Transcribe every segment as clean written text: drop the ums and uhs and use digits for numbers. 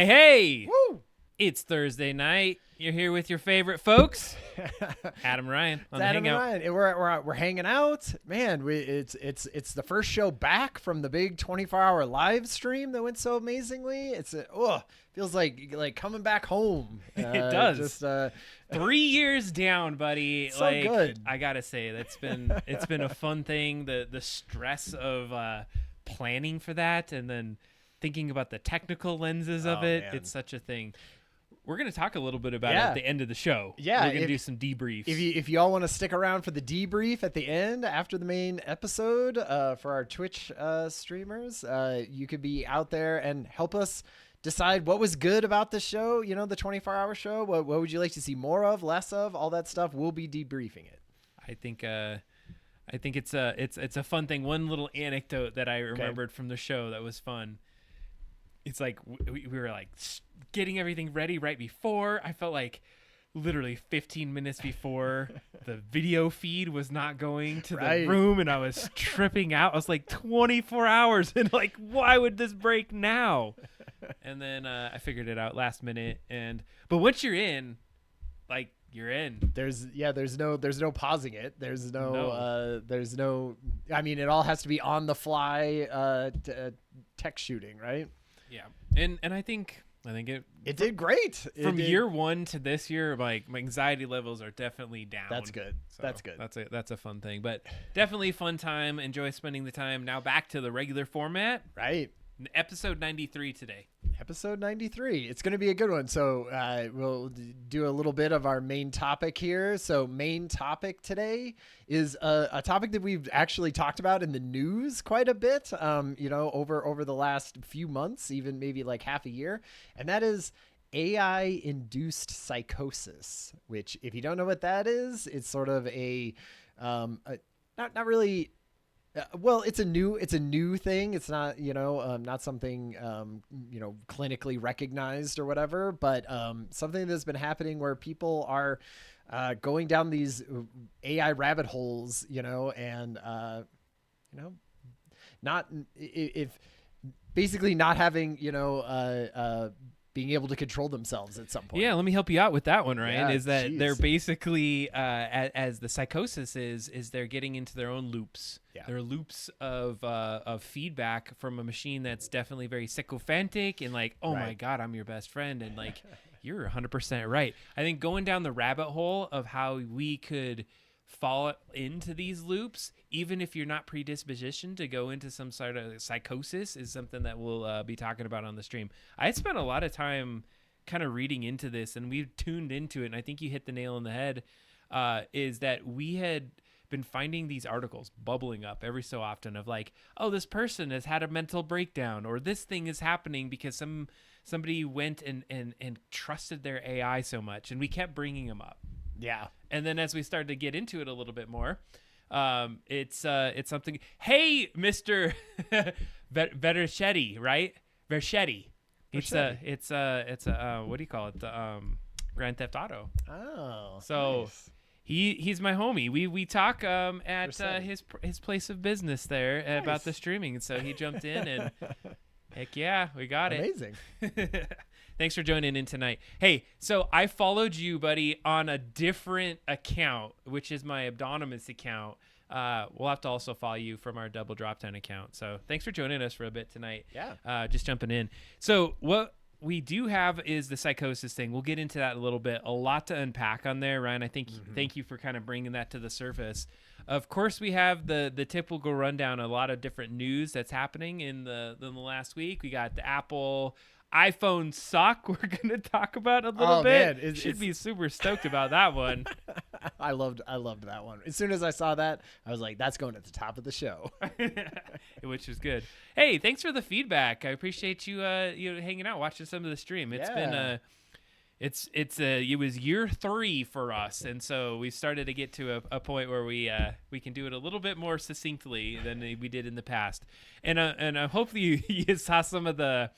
Hey, hey! Woo! It's Thursday night. You're here with your favorite folks, Adam and Ryan on the Adam and Hangout. Ryan. And we're hanging out, man. It's the first show back from the big 24-hour live stream that went so amazingly. Feels like coming back home. It does. Just 3 years down, buddy. So good. I gotta say, it's been a fun thing. The stress of planning for that, and then thinking about the technical lenses of it. Man. It's such a thing. We're going to talk a little bit about it Yeah. at the end of the show. Yeah, We're going to do some debriefs. If you all want to stick around for the debrief at the end after the main episode for our Twitch streamers, you could be out there and help us decide what was good about the show. You know, the 24-hour show. What would you like to see more of, less of? All that stuff. We'll be debriefing it. I think it's a fun thing. One little anecdote that I remembered from the show that was fun. It's like we were like getting everything ready right before. I felt like literally 15 minutes before the video feed was not going to the room, and I was tripping out. I was like 24 hours and like, why would this break now? And then I figured it out last minute. But once you're in, like, you're in. There's no pausing it. There's no I mean, it all has to be on the fly tech shooting, right? Yeah. And I think it did great. Year one to this year, like, my anxiety levels are definitely down. That's good. So That's good. That's a fun thing, but definitely a fun time. Enjoy spending the time. Now back to the regular format. Right. Episode 93 today. Episode 93. It's going to be a good one. So we'll do a little bit of our main topic here. So main topic today is a topic that we've actually talked about in the news quite a bit, over the last few months, even maybe like half a year. And that is AI-induced psychosis, which, if you don't know what that is, it's sort of not really... well, it's a new thing. It's not, not something, clinically recognized or whatever, but something that's been happening where people are going down these AI rabbit holes, basically not having, being able to control themselves at some point. Yeah, let me help you out with that one, Ryan. Yeah, is that they're basically, as the psychosis is they're getting into their own loops. Yeah. They're loops of feedback from a machine that's definitely very sycophantic and like, oh my God, I'm your best friend. And like, you're 100% right. I think going down the rabbit hole of how we could fall into these loops, even if you're not predispositioned to go into some sort of psychosis, is something that we'll be talking about on the stream. I spent a lot of time kind of reading into this, and we've tuned into it, and I think you hit the nail on the head, is that we had been finding these articles bubbling up every so often of like, oh, this person has had a mental breakdown, or this thing is happening because somebody went and trusted their AI so much, and we kept bringing them up. Yeah. And then as we started to get into it a little bit more, it's something. Hey, Mr. Verchetti, right? Verchetti. It's what do you call it? The Grand Theft Auto. Oh. So nice. He's my homie. We talk at his place of business there about the streaming, and so he jumped in and heck yeah, we got it. Amazing. Thanks for joining in tonight. Hey, so I followed you, buddy, on a different account, which is my Abdonymous account. We'll have to also follow you from our Double Drop Down account. So thanks for joining us for a bit tonight. Yeah. Just jumping in. So what we do have is the psychosis thing. We'll get into that a little bit. A lot to unpack on there, Ryan. I think thank you for kind of bringing that to the surface. Of course, we have the typical rundown, a lot of different news that's happening in the last week. We got the Apple iPhone suck. We're going to talk about a little bit. Man, should be super stoked about that one. I loved that one. As soon as I saw that, I was like, that's going at the top of the show. Which is good. Hey, thanks for the feedback. I appreciate you hanging out, watching some of the stream. It's been it was year 3 for us, and so we started to get to a point where we can do it a little bit more succinctly than we did in the past. And hopefully you saw some of the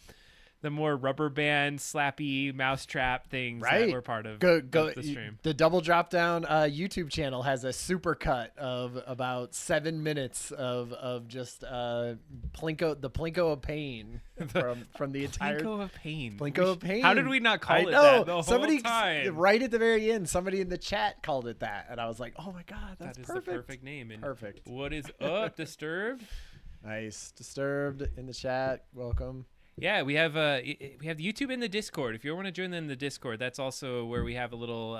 the more rubber band slappy mousetrap things Right. that were part of Go the stream. The Double Drop Down YouTube channel has a super cut of about 7 minutes of just the Plinko of pain from the entire Plinko of pain. Plinko of pain. How did we not call I it know. that the Somebody whole time? right at the very end, somebody in the chat called it that, and I was like, oh my god, that's That is perfect. the perfect name. And Perfect. what is up, Disturbed? Nice. Disturbed in the chat. Welcome. Yeah, we have YouTube in the Discord. If you want to join them in the Discord, that's also where we have a little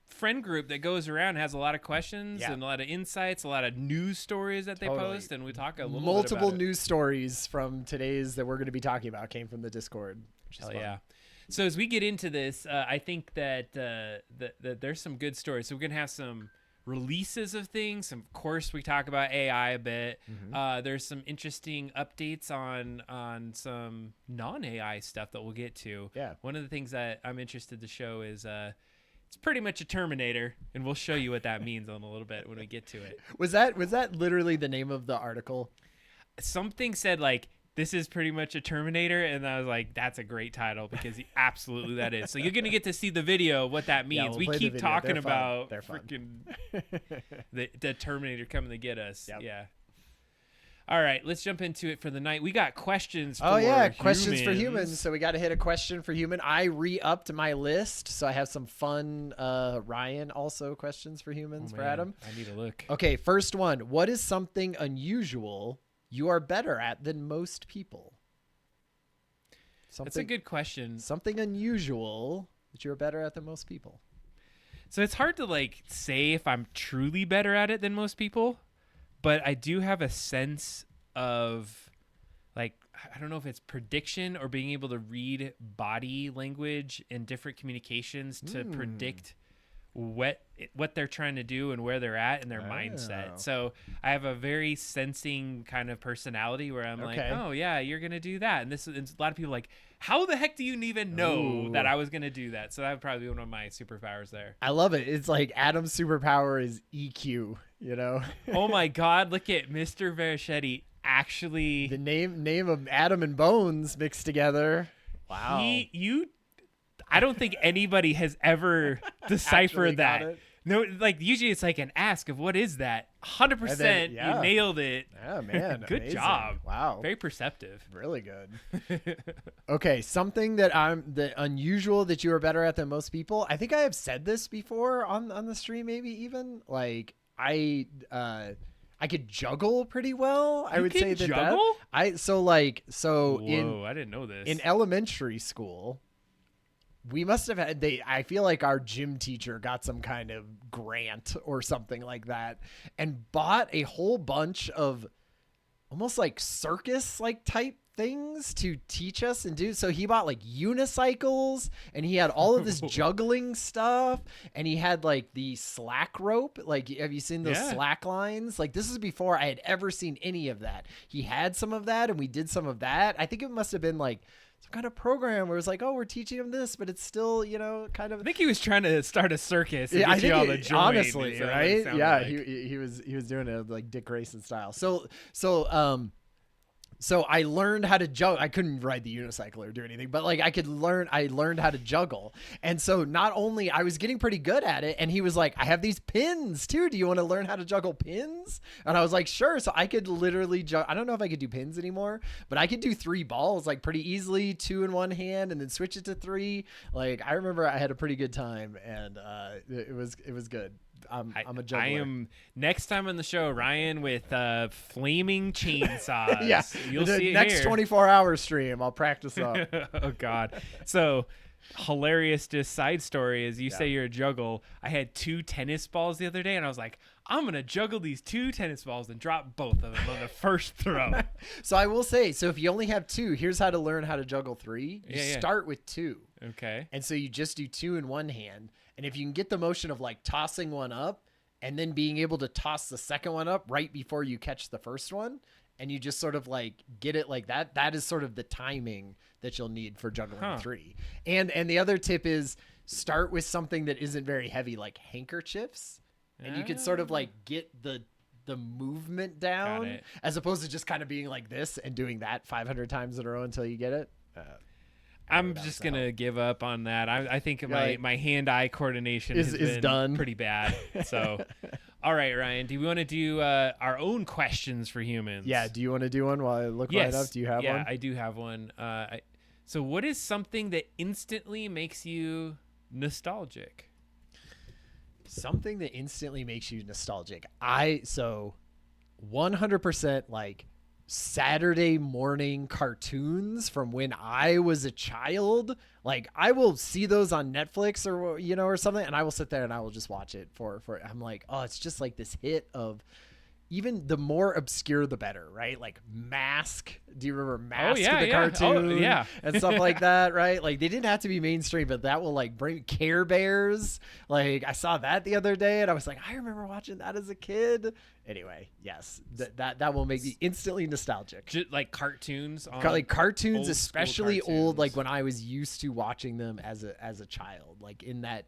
friend group that goes around, has a lot of questions and a lot of insights, a lot of news stories that they post, and we talk a little multiple bit about news stories from today's that we're going to be talking about came from the Discord. Which is Hell fun. yeah. So as we get into this, I think that that there's some good stories. So we're gonna have some releases of things. Of course, we talk about AI a bit. There's some interesting updates on some non-AI stuff that we'll get to. Yeah. One of the things that I'm interested to show is it's pretty much a Terminator, and we'll show you what that means in a little bit when we get to it. Was that literally the name of the article? Something said like, this is pretty much a Terminator, and I was like, that's a great title because absolutely that is. So you're going to get to see the video of what that means. We'll we play the keep video. talking They're fun. about They're fun. freaking the Terminator coming to get us. Yep. Yeah. All right, let's jump into it for the night. We got questions for questions for humans. So we got to hit a question for human. I re-upped my list, so I have some fun Ryan also questions for humans for Adam. I need a look. Okay, first one. What is something unusual you are better at than most people? That's a good question. Something unusual that you're better at than most people. So it's hard to like say if I'm truly better at it than most people, but I do have a sense of like, I don't know if it's prediction or being able to read body language and different communications to predict what they're trying to do and where they're at in their mindset. So I have a very sensing kind of personality where I'm like, oh yeah, you're going to do that. And a lot of people are like, how the heck do you even know that I was going to do that? So that would probably be one of my superpowers there. I love it. It's like Adam's superpower is EQ, you know? Oh my God. Look at Mr. Verichetti. Actually, the name of Adam and Bones mixed together. Wow. I don't think anybody has ever deciphered that. No, like usually it's like an ask of what is that? 100%. You nailed it. Yeah, man. Good amazing. job. Wow. Very perceptive. Really good. Okay, something that unusual that you are better at than most people. I think I have said this before on the stream, maybe even like I could juggle pretty well. I would say that. Juggle? Whoa, I didn't know this. In elementary school, we must have had I feel like our gym teacher got some kind of grant or something like that and bought a whole bunch of almost like circus like type things to teach us and do. So he bought like unicycles and he had all of this juggling stuff and he had like the slack rope. Like, have you seen those slack lines? Like, this is before I had ever seen any of that. He had some of that and we did some of that. I think it must have been like some kind of program where it was like, oh, we're teaching him this, but it's still, you know, kind of. I think he was trying to start a circus. And I get think you all the join, honestly, right? Yeah, like. he was doing it like Dick Grayson style. So I learned how to juggle. I couldn't ride the unicycle or do anything, but like I learned how to juggle. And so not only I was getting pretty good at it, and he was like, I have these pins too. Do you want to learn how to juggle pins? And I was like, sure. So I could literally I don't know if I could do pins anymore, but I could do 3 balls like pretty easily, 2 in one hand and then switch it to 3. Like I remember I had a pretty good time and it was good. I'm a juggler. I am next time on the show, Ryan with flaming chainsaws. Yeah, you'll the see it next here. 24-hour stream. I'll practice up. Oh God! So hilarious. Just side story is you say you're a juggle. I had 2 tennis balls the other day, and I was like, I'm gonna juggle these 2 tennis balls and drop both of them on the first throw. So I will say, so if you only have 2, here's how to learn how to juggle 3. You start with 2. Okay. And so you just do 2 in one hand. And if you can get the motion of like tossing one up and then being able to toss the second one up right before you catch the first one, and you just sort of like get it like that, that is sort of the timing that you'll need for juggling 3. And the other tip is start with something that isn't very heavy, like handkerchiefs. And you can sort of like get the movement down as opposed to just kind of being like this and doing that 500 times in a row until you get it. I'm just gonna give up on that. I think my hand-eye coordination is been done pretty bad. So, all right, Ryan, do we want to do our own questions for humans? Yeah. Do you want to do one while I look right up? Do you have one? Yeah, I do have one. So, what is something that instantly makes you nostalgic? Something that instantly makes you nostalgic. 100% like Saturday morning cartoons from when I was a child. Like I will see those on Netflix or or something, and I will sit there and I will just watch it for I'm like, oh, it's just like this hit of even the more obscure the better, right? Like Mask. Do you remember Mask, the cartoon? And stuff like that, right? Like they didn't have to be mainstream, but that will like bring Care Bears. Like I saw that the other day and I was like, I remember watching that as a kid. Anyway, yes, that will make me instantly nostalgic. Just like cartoons, like cartoons, especially cartoons. Old, like when I was used to watching them as a child, like in that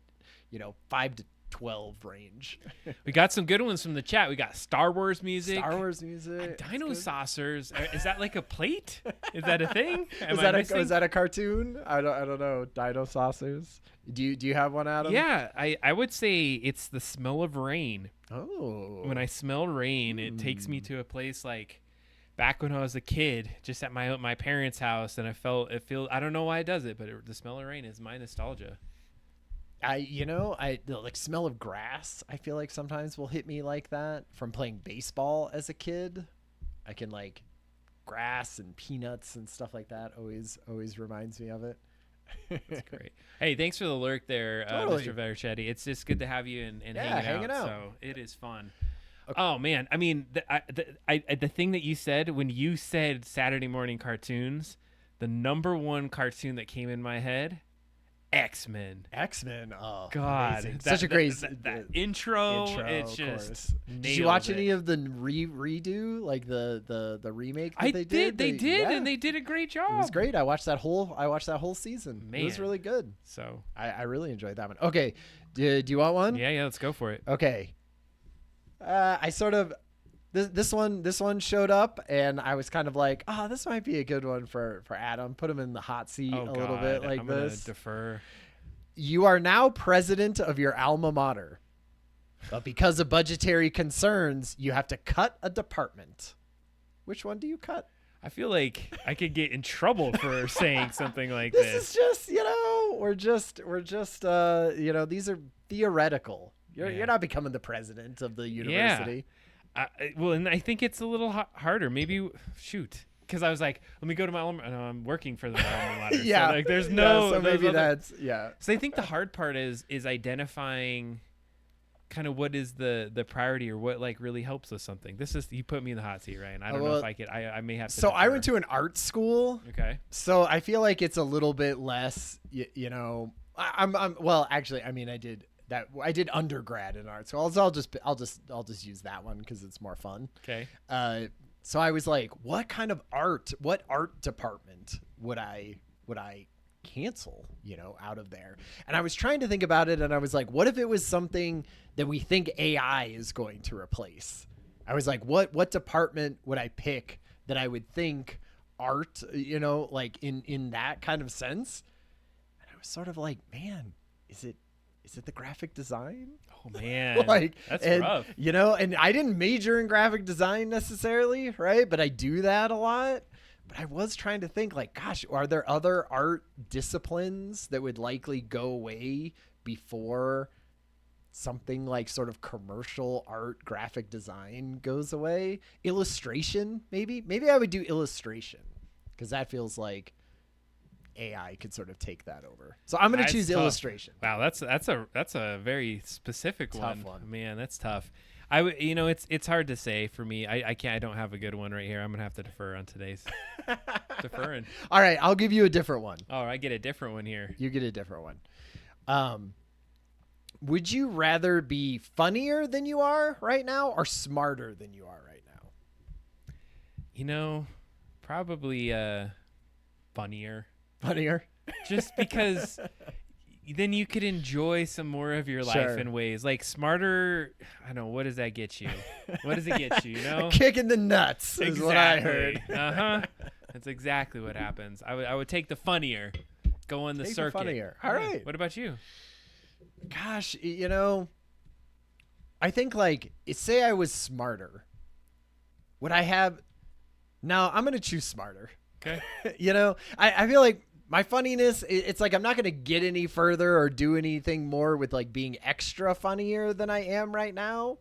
5 to 12 range. We got some good ones from the chat. We got Star Wars music. Dino Saucers. Is that like a plate? Is that a thing? Is that a cartoon? I don't know. Dino Saucers. Do you have one, Adam? Yeah, I would say it's the smell of rain. Oh. When I smell rain, it takes me to a place like back when I was a kid, just at my parents' house, and I don't know why it does it, but the smell of rain is my nostalgia. The like smell of grass, I feel like sometimes will hit me like that from playing baseball as a kid. I can like grass and peanuts and stuff like that always reminds me of it. That's great. Hey, thanks for the lurk there, totally. Mr. Verchetti. It's just good to have you and hanging out. So it is fun. Okay. Oh man, I mean, the thing that you said when you said Saturday morning cartoons, the number one cartoon that came in my head, X-Men. Oh God, such a great that intro. It's just. Did you watch any of the redo, like the remake that they did? They did, and they did a great job. It was great. I watched that whole season. Man. It was really good. So I really enjoyed that one. Okay, do you want one? Yeah, let's go for it. Okay. I sort of this one showed up, and I was kind of like, oh, this might be a good one for Adam. Put him in the hot seat little bit like I'm this. Gonna defer. You are now president of your alma mater, but because of budgetary concerns, you have to cut a department. Which one do you cut? I feel like I could get in trouble for saying something like this. This is just, we're just these are theoretical. You're not becoming the president of the university. Yeah. Well, and I think it's a little harder. Maybe, because I was like, let me go to my alma. No, I'm working for the alma mater. Yeah. So, like, there's no. So maybe that's. So I think the hard part is identifying kind of what is the priority or what like really helps with something. This is, you put me in the hot seat, Ryan. I don't know if I could. I may have to. So I went to an art school. Okay. So I feel like it's a little bit less. Well, actually, I mean, I did undergrad in art, so I'll just use that one because it's more fun. Okay. So I was like, what art department would I cancel, out of there? And I was trying to think about it, and I was like, what if it was something that we think AI is going to replace? I was like, what department would I pick that I would think art, like in that kind of sense? And I was sort of like, man, is it the graphic design? Oh man, that's rough. And I didn't major in graphic design necessarily, right? But I do that a lot. But I was trying to think, like, gosh, are there other art disciplines that would likely go away before something like sort of commercial art graphic design goes away? Illustration, maybe I would do illustration, because that feels like AI could sort of take that over. So I'm going to choose illustration. Wow, that's a very specific tough one. Man, that's tough. It's hard to say for me. I don't have a good one right here. I'm going to have to defer on today's deferring. All right, I'll give you a different one. Oh, I get a different one here. You get a different one. Would you rather be funnier than you are right now or smarter than you are right now? Probably funnier. Just because then you could enjoy some more of your life in ways like smarter. I don't know. What does that get you? What does it get you? A kick in the nuts is what I heard. That's exactly what happens. I would take the funnier, go on the Take the circuit. funnier. All right. What about you? Gosh, I think like say I was smarter. Would I have? No, I'm gonna choose smarter. Okay. I feel like my funniness, it's like I'm not gonna get any further or do anything more with like being extra funnier than I am right now.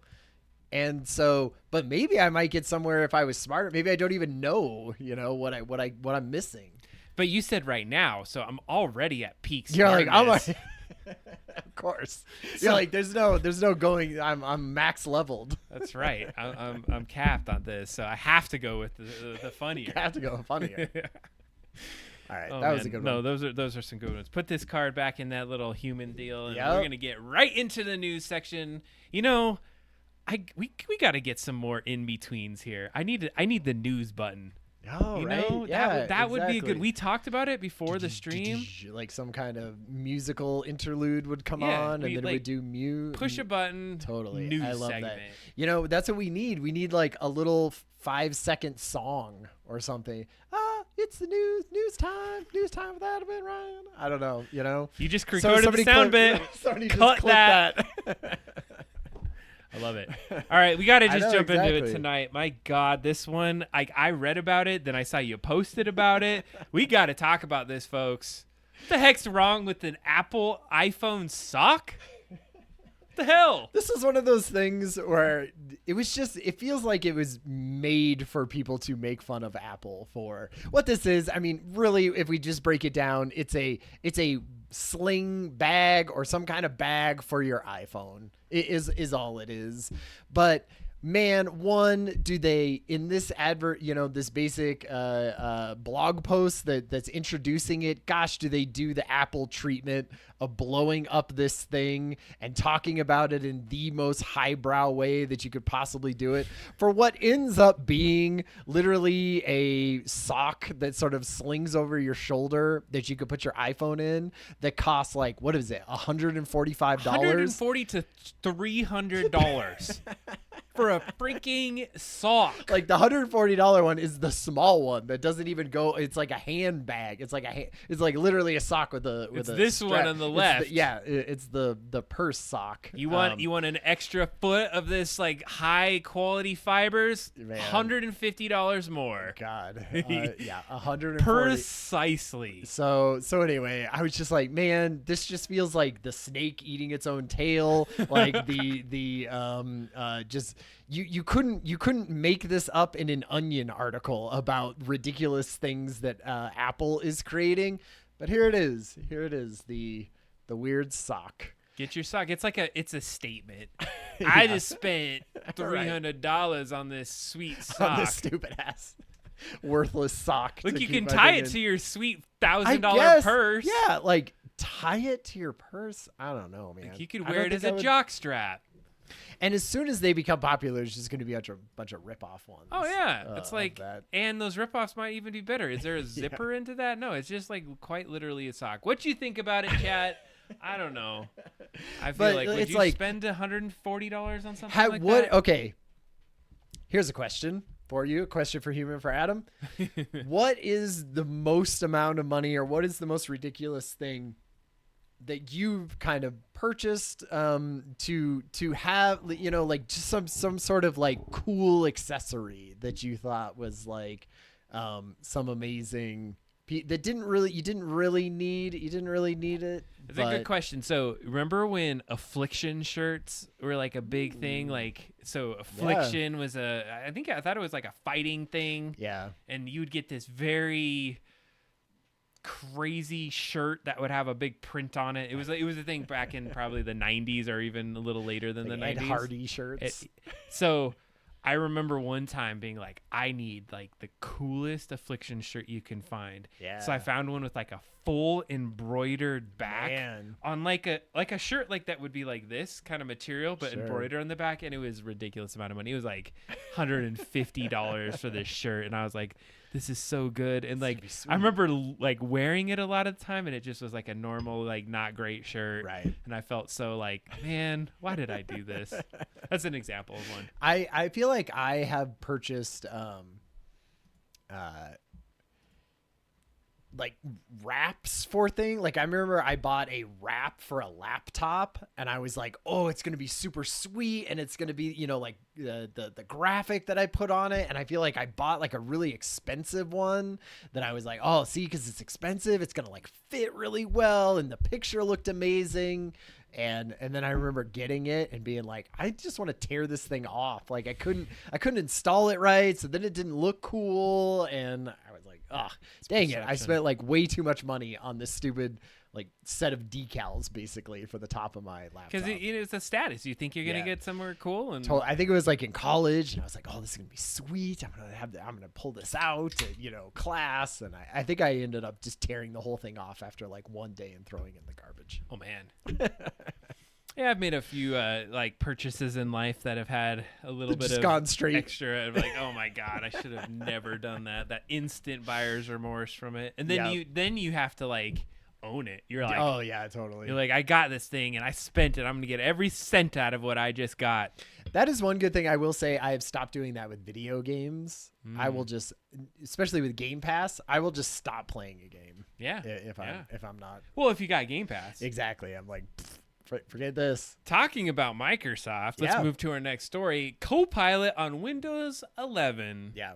And so, but maybe I might get somewhere if I was smarter. Maybe I don't even know, what I'm missing. But you said right now, so I'm already at peak You're like, smartness. of course. You're like, there's no going. I'm max leveled. That's right. I'm capped on this, so I have to go with the funnier. I have to go funnier. All right, that was a good one. No, those are some good ones. Put this card back in that little human deal, and Yep. we're gonna get right into the news section. We got to get some more in betweens here. I need the news button. Oh, right. Yeah, that would be a exactly. good. We talked about it before the stream. Like some kind of musical interlude would come Yeah, on, and we, then like, it would do mute. Push a button. Totally. News I love segment. that. That's what we need. We need like a little 5-second song or something. It's the news time with Adam and Ryan. I don't know. You just So recorded the somebody sound clip- bit. somebody just Cut clip that. I love it. All right, we got to I just know, jump into it exactly. tonight. My God, this one, I read about it, then I saw you posted about it. We got to talk about this, folks. What the heck's wrong with an Apple iPhone sock? What the hell? This is one of those things where it feels like it was made for people to make fun of Apple for what this is. I mean, really, if we just break it down, it's a sling bag or some kind of bag for your iPhone. It is all it is. But man, do they in this advert, this basic blog post that's introducing it, gosh, do they do the Apple treatment of blowing up this thing and talking about it in the most highbrow way that you could possibly do it for what ends up being literally a sock that sort of slings over your shoulder that you could put your iPhone in that costs like, what is it, $145? $140 to $300 for a freaking sock. Like the $140 one is the small one that doesn't even go. It's like a handbag. It's like literally a sock with a. It's a this strap. one on the It's left. it's the purse sock. You want an extra foot of this like high quality fibers? Man. $150 more. God, yeah, 140. Precisely. So anyway, I was just like, man, this just feels like the snake eating its own tail. Like just you couldn't make this up in an Onion article about ridiculous things that Apple is creating, but here it is. The weird sock. Get your sock. It's a statement. I just spent $300 on this sweet sock. On this stupid ass worthless sock. Look, to you keep can my tie thing it in. to your sweet I $1,000 guess, purse. Yeah, like tie it to your purse. I don't know, man. Like you could I wear don't it as think a I would- jock strap. And as soon as they become popular, it's just going to be a bunch of rip-off ones. Oh yeah, it's of like, that. and those ripoffs might even be better. Is there a zipper into that? No, it's just like quite literally a sock. What you think about it, chat? I don't know. I feel But like would it's you like- spend $140 on something like that? Okay, here's a question for you. A question for Human for Adam. What is the most amount of money, or what is the most ridiculous thing that you've kind of purchased to have, like just some sort of like cool accessory that you thought was like some amazing that you didn't really need it. It's a good question. So remember when affliction shirts were like a big thing? Like, so affliction was I thought it was like a fighting thing. Yeah. And you'd get this very crazy shirt that would have a big print on it. It was a thing back in probably the 90s or even a little later than Like the Ed 90s. Hardy shirts. So I remember one time being like, I need like the coolest affliction shirt you can find. Yeah. So I found one with like a full embroidered back Man. on like a shirt like that would be like this kind of material, but Sure. embroidered on the back, and it was a ridiculous amount of money. It was like $150 for this shirt, and I was like, this is so good. And like I remember like wearing it a lot of the time, and it just was like a normal, like not great shirt. Right. And I felt so like, man, why did I do this? That's an example of one. I feel like I have purchased like wraps for thing. Like I remember I bought a wrap for a laptop and I was like, oh, it's going to be super sweet. And it's going to be, like the graphic that I put on it. And I feel like I bought like a really expensive one that I was like, oh, see, cause it's expensive. It's going to like fit really well. And the picture looked amazing. And then I remember getting it and being like, I just want to tear this thing off. Like I couldn't install it right. So then it didn't look cool. And I was like, oh, dang it. I spent like way too much money on this stupid like set of decals basically for the top of my laptop. Because it's a status. You think you're going to get somewhere cool. And I think it was like in college and I was like, oh, this is going to be sweet. I'm going to pull this out at, class. And I think I ended up just tearing the whole thing off after like one day and throwing it in the garbage. Oh man. Yeah, I've made a few like purchases in life that have had a little bit of gone straight extra. Like, oh my god, I should have never done that. That instant buyer's remorse from it, and then you have to like own it. You're like, oh yeah, totally. You're like, I got this thing and I spent it. I'm gonna get every cent out of what I just got. That is one good thing. I will say I have stopped doing that with video games. I will just, especially with Game Pass, I will just stop playing a game. Yeah. If I'm not. Well, if you got Game Pass. Exactly. I'm like, forget this. Talking about Microsoft, let's move to our next story. Copilot on Windows 11. Yeah.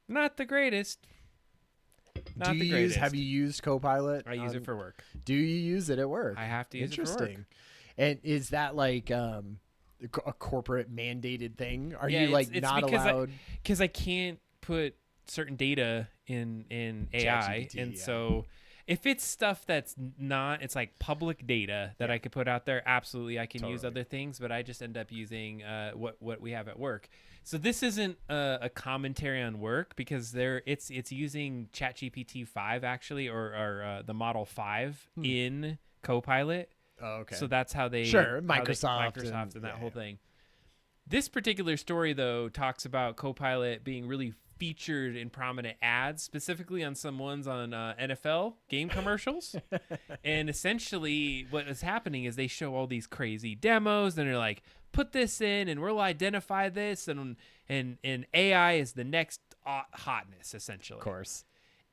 Not the greatest. Not the greatest. Have you used Copilot? I use it for work. Do you use it at work? I have to use it for work. And is that like a corporate mandated thing? Are you like it's not allowed? Because I can't put certain data in AI, ChatGPT, and so if it's stuff that's not, it's like public data that I could put out there. Absolutely, I can use other things, but I just end up using what we have at work. So this isn't a commentary on work because it's using ChatGPT 5 actually, or the Model 5 in Copilot. Oh, okay. So that's how they Microsoft and that whole thing. This particular story though talks about Copilot being really featured in prominent ads, specifically on some ones on NFL game commercials. And essentially what is happening is they show all these crazy demos and they're like, put this in and we'll identify this, and AI is the next hotness essentially. Of course.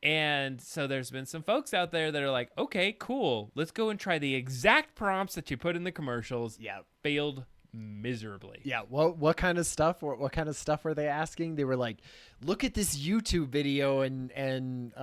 And so there's been some folks out there that are like, okay, cool, let's go and try the exact prompts that you put in the commercials. Yeah. Failed miserably. Yeah. What kind of stuff? What kind of stuff were they asking? They were like, look at this YouTube video and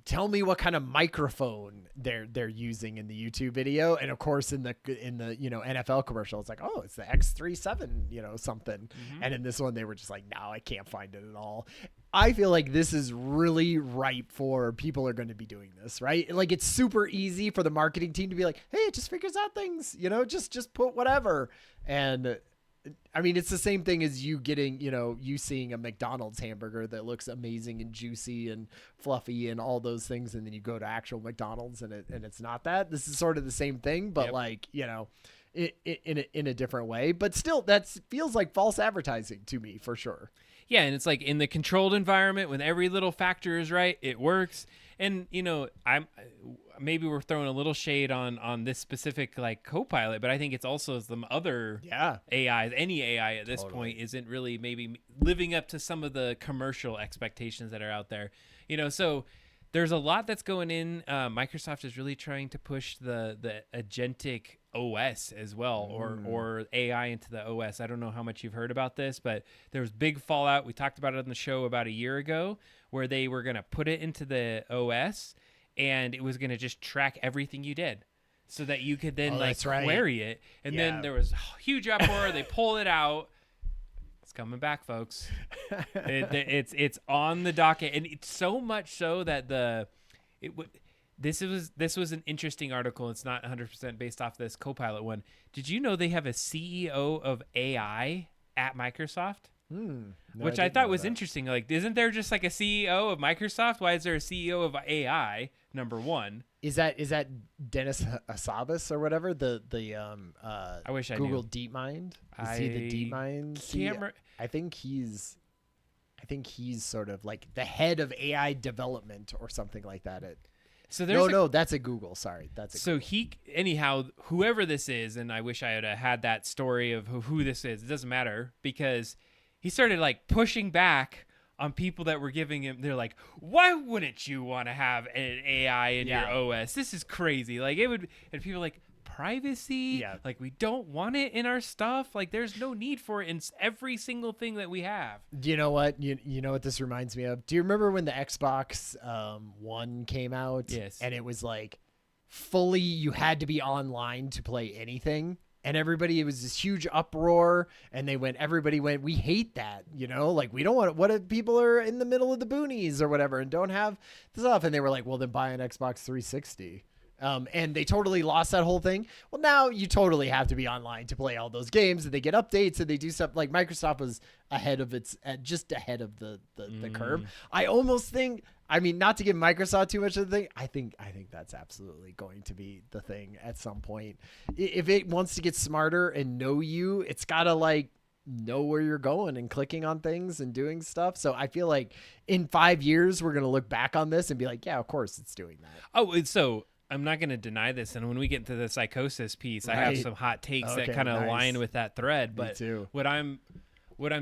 tell me what kind of microphone they're using in the YouTube video. And of course in the NFL commercial, it's like, oh, it's the X37, something. Mm-hmm. And in this one, they were just like, no, I can't find it at all. I feel like this is really ripe for people are going to be doing this, right? Like it's super easy for the marketing team to be like, hey, it just figures out things, just put whatever. And I mean, it's the same thing as you getting, you seeing a McDonald's hamburger that looks amazing and juicy and fluffy and all those things. And then you go to actual McDonald's and it's not that. This is sort of the same thing, but like, in a different way, but still that feels like false advertising to me for sure. Yeah, and it's like in the controlled environment when every little factor is right, it works. And maybe we're throwing a little shade on this specific like Copilot, but I think it's also some other AIs. Any AI at this point isn't really maybe living up to some of the commercial expectations that are out there. So there's a lot that's going in. Microsoft is really trying to push the agentic OS as well, or AI into the OS. I don't know how much you've heard about this, but there was big fallout. We talked about it on the show about a year ago where they were going to put it into the OS and it was going to just track everything you did so that you could then query it. And then there was a huge uproar. They pulled it out. It's coming back, folks. It's on the docket, and it's so much so that this was an interesting article. It's not 100% based off this Copilot one. Did you know they have a CEO of AI at Microsoft? No, which I thought was interesting. Like, isn't there just like a CEO of Microsoft? Why is there a CEO of AI? Number one. Is that Dennis Hassabis or whatever? The I wish I Google knew. DeepMind? Is he the DeepMind? I think he's sort of like the head of AI development or something like that. No, that's a Google. Sorry, anyhow, whoever this is, and I wish I had that story of who this is. It doesn't matter because he started like pushing back on people that were giving him. They're like, why wouldn't you want to have an AI in your OS? This is crazy. Like it would, and people are like, privacy. Yeah. Like we don't want it in our stuff. Like there's no need for it in every single thing that we have. Do you know what? You know what this reminds me of? Do you remember when the Xbox One came out? Yes. And it was like fully you had to be online to play anything. And everybody, it was this huge uproar, and everybody went, we hate that, like we don't want, what if people are in the middle of the boonies or whatever and don't have this stuff? And they were like, well, then buy an Xbox 360. And they totally lost that whole thing. Well, now you totally have to be online to play all those games, and they get updates and they do stuff. Like Microsoft was just ahead of the curve. I almost think, I mean, not to give Microsoft too much of the thing, I think that's absolutely going to be the thing at some point. If it wants to get smarter and know you, it's got to like know where you're going and clicking on things and doing stuff. So I feel like in 5 years, we're going to look back on this and be like, yeah, of course it's doing that. Oh, so I'm not going to deny this. And when we get to the psychosis piece, I have some hot takes that kind of align with that thread. But what I'm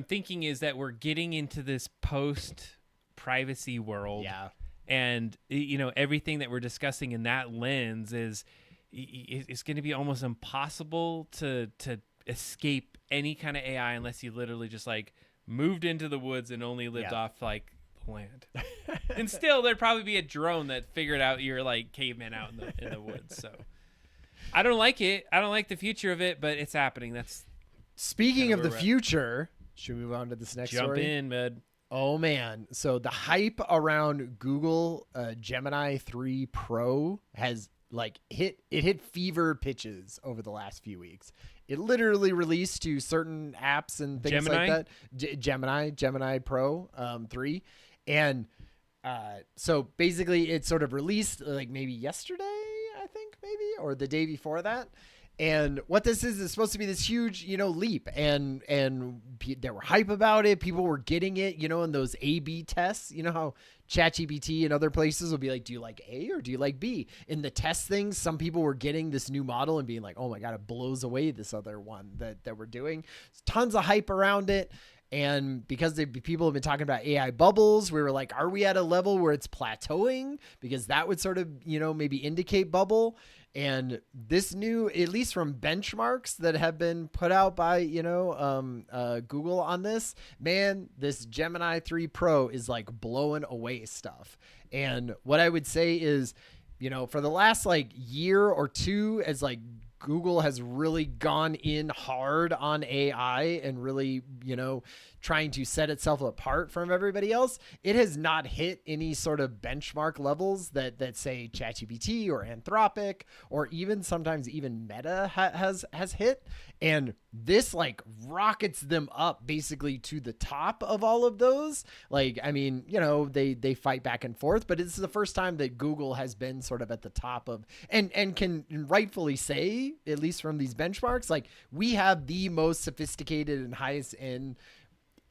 thinking is that we're getting into this post privacy world. Yeah. And, everything that we're discussing in that lens is it's going to be almost impossible to escape any kind of AI unless you literally just like moved into the woods and only lived off like land. And still there'd probably be a drone that figured out you're like caveman out in the woods. So I don't like it. I don't like the future of it, but it's happening. That's speaking of the future. Should we move on to this next Jump story? in, man. Oh man. So the hype around Google Gemini 3 Pro has hit fever pitches over the last few weeks. It literally released to certain apps and things like that. Gemini Pro 3. And so basically it sort of released like maybe yesterday, I think, or the day before that. And what this is supposed to be this huge, leap, and there were hype about it. People were getting it, in those A/B tests. You know how ChatGPT and other places will be like, do you like A or do you like B? In the test things, some people were getting this new model and being like, oh my God, it blows away this other one that we're doing. There's tons of hype around it. And because people have been talking about AI bubbles, we were like, are we at a level where it's plateauing? Because that would sort of, maybe indicate bubble. And this new, at least from benchmarks that have been put out by, Google on this, man, this Gemini 3 Pro is like blowing away stuff. And what I would say is, for the last like year or two, as like Google has really gone in hard on AI and really, trying to set itself apart from everybody else, it has not hit any sort of benchmark levels that say ChatGPT or Anthropic or even sometimes even Meta has hit. And this like rockets them up basically to the top of all of those. Like, I mean, they fight back and forth, but it's the first time that Google has been sort of at the top of and can rightfully say, at least from these benchmarks, like we have the most sophisticated and highest end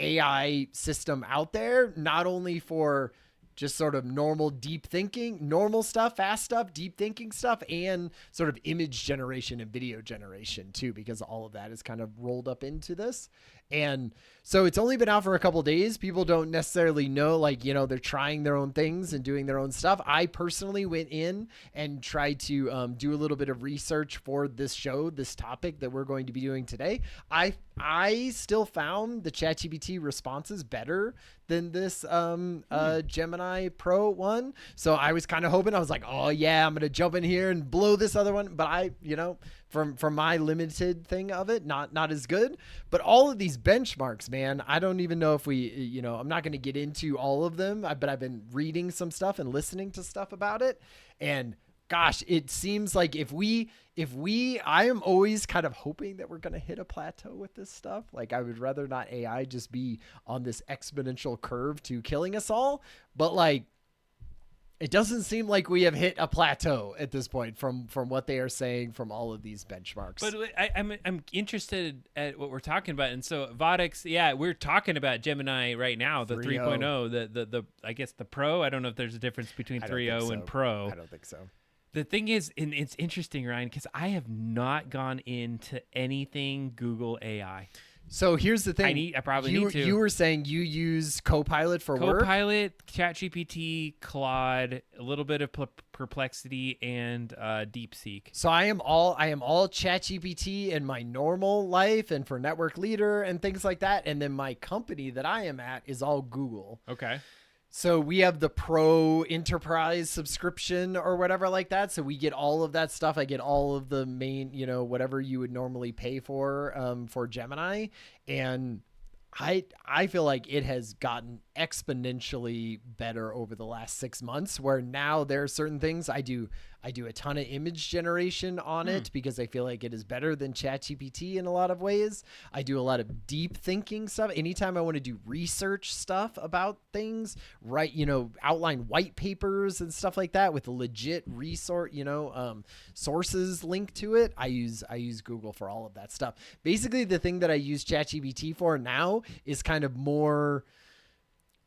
AI system out there, not only for just sort of normal deep thinking, normal stuff, fast stuff, deep thinking stuff, and sort of image generation and video generation too, because all of that is kind of rolled up into this. And so it's only been out for a couple of days. People don't necessarily know, like, they're trying their own things and doing their own stuff. I personally went in and tried to do a little bit of research for this show, this topic that we're going to be doing today. I still found the ChatGPT responses better than this Gemini Pro one. So I was kind of hoping, I was like, oh yeah, I'm going to jump in here and blow this other one. But I, from my limited thing of it, not as good. But all of these benchmarks, man, I don't even know if we, I'm not going to get into all of them, but I've been reading some stuff and listening to stuff about it. And gosh, it seems like I am always kind of hoping that we're going to hit a plateau with this stuff. Like I would rather not AI just be on this exponential curve to killing us all. But like, it doesn't seem like we have hit a plateau at this point from what they are saying from all of these benchmarks. But I'm interested at what we're talking about. And so Vodix, yeah, we're talking about Gemini right now, the 3.0, the I guess the Pro. I don't know if there's a difference between 3.0 and Pro. I don't think so. The thing is, and it's interesting, Ryan, because I have not gone into anything Google AI. So here's the thing. I probably need to. You were saying you use Copilot for work? Copilot, ChatGPT, Claude, a little bit of Perplexity, and DeepSeek. So I am all ChatGPT in my normal life and for Network Leader and things like that. And then my company that I am at is all Google. Okay. So we have the Pro Enterprise subscription or whatever like that. So we get all of that stuff. I get all of the main, whatever you would normally pay for Gemini. And I feel like it has gotten exponentially better over the last 6 months, where now there are certain things I do a ton of image generation on it because I feel like it is better than ChatGPT in a lot of ways. I do a lot of deep thinking stuff. Anytime I want to do research stuff about things, right? Outline white papers and stuff like that with a legit resource, sources linked to it. I use Google for all of that stuff. Basically, the thing that I use ChatGPT for now is kind of more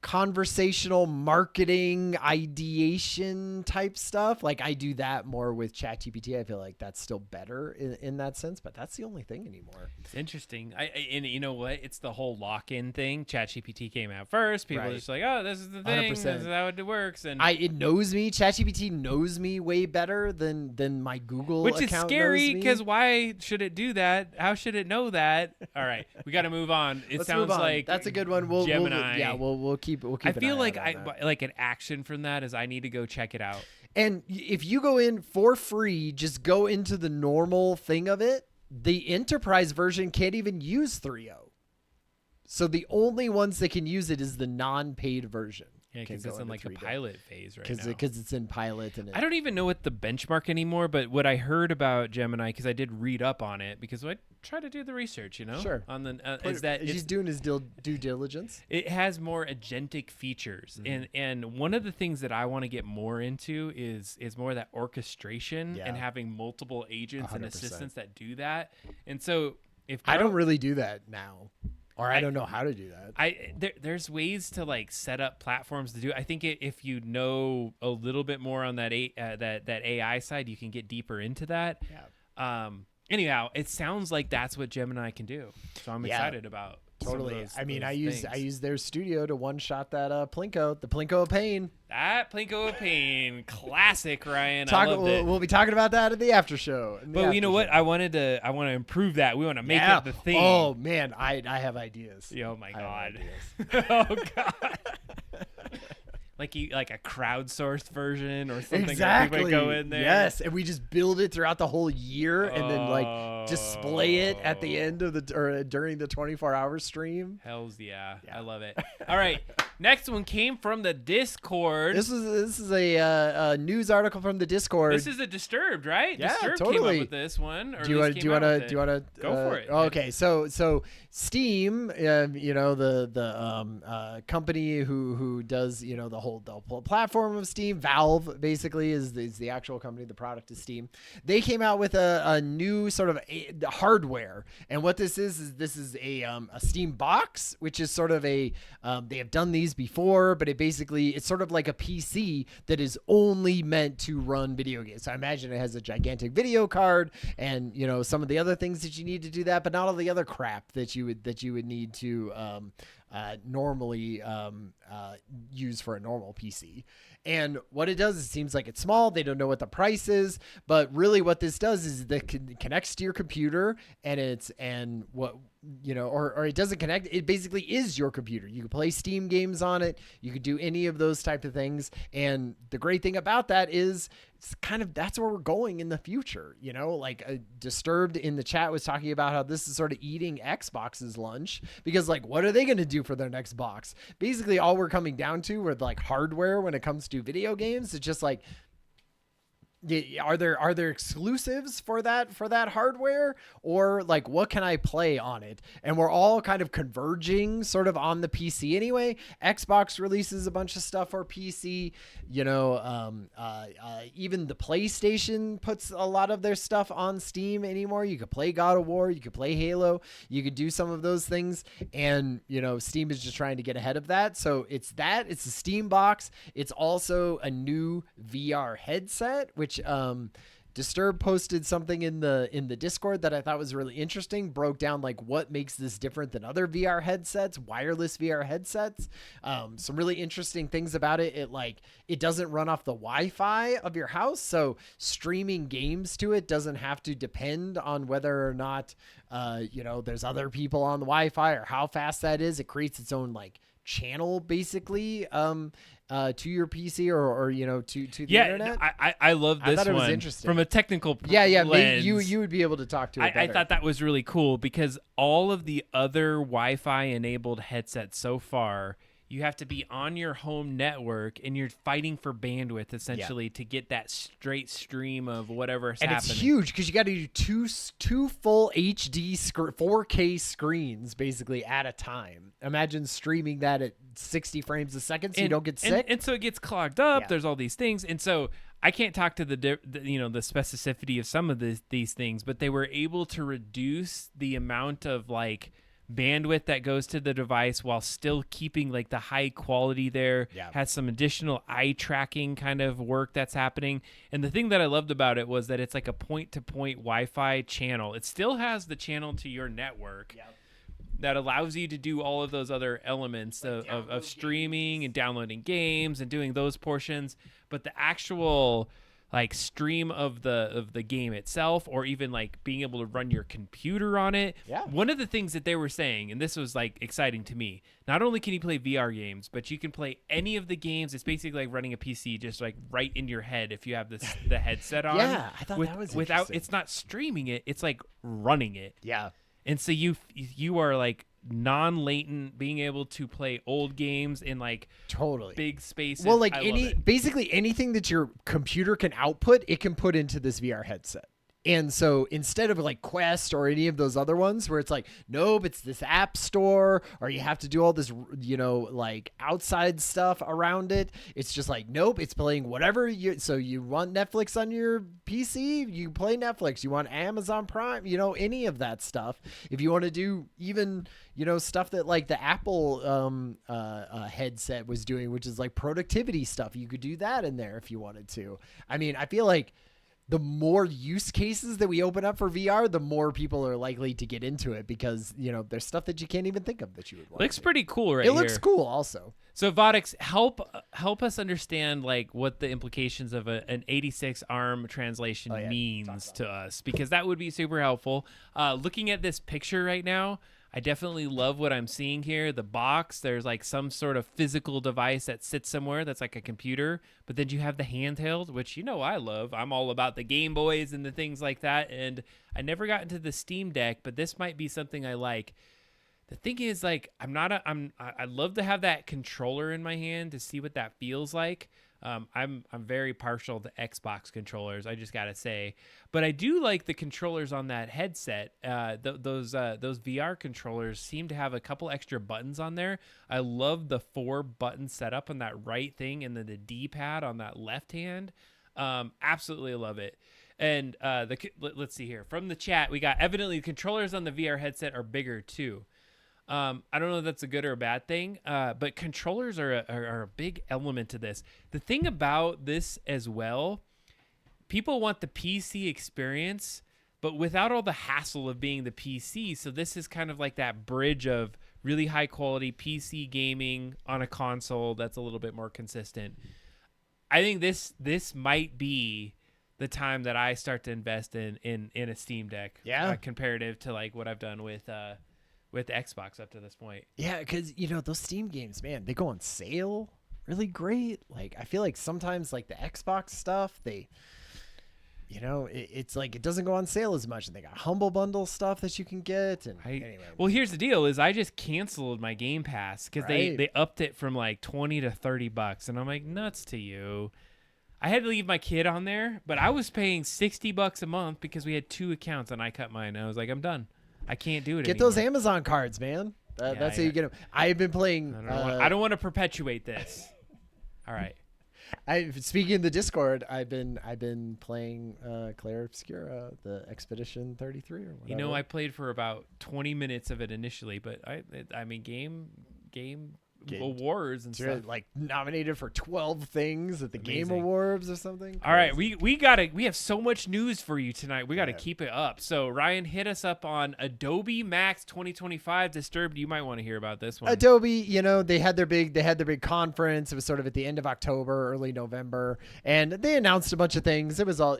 conversational marketing ideation type stuff. Like I do that more with ChatGPT. I feel like that's still better in that sense, but that's the only thing anymore. It's interesting. And you know what? It's the whole lock-in thing. ChatGPT came out first. People are just like, oh, this is the thing. 100%. This is how it works. And it knows me. ChatGPT knows me way better than my Google account, which is scary because why should it do that? How should it know that? All right, we got to move on. Let's sounds like that's a good one. Gemini. We'll keep. I feel like like an action from that is I need to go check it out. And if you go in for free, just go into the normal thing of it. The enterprise version can't even use 3.0. So the only ones that can use it is the non-paid version. Yeah, because it's in like a pilot phase right now. Because it's in pilot. And I don't even know what the benchmark anymore, but what I heard about Gemini, because I did read up on it, because I try to do the research, Sure. on the is that he's doing his due diligence. It has more agentic features, and one of the things that I want to get more into is more that orchestration and having multiple agents 100%. And assistants that do that. And so if I don't really do that now. Or I don't know how to do that. There's ways to like set up platforms to do it. I think if you know a little bit more on that AI side, you can get deeper into that. Yeah. Anyhow, it sounds like that's what Gemini can do. So I'm excited about. Totally. I use their studio to one shot that Plinko, the Plinko of Pain. That Plinko of Pain, classic, Ryan. We'll be talking about that at the after show. But you know what? I want to improve that. We want to make it the thing. Oh man, I have ideas. Oh my god. Oh god. Like a crowdsourced version or something. Exactly. That go in there. Yes, and we just build it throughout the whole year, and then like display it at the end of during the 24-hour stream. Hells yeah, I love it. All right, next one came from the Discord. This is a news article from the Discord. This is a Disturbed, right? Yeah, Disturbed totally. Came up with this one. Or do you want to go for it? Okay, so Steam, the company who does the whole platform of Steam, Valve basically is the actual company. The product is Steam. They came out with a new sort of hardware, and what this is a Steam box, which is sort of they have done these before, but it's sort of like a PC that is only meant to run video games. So I imagine it has a gigantic video card and some of the other things that you need to do that, but not all the other crap that you would need to normally use for a normal PC. And what it does, it seems like it's small. They don't know what the price is, but really what this does is it connects to your computer, and it doesn't connect. It basically is your computer. You can play Steam games on it. You could do any of those type of things. And the great thing about that is that's where we're going in the future. Disturbed in the chat was talking about how this is sort of eating Xbox's lunch, because what are they going to do for their next box? Basically all we're coming down to with hardware when it comes to video games, it's just are there exclusives for that hardware, or what can I play on it? And we're all kind of converging sort of on the PC anyway. Xbox releases a bunch of stuff for PC, even the PlayStation puts a lot of their stuff on Steam anymore. You could play God of War, you could play Halo, you could do some of those things, and Steam is just trying to get ahead of that. So it's a Steam box. It's also a new VR headset, which Disturb posted something in the Discord that I thought was really interesting, broke down like what makes this different than other VR headsets, wireless VR headsets. Some really interesting things about it. It doesn't run off the Wi-Fi of your house, so streaming games to it doesn't have to depend on whether or not there's other people on the Wi-Fi or how fast that is. It creates its own like channel basically to your PC or to the internet. I love this. I thought it was interesting from a technical lens. Maybe you would be able to talk to it better. I thought that was really cool because all of the other Wi-Fi enabled headsets so far, you have to be on your home network and you're fighting for bandwidth essentially to get that straight stream of whatever's happening. And it's huge because you got to do two full HD 4K screens basically at a time. Imagine streaming that at 60 frames a second so you don't get sick. And so it gets clogged up. Yeah. There's all these things. And so I can't talk to the specificity of some of these things, but they were able to reduce the amount of like bandwidth that goes to the device while still keeping like the high quality there. Has some additional eye tracking kind of work that's happening. And the thing that I loved about it was that it's like a point-to-point Wi-Fi channel. It still has the channel to your network that allows you to do all of those other elements of streaming and downloading games and doing those portions. But the actual like stream of the game itself, or even like being able to run your computer on it. Yeah. One of the things that they were saying, and this was like exciting to me, not only can you play VR games, but you can play any of the games. It's basically like running a PC just like right in your head if you have the headset on. Yeah, I thought that was without interesting. It's not streaming it, it's like running it. Yeah. And so you are like non-latent, being able to play old games in like totally big spaces. Well, like basically anything that your computer can output, it can put into this VR headset. And so instead of like Quest or any of those other ones where it's like, nope, it's this app store, or you have to do all this, like outside stuff around it. It's just like, nope, it's playing whatever so you want Netflix on your PC, you play Netflix. You want Amazon Prime, any of that stuff. If you want to do even, stuff that like the Apple headset was doing, which is like productivity stuff, you could do that in there if you wanted to. I mean, I feel like the more use cases that we open up for VR, the more people are likely to get into it because, there's stuff that you can't even think of that you would want. Looks pretty cool right here. It looks cool also. So Vodix, help us understand like what the implications of an 86 ARM translation means to us, because that would be super helpful. Looking at this picture right now, I definitely love what I'm seeing here. The box, there's like some sort of physical device that sits somewhere that's like a computer, but then you have the handheld, which I love. I'm all about the Game Boys and the things like that, and I never got into the Steam Deck, but this might be something I like. The thing is, like, I'd love to have that controller in my hand to see what that feels like. I'm very partial to Xbox controllers, I just gotta say, but I do like the controllers on that headset. Those VR controllers seem to have a couple extra buttons on there. I love the 4-button setup on that right thing, and then the D-pad on that left hand. Absolutely love it. And let's see here from the chat, we got evidently the controllers on the VR headset are bigger too. I don't know if that's a good or a bad thing, but controllers are a big element to this. The thing about this as well, people want the PC experience, but without all the hassle of being the PC. So this is kind of like that bridge of really high quality PC gaming on a console that's a little bit more consistent. I think this might be the time that I start to invest in a Steam Deck, comparative to like what I've done with Xbox up to this point. Yeah, because those Steam games, man, they go on sale really great. Like I feel like sometimes like the Xbox stuff, they it's like it doesn't go on sale as much, and they got Humble Bundle stuff that you can get. And anyway. Well, here's the deal: is I just canceled my Game Pass because they upped it from like $20 to $30, and I'm like, nuts to you. I had to leave my kid on there, but I was paying $60 a month because we had 2 accounts, and I cut mine. I was like, I'm done. I can't do it Get anymore. those Amazon cards, man. That's how you get them. I've been playing. I don't want to perpetuate this. All right. Speaking of the Discord, I've been playing Claire Obscura, the Expedition 33 or whatever. I played for about 20 minutes of it initially, but I mean game awards and stuff. Like nominated for 12 things at the Game Amazing. Awards or something. All right, we have so much news for you tonight. We got to keep it up. So Ryan, hit us up on Adobe Max 2025. Disturbed, you might want to hear about this one. Adobe, they had their big conference. It was sort of at the end of October, early November, and they announced a bunch of things. It was all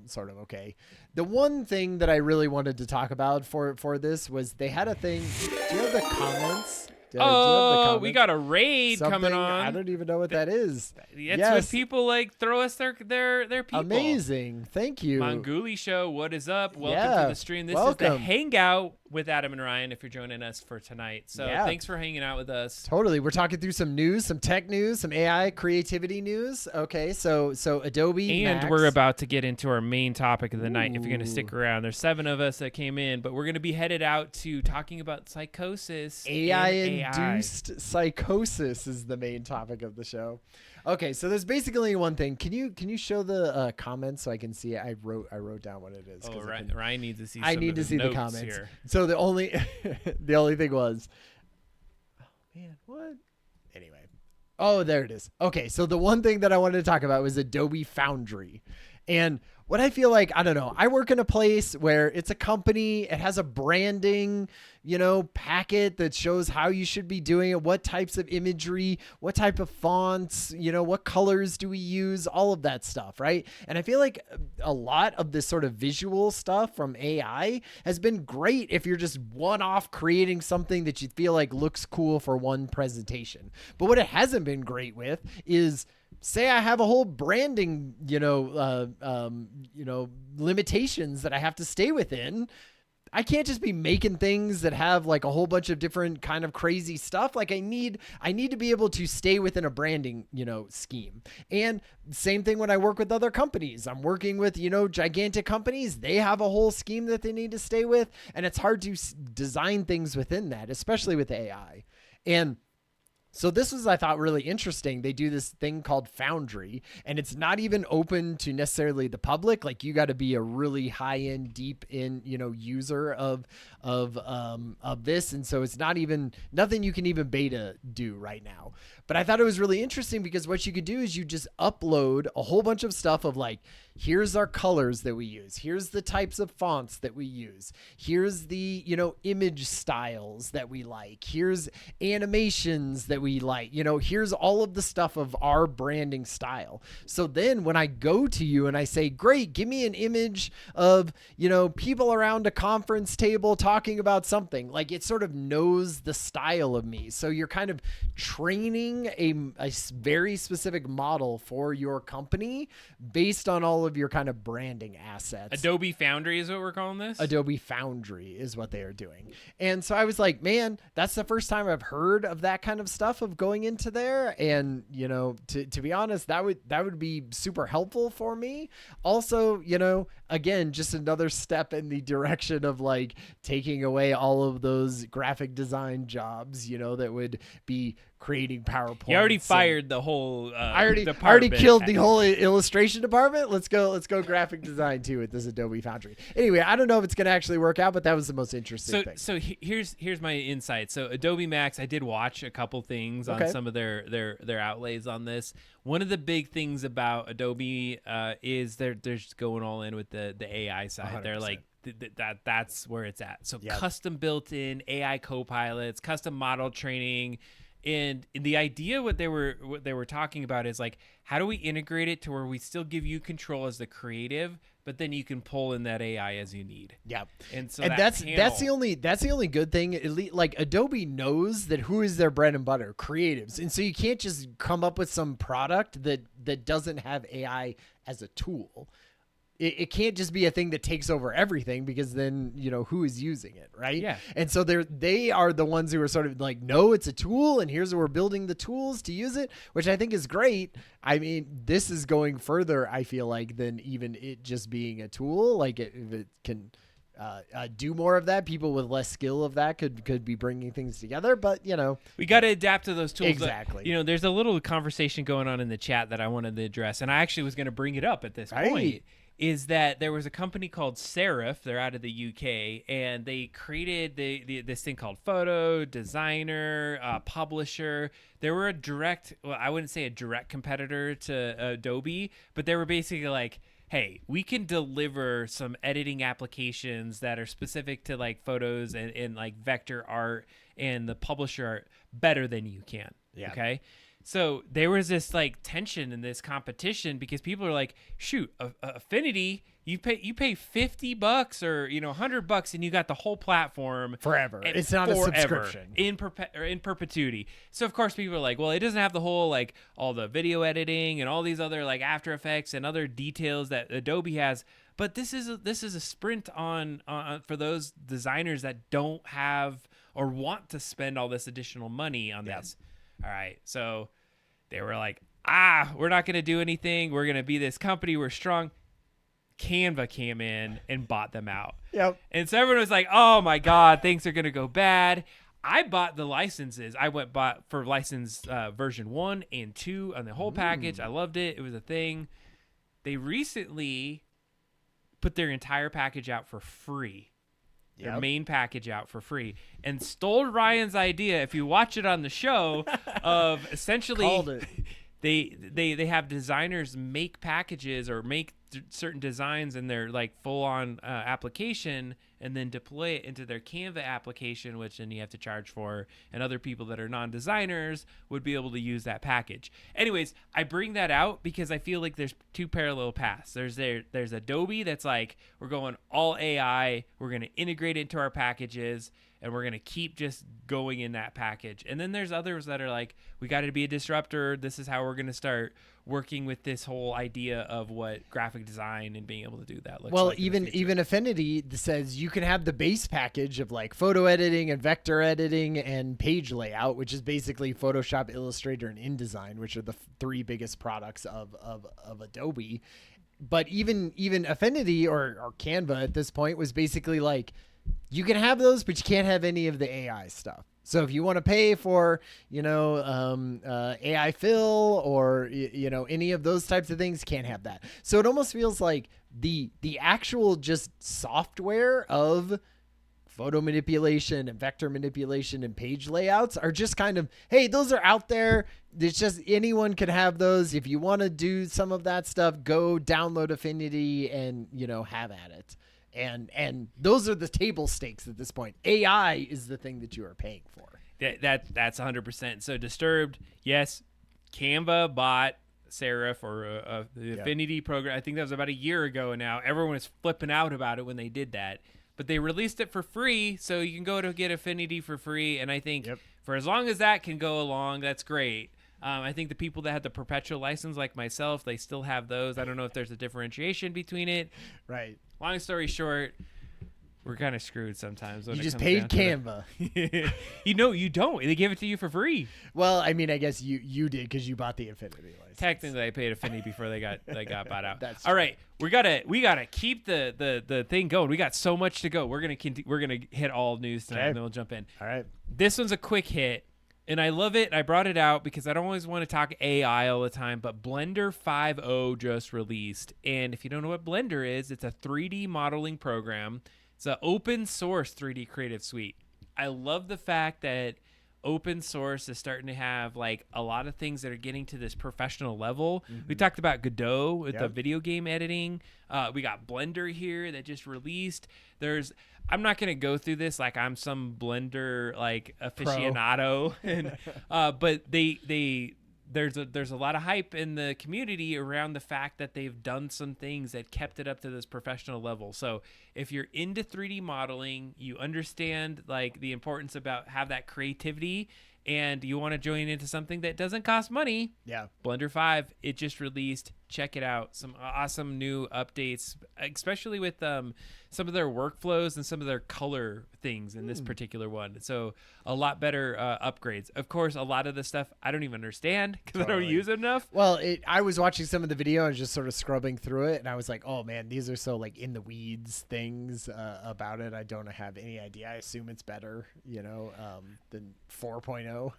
sort of okay. The one thing that I really wanted to talk about for this was they had a thing. Do you have the comments? We got a raid coming on. I don't even know what that is. It's when people like throw us their people. Amazing. Thank you. Monguli Show, what is up? Welcome to the stream. This is the Hangout with Adam and Ryan if you're joining us for tonight. So thanks for hanging out with us. Totally. We're talking through some news, some tech news, some AI creativity news. Okay, so Adobe And Max. we're about to get into our main topic of the night if you're going to stick around. There's 7 of us that came in, but we're going to be headed out to talking about psychosis. AI-induced psychosis is the main topic of the show. Okay, so there's basically one thing. Can you show the comments so I can see it? I wrote down what it is. Oh, Ryan needs to see. I need to see the comments here. So the only thing was, oh man, what? Anyway, oh there it is. Okay, so the one thing that I wanted to talk about was Adobe Foundry, and what I feel like, I don't know, I work in a place where it's a company, it has a branding, packet that shows how you should be doing it, what types of imagery, what type of fonts, what colors do we use, all of that stuff, right? And I feel like a lot of this sort of visual stuff from AI has been great if you're just one-off creating something that you feel like looks cool for one presentation. But what it hasn't been great with is, say I have a whole branding, limitations that I have to stay within. I can't just be making things that have like a whole bunch of different kind of crazy stuff. Like I need to be able to stay within a branding, scheme. And same thing when I work with other companies. I'm working with, gigantic companies. They have a whole scheme that they need to stay with. And it's hard to design things within that, especially with AI. And so this was, I thought, really interesting. They do this thing called Foundry, and it's not even open to necessarily the public. Like you got to be a really high-end, deep-in, user of this, and so it's nothing you can even beta do right now. But I thought it was really interesting because what you could do is you just upload a whole bunch of stuff of like, here's our colors that we use. Here's the types of fonts that we use. Here's the, image styles that we like. Here's animations that we like. Here's all of the stuff of our branding style. So then when I go to you and I say, great, give me an image of, people around a conference table talking about something, like it sort of knows the style of me. So you're kind of training a very specific model for your company based on all of your kind of branding assets. Adobe Foundry is what we're calling this? Adobe Foundry is what they are doing. And so I was like, man, that's the first time I've heard of that kind of stuff of going into there. And, to be honest, that would be super helpful for me. Also, again, just another step in the direction of like taking away all of those graphic design jobs, that would be creating PowerPoint. You already fired the whole I already killed the whole illustration department. Let's go graphic design too with this Adobe Foundry. Anyway, I don't know if it's going to actually work out, but that was the most interesting thing. So here's my insight. So Adobe Max, I did watch a couple things on some of their outlays on this. One of the big things about Adobe is they're just going all in with the AI side. 100%. They're like that's where it's at. So custom built-in AI copilots, custom model training. And the idea what they were talking about is like, how do we integrate it to where we still give you control as the creative, but then you can pull in that AI as you need. Yeah. And so that's the only good thing. Like Adobe knows that who is their bread and butter, creatives. And so you can't just come up with some product that doesn't have AI as a tool. It can't just be a thing that takes over everything, because then, who is using it, right? Yeah. And so they are the ones who are sort of like, no, it's a tool, and here's where we're building the tools to use it, which I think is great. I mean, this is going further, I feel like, than even it just being a tool. Like if it can do more of that, people with less skill of that could be bringing things together. But we got to adapt to those tools. Exactly. But, there's a little conversation going on in the chat that I wanted to address, and I actually was going to bring it up at this point. is that there was a company called Serif. They're out of the UK, and they created this thing called Photo Designer, Publisher. They were well, I wouldn't say a direct competitor to Adobe, but they were basically like, hey, we can deliver some editing applications that are specific to like photos and like vector art and the publisher art better than you can. Yeah. Okay. So there was this like tension in this competition because people are like, shoot, Affinity, you pay $50 or $100 and you got the whole platform forever. It's not a subscription in perpetuity. So of course people are like, well, it doesn't have the whole like all the video editing and all these other like After Effects and other details that Adobe has. But this is a sprint on for those designers that don't have or want to spend all this additional money on this. All right, so they were like, we're not going to do anything. We're going to be this company. We're strong. Canva came in and bought them out. Yep. And so everyone was like, oh, my God, things are going to go bad. I bought the licenses. I bought for license version 1 and 2 on the whole package. I loved it. It was a thing. They recently put their entire package out for free. Their main package out for free, and stole Ryan's idea. If you watch it on the show, of essentially they have designers make packages or make certain designs in their like full on application, and then deploy it into their Canva application, which then you have to charge for, and other people that are non-designers would be able to use that package. Anyways, I bring that out because I feel like there's two parallel paths. There's Adobe that's like, we're going all AI, we're going to integrate it into our packages, and we're going to keep just going in that package. And then there's others that are like, we got to be a disruptor. This is how we're going to start working with this whole idea of what graphic design and being able to do that looks well, like. Even Affinity says you can have the base package of like photo editing and vector editing and page layout, which is basically Photoshop, Illustrator, and InDesign, which are the three biggest products of Adobe. But even Affinity or Canva at this point was basically like, you can have those, but you can't have any of the AI stuff. So if you want to pay for, AI fill or, any of those types of things, can't have that. So it almost feels like the actual just software of photo manipulation and vector manipulation and page layouts are just kind of, hey, those are out there. It's just anyone can have those. If you want to do some of that stuff, go download Affinity and, have at it. And those are the table stakes at this point. AI is the thing that you are paying for. That's 100%. So Disturbed, yes, Canva bought Serif or the Affinity program. I think that was about a year ago now. Everyone was flipping out about it when they did that. But they released it for free, so you can go to get Affinity for free. And I think for as long as that can go along, that's great. I think the people that had the perpetual license, like myself, they still have those. I don't know if there's a differentiation between it. Right. Long story short, we're kind of screwed sometimes. You just paid Canva. You don't. They give it to you for free. Well, I mean, I guess you did because you bought the Affinity license. Technically, I paid Affinity before they got bought out. That's all right. We gotta keep the thing going. We got so much to go. We're gonna hit all news tonight, and then we'll jump in. All right. This one's a quick hit. And I love it. I brought it out because I don't always want to talk AI all the time, but Blender 5.0 just released. And if you don't know what Blender is, it's a 3D modeling program. It's an open source 3D creative suite. I love the fact that open source is starting to have like a lot of things that are getting to this professional level. We talked about Godot with the video game editing. We got Blender here that just released. I'm not going to go through this like I'm some Blender like aficionado, and but there's a lot of hype in the community around the fact that they've done some things that kept it up to this professional level. So if you're into 3D modeling, you understand like the importance about have that creativity, and you want to join into something that doesn't cost money. Yeah. Blender 5, it just released. Check it out. Some awesome new updates, especially with some of their workflows and some of their color things in this particular one. So a lot better upgrades. Of course, a lot of the stuff I don't even understand because I don't use it enough. Well, I was watching some of the video and just sort of scrubbing through it, and I was like, oh man, these are so like in the weeds things about it. I don't have any idea. I assume it's better, than 4.0 know.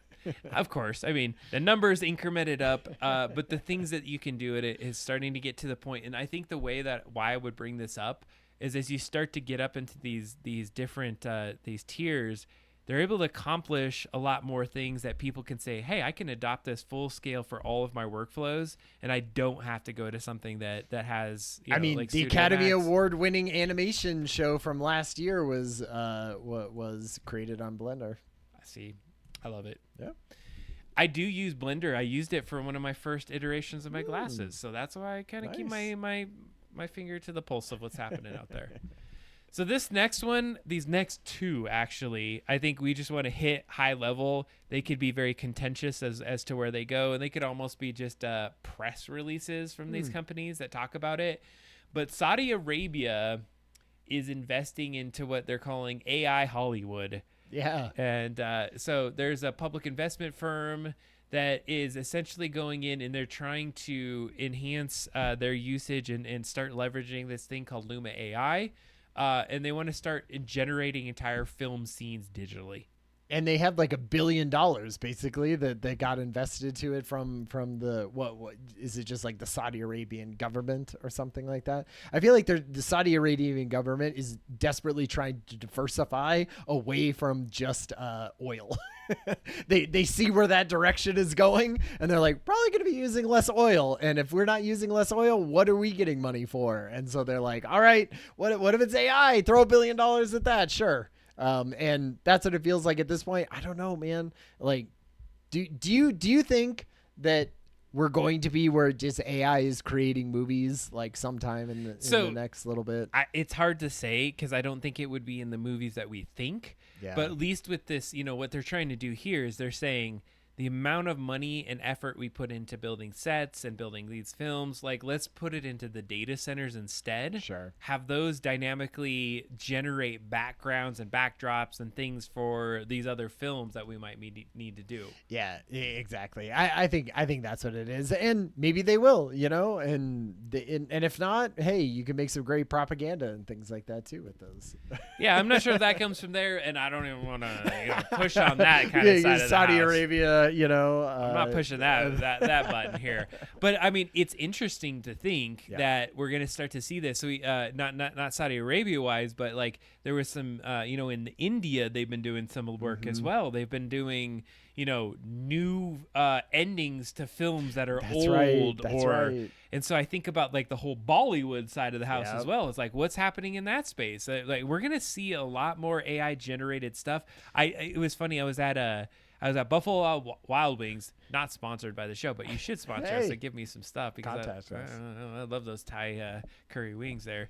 Of course. I mean, the numbers incremented up, but the things that you can do at it is starting to get to the point. And I think the way that why I would bring this up is as you start to get up into these different these tiers, they're able to accomplish a lot more things that people can say, hey, I can adopt this full scale for all of my workflows, and I don't have to go to something that has, I mean, like the Studio Academy Max. Award winning animation show from last year was what was created on Blender. See, I love it. Yeah. I do use Blender. I used it for one of my first iterations of my glasses, so that's why I kind of keep my finger to the pulse of what's happening out there. So this next one, these next two, actually, I think we just want to hit high level. They could be very contentious as to where they go, and they could almost be just press releases from these companies that talk about it. But Saudi Arabia is investing into what they're calling AI Hollywood. Yeah. And so there's a public investment firm that is essentially going in and they're trying to enhance their usage and start leveraging this thing called Luma AI. And they want to start generating entire film scenes digitally. And they have like $1 billion basically that got invested to it from the what is it, just like the Saudi Arabian government or something like that? I feel like the Saudi Arabian government is desperately trying to diversify away from just oil. They see where that direction is going, and they're like, probably going to be using less oil. And if we're not using less oil, what are we getting money for? And so they're like, all right, what if it's AI? Throw $1 billion at that, sure. And that's what it feels like at this point. I don't know, man. Like, do you think that we're going to be where just AI is creating movies like sometime in the next little bit? It's hard to say because I don't think it would be in the movies that we think. Yeah. But at least with this, what they're trying to do here is they're saying the amount of money and effort we put into building sets and building these films, like let's put it into the data centers instead. Sure. Have those dynamically generate backgrounds and backdrops and things for these other films that we might need to do. Yeah, exactly. I think that's what it is, and maybe they will, and if not, hey, you can make some great propaganda and things like that too with those. Yeah, I'm not sure if that comes from there, and I don't even want to push on that kind of side of Saudi the house. Arabia. I'm not pushing that button here, but I mean, it's interesting to think that we're going to start to see this. So we, not Saudi Arabia wise, but like there was some, in India, they've been doing some work as well. They've been doing, new endings to films that are old, and so I think about like the whole Bollywood side of the house as well. It's like, what's happening in that space? Like we're going to see a lot more AI generated stuff. It was funny. I was at Buffalo Wild Wings, not sponsored by the show, but you should sponsor us and give me some stuff because I love those Thai curry wings there.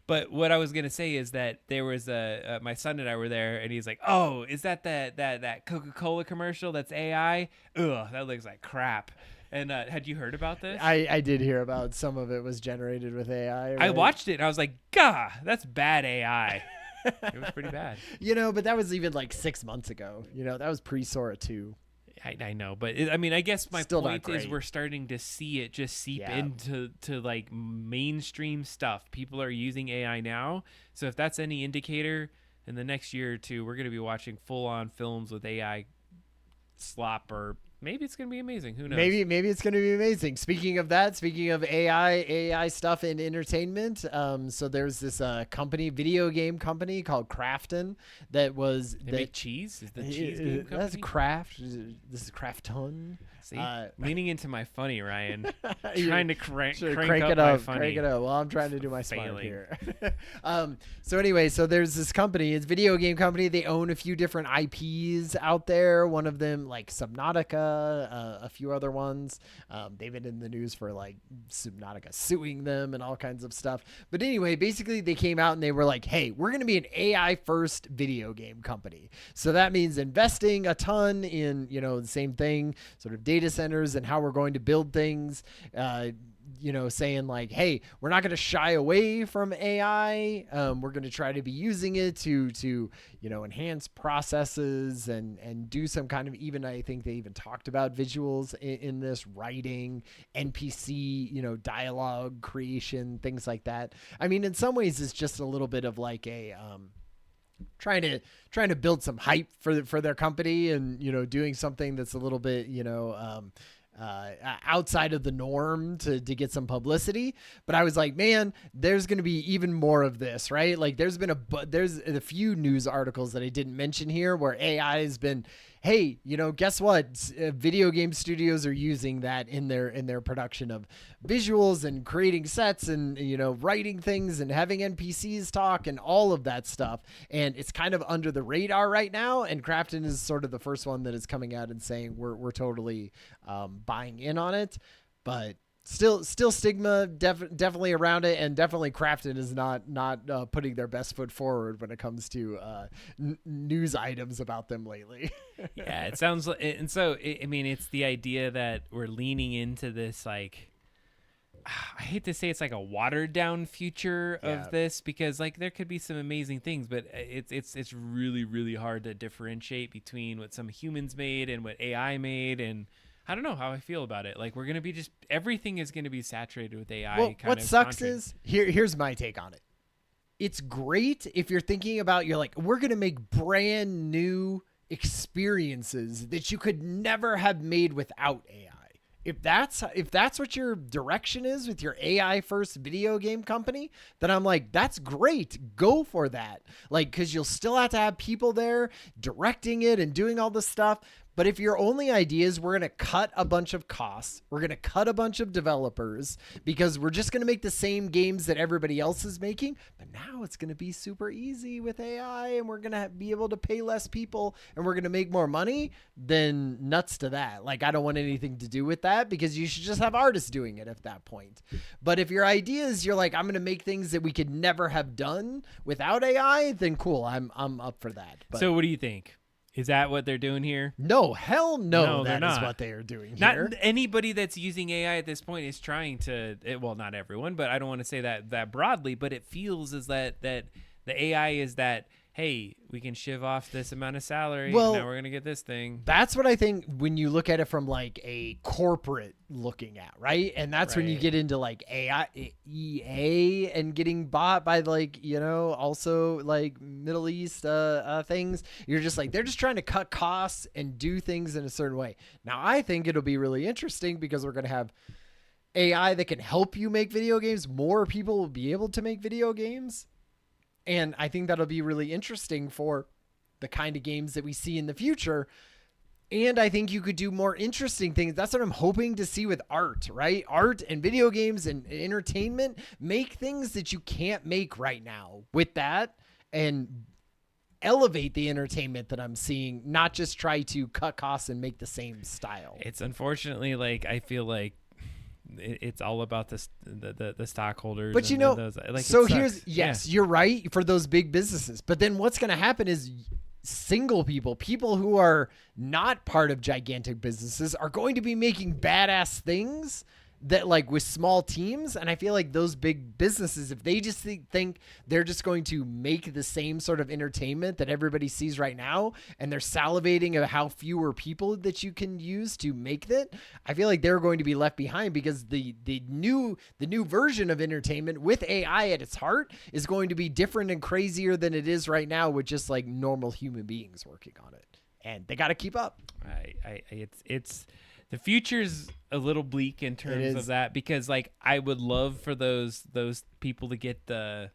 But what I was gonna say is that there was my son and I were there, and he's like, "Oh, is that Coca-Cola commercial that's AI? Ugh, that looks like crap." And had you heard about this? I did hear about some of it was generated with AI. Right? I watched it, and I was like, "Gah, that's bad AI." It was pretty bad. But that was even like 6 months ago. That was pre-Sora 2. I know, but I guess my Still point is we're starting to see it just seep into like mainstream stuff. People are using AI now. So if that's any indicator, in the next year or two, we're going to be watching full-on films with AI slop, or maybe it's going to be amazing. Who knows? Maybe it's going to be amazing. Speaking of AI stuff in entertainment. So there's this video game company called Crafton that make cheese. Is the cheese game company? That's Craft. This is Crafton. See, leaning into my funny, Ryan. Trying to crank up it my up. funny. Crank it up. Well, I'm trying to do my smart here. So anyway, so there's this company. It's a video game company. They own a few different IPs out there. One of them, like Subnautica, a few other ones. They've been in the news for like Subnautica suing them and all kinds of stuff. But anyway, basically they came out and they were like, hey, we're going to be an AI first video game company. So that means investing a ton in, the same thing, sort of data centers and how we're going to build things, saying like, hey, we're not going to shy away from AI. We're going to try to be using it to enhance processes and do some kind of, even I think they even talked about visuals in this, writing, NPC, dialogue creation, things like that. I mean, in some ways it's just a little bit of like a trying to build some hype for their company, and doing something that's a little bit outside of the norm to get some publicity. But I was like, man, there's going to be even more of this, right? Like there's a few news articles that I didn't mention here where AI has been, hey, guess what? Video game studios are using that in their production of visuals and creating sets and, writing things and having NPCs talk and all of that stuff. And it's kind of under the radar right now. And Crafton is sort of the first one that is coming out and saying we're totally buying in on it. But still stigma definitely around it, and definitely Crafton is not putting their best foot forward when it comes to news items about them lately. Yeah, it sounds like, and so I mean, it's the idea that we're leaning into this, like, I hate to say it's like a watered down future of this, because like there could be some amazing things, but it's really, really hard to differentiate between what some humans made and what AI made. And I don't know how I feel about it. Like we're going to be everything is going to be saturated with AI. Well, what sucks is here's my take on it. It's great if you're thinking about, you're like, we're going to make brand new experiences that you could never have made without AI. If that's what your direction is with your AI first video game company, then I'm like, that's great. Go for that. Like, cause you'll still have to have people there directing it and doing all this stuff. But if your only idea is we're going to cut a bunch of costs, we're going to cut a bunch of developers because we're just going to make the same games that everybody else is making, but now it's going to be super easy with AI and we're going to be able to pay less people and we're going to make more money, then nuts to that. Like, I don't want anything to do with that, because you should just have artists doing it at that point. But if your idea is you're like, I'm going to make things that we could never have done without AI, then cool, I'm up for that. But so what do you think? Is that what they're doing here? No, hell no, No, that they're is not. what they are doing Not here. anybody that's using AI at this point is trying to, well, not everyone, but I don't want to say that broadly, but it feels as that the AI is that, hey, we can shiv off this amount of salary. Well, now we're going to get this thing. That's what I think when you look at it from like a corporate looking at, right? And that's when you Right. get into like AI, EA and getting bought by like, also like Middle East things. You're just like, they're just trying to cut costs and do things in a certain way. Now, I think it'll be really interesting because we're going to have AI that can help you make video games. More people will be able to make video games. And I think that'll be really interesting for the kind of games that we see in the future. And I think you could do more interesting things. That's what I'm hoping to see with art, right? Art and video games and entertainment. Make things that you can't make right now with that, and elevate the entertainment that I'm seeing, not just try to cut costs and make the same style. It's unfortunately, like, I feel like it's all about the stockholders. But and those, like, so it here's, sucks. yes, you're right for those big businesses. But then what's going to happen is single people who are not part of gigantic businesses are going to be making badass things that, like, with small teams. And I feel like those big businesses, if they just think they're just going to make the same sort of entertainment that everybody sees right now, and they're salivating of how fewer people that you can use to make that, I feel like they're going to be left behind, because the new version of entertainment with AI at its heart is going to be different and crazier than it is right now with just like normal human beings working on it. And they got to keep up. It's the future's a little bleak in terms of that, because like I would love for those people to get the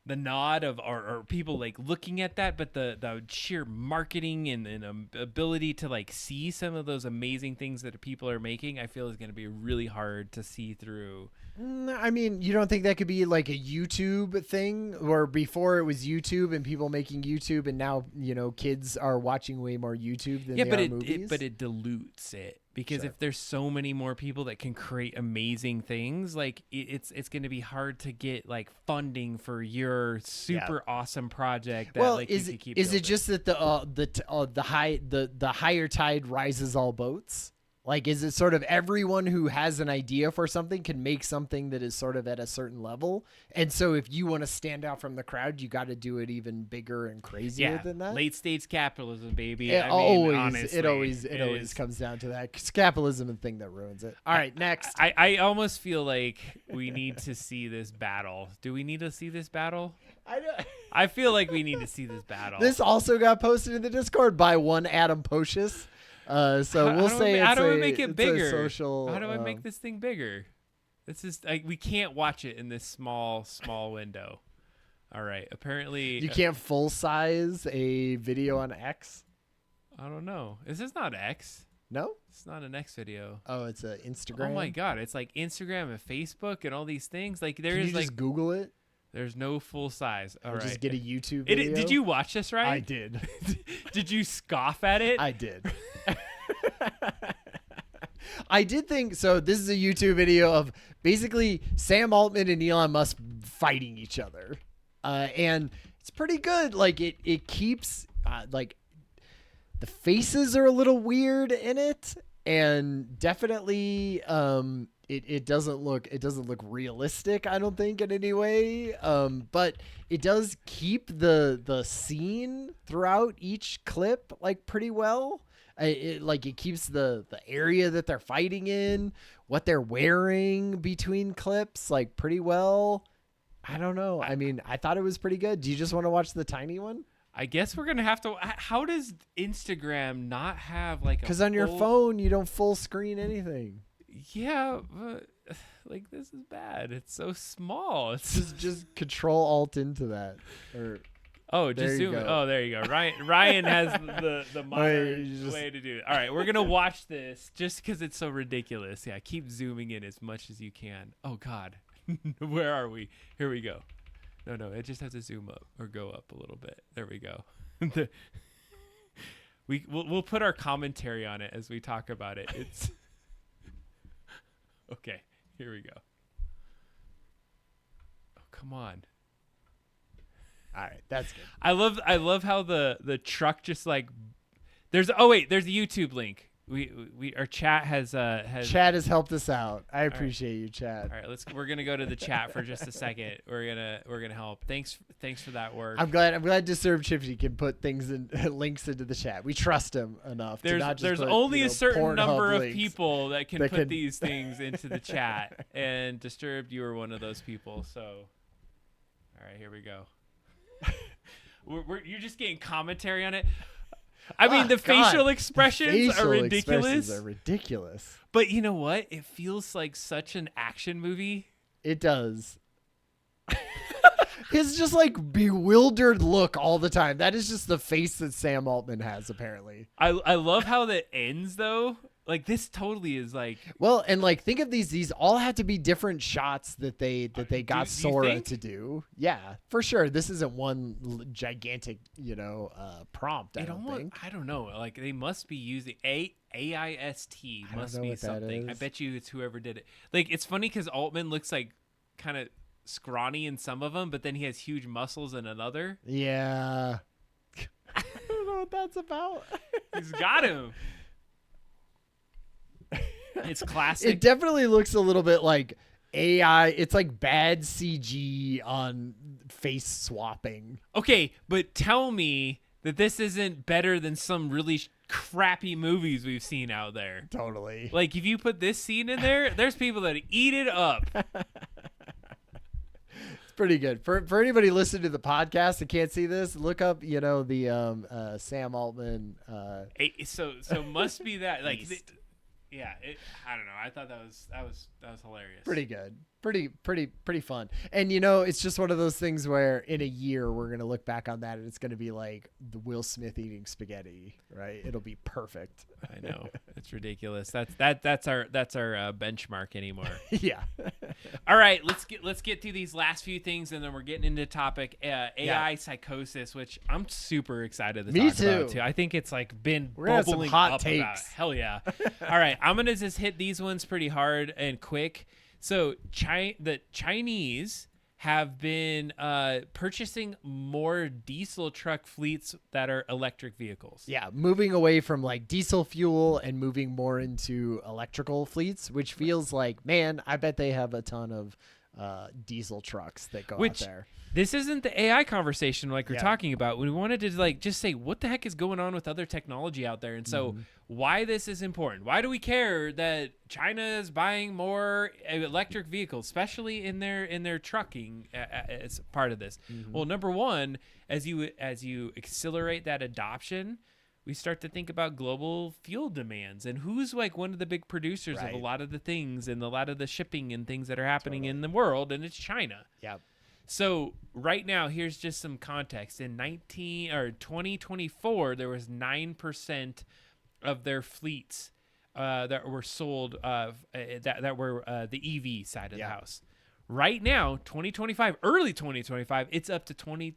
nod of, or people like looking at that, but the sheer marketing and ability to like see some of those amazing things that people are making, I feel is going to be really hard to see through. I mean, you don't think that could be like a YouTube thing, or before it was YouTube and people making YouTube, and now kids are watching way more YouTube than movies? But it dilutes it, because Sure. if there's so many more people that can create amazing things, like it's going to be hard to get like funding for your super awesome project. That, Well, like, is you could keep it building. just that the higher tide rises all boats? Like, is it sort of everyone who has an idea for something can make something that is sort of at a certain level? And so if you want to stand out from the crowd, you got to do it even bigger and crazier than that? Late stage capitalism, baby. It I mean, always honestly, it always is. comes down to that. It's capitalism and thing that ruins it. All right, next. I almost feel like we need to see this battle. Do we need to see this battle? I don't, I feel like we need to see this battle. This also got posted in the Discord by one Adam Pocious. So we'll say how do we make it's it bigger? social. How do I make this thing bigger? This is like we can't watch it in this small window. All right. Apparently, you can't full size a video on X. I don't know. Is this not X? No, it's not an X video. Oh, it's a Instagram. Oh my God, it's like Instagram and Facebook and all these things. Like Can there's you like just Google it. There's no full size. All right. Just get a YouTube video. Did you watch this, right? I did. Did you scoff at it? I did. I did think so. This is a YouTube video of basically Sam Altman and Elon Musk fighting each other, and it's pretty good. Like it keeps like the faces are a little weird in it, and definitely it doesn't look realistic, I don't think, in any way. But it does keep the scene throughout each clip like pretty well. It keeps the area that they're fighting in, what they're wearing between clips, like pretty well. I don't know. I mean, I thought it was pretty good. Do you just want to watch the tiny one? I guess we're gonna have to. How does Instagram not have like? Because on your phone you don't full screen anything. Yeah, but like this is bad. It's so small. It's just Control Alt into that. Or just zoom. Oh, there you go. Ryan has the modern way to do it. All right, we're gonna watch this just because it's so ridiculous. Yeah, keep zooming in as much as you can. Oh God, where are we? Here we go. No, it just has to zoom up or go up a little bit. There we go. We'll put our commentary on it as we talk about it. It's okay. Here we go. Oh, come on. All right, that's good. I love how the truck just like there's a YouTube link. Our chat has Chat has helped us out. I appreciate you, chat. All right, we're gonna go to the chat for just a second. We're gonna help. Thanks for that work. I'm glad Disturbed Shifty can put things in links into the chat. We trust him enough. There's only a certain number of people that can put these things into the chat, and Disturbed, you are one of those people. So, all right, here we go. You're just getting commentary on it. I mean, the facial expressions are ridiculous. But you know what? It feels like such an action movie. It does. His just like bewildered look all the time. That is just the face that Sam Altman has, apparently. I love how that ends though. Like this totally is like well, and like think of these all have to be different shots that they got Sora to do. Yeah, for sure. This isn't one gigantic, prompt. I don't know. Like they must be using AIST must be something. I bet you it's whoever did it. Like it's funny because Altman looks like kind of scrawny in some of them, but then he has huge muscles in another. Yeah. I don't know what that's about. He's got him. It's classic. It definitely looks a little bit like AI. It's like bad CG on face swapping. Okay, but tell me that this isn't better than some really crappy movies we've seen out there. Totally. Like if you put this scene in there, there's people that eat it up. It's pretty good. For anybody listening to the podcast that can't see this, look up, the Sam Altman. So must be that like. Yeah, I don't know. I thought that was hilarious. Pretty good. Pretty fun. And it's just one of those things where in a year we're going to look back on that and it's going to be like the Will Smith eating spaghetti, right? It'll be perfect. I know. It's ridiculous. That's our benchmark anymore. Yeah. All right, let's get through these last few things and then we're getting into topic AI psychosis, which I'm super excited to talk about too. I think it's like been bubbling hot up takes. About. Hell yeah. All right, I'm going to just hit these ones pretty hard and quick. So the Chinese have been purchasing more diesel truck fleets that are electric vehicles. Yeah, moving away from like diesel fuel and moving more into electrical fleets, which feels like, man, I bet they have a ton of diesel trucks that go Which out there. this isn't the AI conversation like we're Yeah. talking about. We wanted to like just say what the heck is going on with other technology out there, and so why this is important. Why do we care that China is buying more electric vehicles, especially in their trucking as part of this? Well, number one, as you accelerate that adoption, we start to think about global fuel demands and who's like one of the big producers of a Right. lot of the things and a lot of the shipping and things that are happening in the world, and it's China. Yep. So right now, here's just some context. In 2024, there was 9% of their fleets that were sold that were the EV side of the house. Right now, 2025, early 2025, it's up to 22%.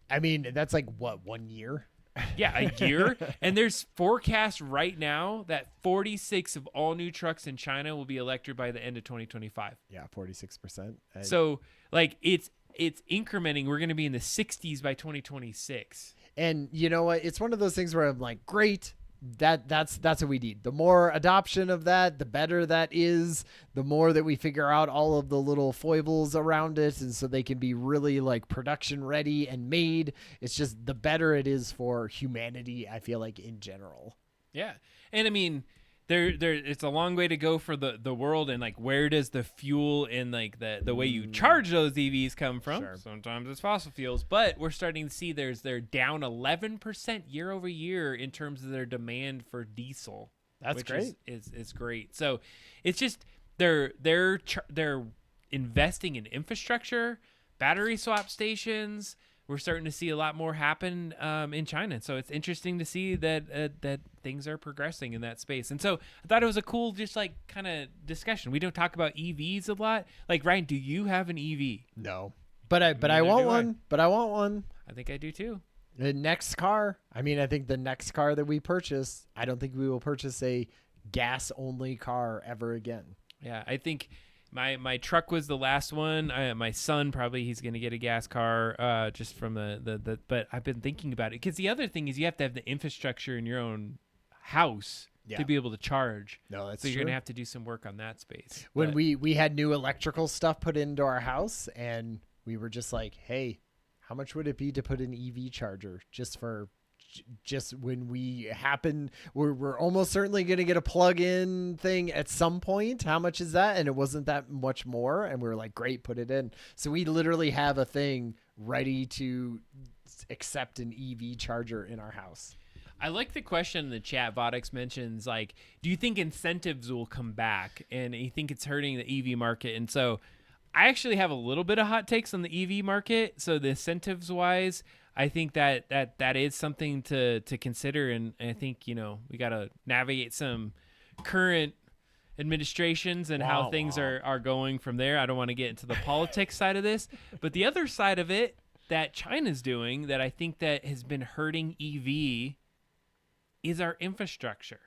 I mean, that's like what, 1 year? Yeah, a year. And there's forecasts right now that 46 of all new trucks in China will be electric by the end of 2025. Yeah, 46%. So like it's incrementing. We're going to be in the 60s by 2026. And you know what? It's one of those things where I'm like, great. That's what we need. The more adoption of that, the better that is. The more that we figure out all of the little foibles around it, and so they can be really like production ready and made. It's just the better it is for humanity, I feel like, in general. Yeah. And I mean, there it's a long way to go for the world, and like where does the fuel and like the way you charge those EVs come from? Sure. Sometimes it's fossil fuels, but we're starting to see they're down 11% year over year in terms of their demand for diesel. That's which great. Is great. So it's just they're investing in infrastructure, battery swap stations. We're starting to see a lot more happen in China. So it's interesting to see that things are progressing in that space. And so I thought it was a cool, just like kind of discussion. We don't talk about EVs a lot. Like, Ryan, do you have an EV? No, but I Neither want do I. one. But I want one. I think I do too. The next car. I mean, I think the next car that we purchase, I don't think we will purchase a gas only car ever again. Yeah, I think my truck was the last one. My son probably he's gonna get a gas car just from the. But I've been thinking about it because the other thing is you have to have the infrastructure in your own house to be able to charge. No, that's so you're true. gonna have to do some work on that space. When But- we had new electrical stuff put into our house, and we were just like, hey, how much would it be to put an EV charger just when we happen, we're almost certainly going to get a plug-in thing at some point. How much is that? And it wasn't that much more. And we were like, great, put it in. So we literally have a thing ready to accept an EV charger in our house. I like the question in the chat. Vodix mentions, like, do you think incentives will come back? And you think it's hurting the EV market? And so I actually have a little bit of hot takes on the EV market. So the incentives wise, I think that is something to consider. And I think, we got to navigate some current administrations and how things are going from there. I don't want to get into the politics side of this, but the other side of it that China's doing that I think that has been hurting EV is our infrastructure.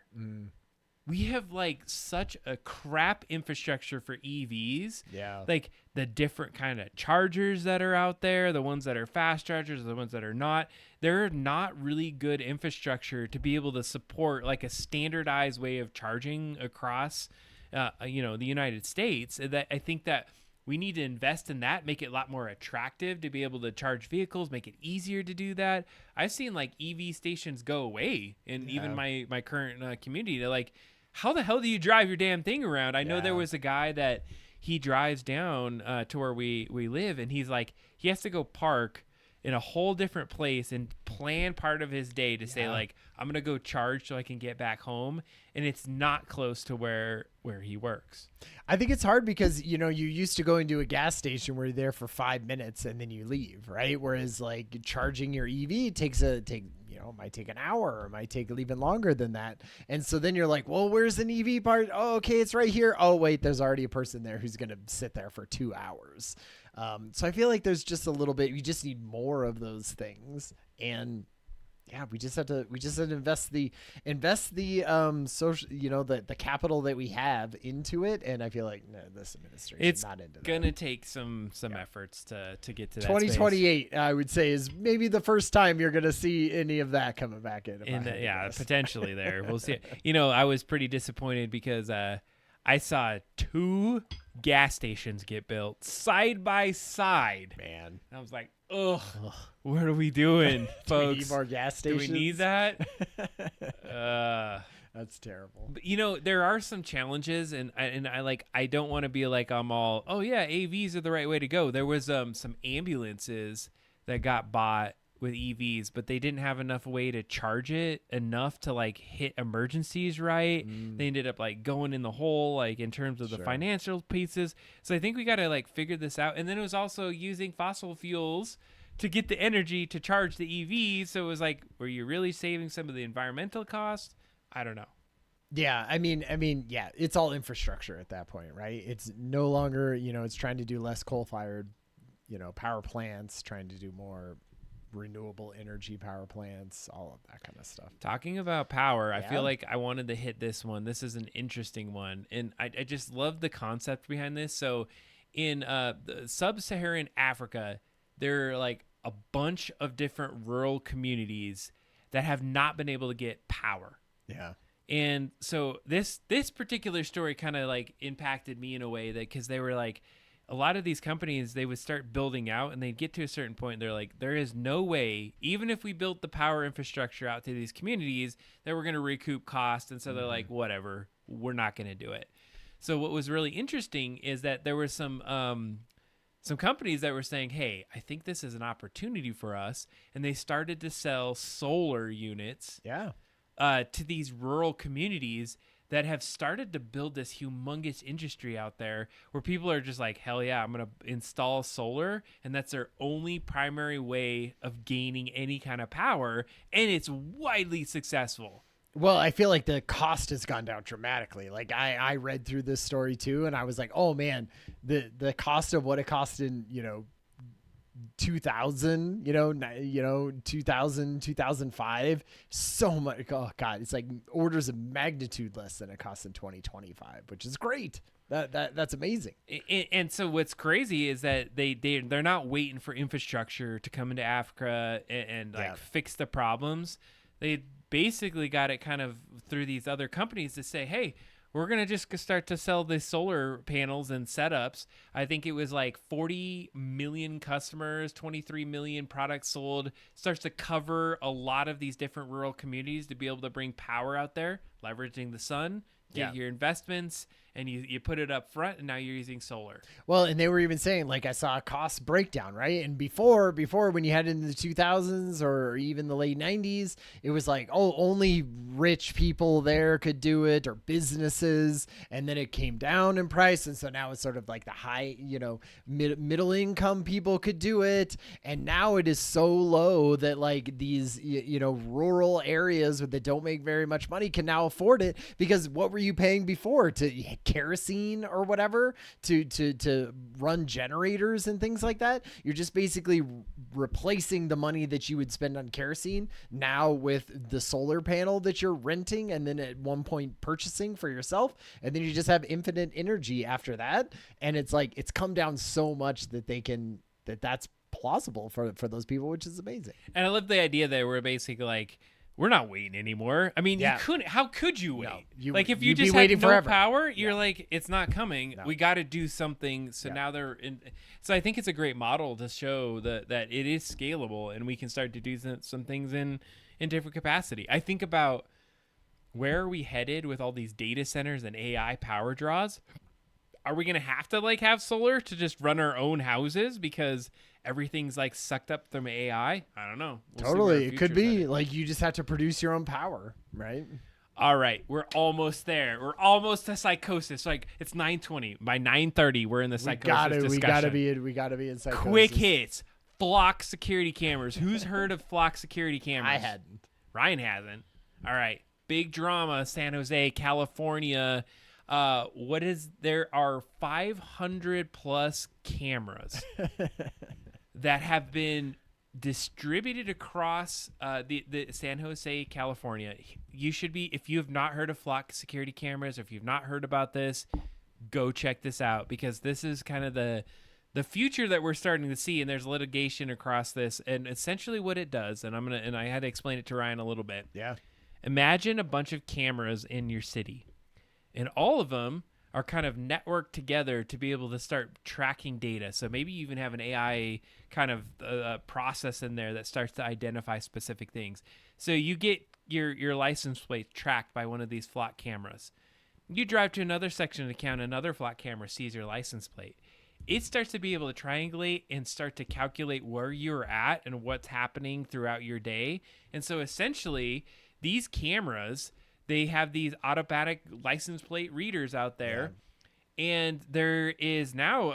We have like such a crap infrastructure for EVs. Yeah. Like the different kind of chargers that are out there, the ones that are fast chargers, the ones that are not. They're not really good infrastructure to be able to support like a standardized way of charging across, the United States. That I think that we need to invest in that, make it a lot more attractive to be able to charge vehicles, make it easier to do that. I've seen like EV stations go away in even my current community. They're like, how the hell do you drive your damn thing around? I know there was a guy that he drives down to where we live, and he's like, he has to go park in a whole different place and plan part of his day to say like, I'm going to go charge so I can get back home. And it's not close to where he works. I think it's hard because, you used to go into a gas station where you're there for 5 minutes and then you leave, right? Whereas like charging your EV might take an hour or might take even longer than that. And so then you're like, well, where's an EV part? Oh, okay, it's right here. Oh, wait, there's already a person there who's going to sit there for 2 hours. So I feel like there's just a little bit, you just need more of those things. And yeah, we just have to invest the social, the capital that we have into it. And I feel like this administration It's not into that. gonna take some efforts to get to that 2028, I would say, is maybe the first time you're gonna see any of that coming back in. Potentially there. We'll see. I was pretty disappointed because I saw 2 gas stations get built side by side. Man. And I was like, ugh, what are we doing, Do we folks? need more gas Do stations? we need that? That's terrible. But, you know, there are some challenges, and I don't want to be like I'm all, oh yeah, AVs are the right way to go. There was some ambulances that got bought with EVs, but they didn't have enough way to charge it enough to like hit emergencies right. They ended up like going in the hole, like in terms of the financial pieces. So I think we got to like figure this out. And then it was also using fossil fuels to get the energy to charge the EVs. So it was like, were you really saving some of the environmental costs? I don't know. Yeah, I mean, yeah, it's all infrastructure at that point, right? It's no longer, it's trying to do less coal-fired, power plants, trying to do more renewable energy power plants, all of that kind of stuff. Talking about power, I Yeah. feel like I wanted to hit this one. This is an interesting one, and I just love the concept behind this. So in the sub-Saharan Africa, there are like a bunch of different rural communities that have not been able to get power. Yeah. And so this particular story kind of like impacted me in a way that, because they were like, a lot of these companies, they would start building out and they'd get to a certain point. They're like, there is no way, even if we built the power infrastructure out to these communities, that we're going to recoup cost. And so they're like, whatever, we're not going to do it. So what was really interesting is that there were some companies that were saying, hey, I think this is an opportunity for us. And they started to sell solar units Yeah. To these rural communities that have started to build this humongous industry out there where people are just like, hell yeah, I'm going to install solar. And that's their only primary way of gaining any kind of power. And it's widely successful. Well, I feel like the cost has gone down dramatically. Like I read through this story too, and I was like, oh man, the cost of what it cost in, 2000, 2000, 2005, so much. Oh God, it's like orders of magnitude less than it costs in 2025, which is great. That's amazing. And so what's crazy is that they're not waiting for infrastructure to come into Africa and fix the problems. They basically got it kind of through these other companies to say, hey, we're going to just start to sell the solar panels and setups. I think it was like 40 million customers, 23 million products sold. Starts to cover a lot of these different rural communities to be able to bring power out there, leveraging the sun, get your investments, and you put it up front, and now you're using solar. Well, and they were even saying, like, I saw a cost breakdown, right? And before when you had it in the 2000s or even the late 90s, it was like, oh, only rich people there could do it, or businesses, and then it came down in price, and so now it's sort of like the high, middle income people could do it, and now it is so low that like these, rural areas that don't make very much money can now afford it, because what were you paying before? To kerosene or whatever to run generators and things like that? You're just basically replacing the money that you would spend on kerosene now with the solar panel that you're renting and then at one point purchasing for yourself, and then you just have infinite energy after that. And it's like it's come down so much that that's plausible for those people, which is amazing. And I love the idea that we're basically like, we're not waiting anymore. I mean, you couldn't. How could you wait? No, like if you just had no power, you're like, it's not coming. No. We got to do something. So now they're in. So I think it's a great model to show that it is scalable and we can start to do some things in different capacity. I think about where are we headed with all these data centers and AI power draws. Are we going to have to like have solar to just run our own houses because everything's like sucked up from AI? I don't know. Totally. It could be like you just have to produce your own power, right? All right. We're almost there. We're almost to psychosis. Like it's 9:20. By 9:30, we're in the psychosis discussion. We gotta be in psychosis. Quick hits. Flock security cameras. Who's heard of flock security cameras? I hadn't. Ryan hasn't. All right. Big drama, San Jose, California. There are 500 plus cameras that have been distributed across the San Jose, California. You should be, if you have not heard of flock security cameras, or if you've not heard about this, go check this out, because this is kind of the future that we're starting to see, and there's litigation across this. And essentially what it does, and I had to explain it to Ryan a little bit. Yeah. Imagine a bunch of cameras in your city, and all of them are kind of networked together to be able to start tracking data. So maybe you even have an AI kind of process in there that starts to identify specific things. So you get your license plate tracked by one of these flock cameras. You drive to another section of the town, another flock camera sees your license plate. It starts to be able to triangulate and start to calculate where you're at and what's happening throughout your day. And so essentially, these cameras, they have these automatic license plate readers out there. Yeah. And there is now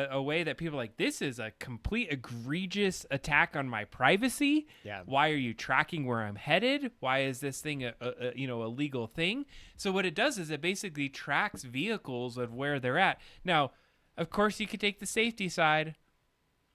a way that people are like, this is a complete egregious attack on my privacy. Yeah. Why are you tracking where I'm headed? Why is this thing a legal thing? So what it does is it basically tracks vehicles of where they're at. Now, of course, you could take the safety side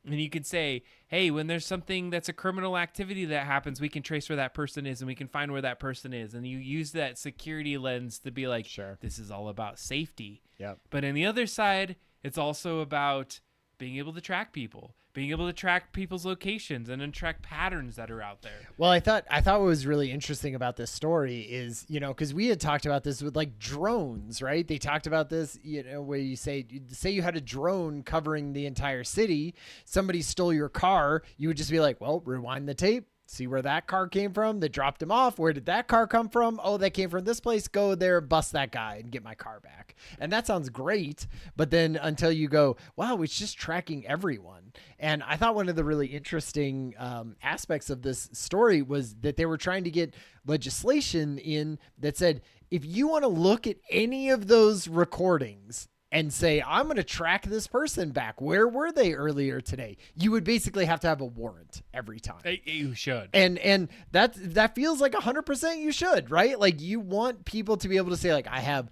and you could say, hey, when there's something that's a criminal activity that happens, we can trace where that person is and we can find where that person is. And you use that security lens to be like, sure, this is all about safety. Yep. But on the other side, it's also about being able to track people, being able to track people's locations and then track patterns that are out there. Well, I thought what was really interesting about this story is, because we had talked about this with like drones, right? They talked about this, where you say you had a drone covering the entire city, somebody stole your car, you would just be like, well, rewind the tape, see where that car came from, that dropped him off. Where did that car come from? Oh, that came from this place. Go there, bust that guy and get my car back. And that sounds great. But then until you go, wow, it's just tracking everyone. And I thought one of the really interesting aspects of this story was that they were trying to get legislation in that said, if you want to look at any of those recordings and say, I'm going to track this person back, where were they earlier today? You would basically have to have a warrant every time. You should. And that feels like 100% you should, right? Like you want people to be able to say like, I have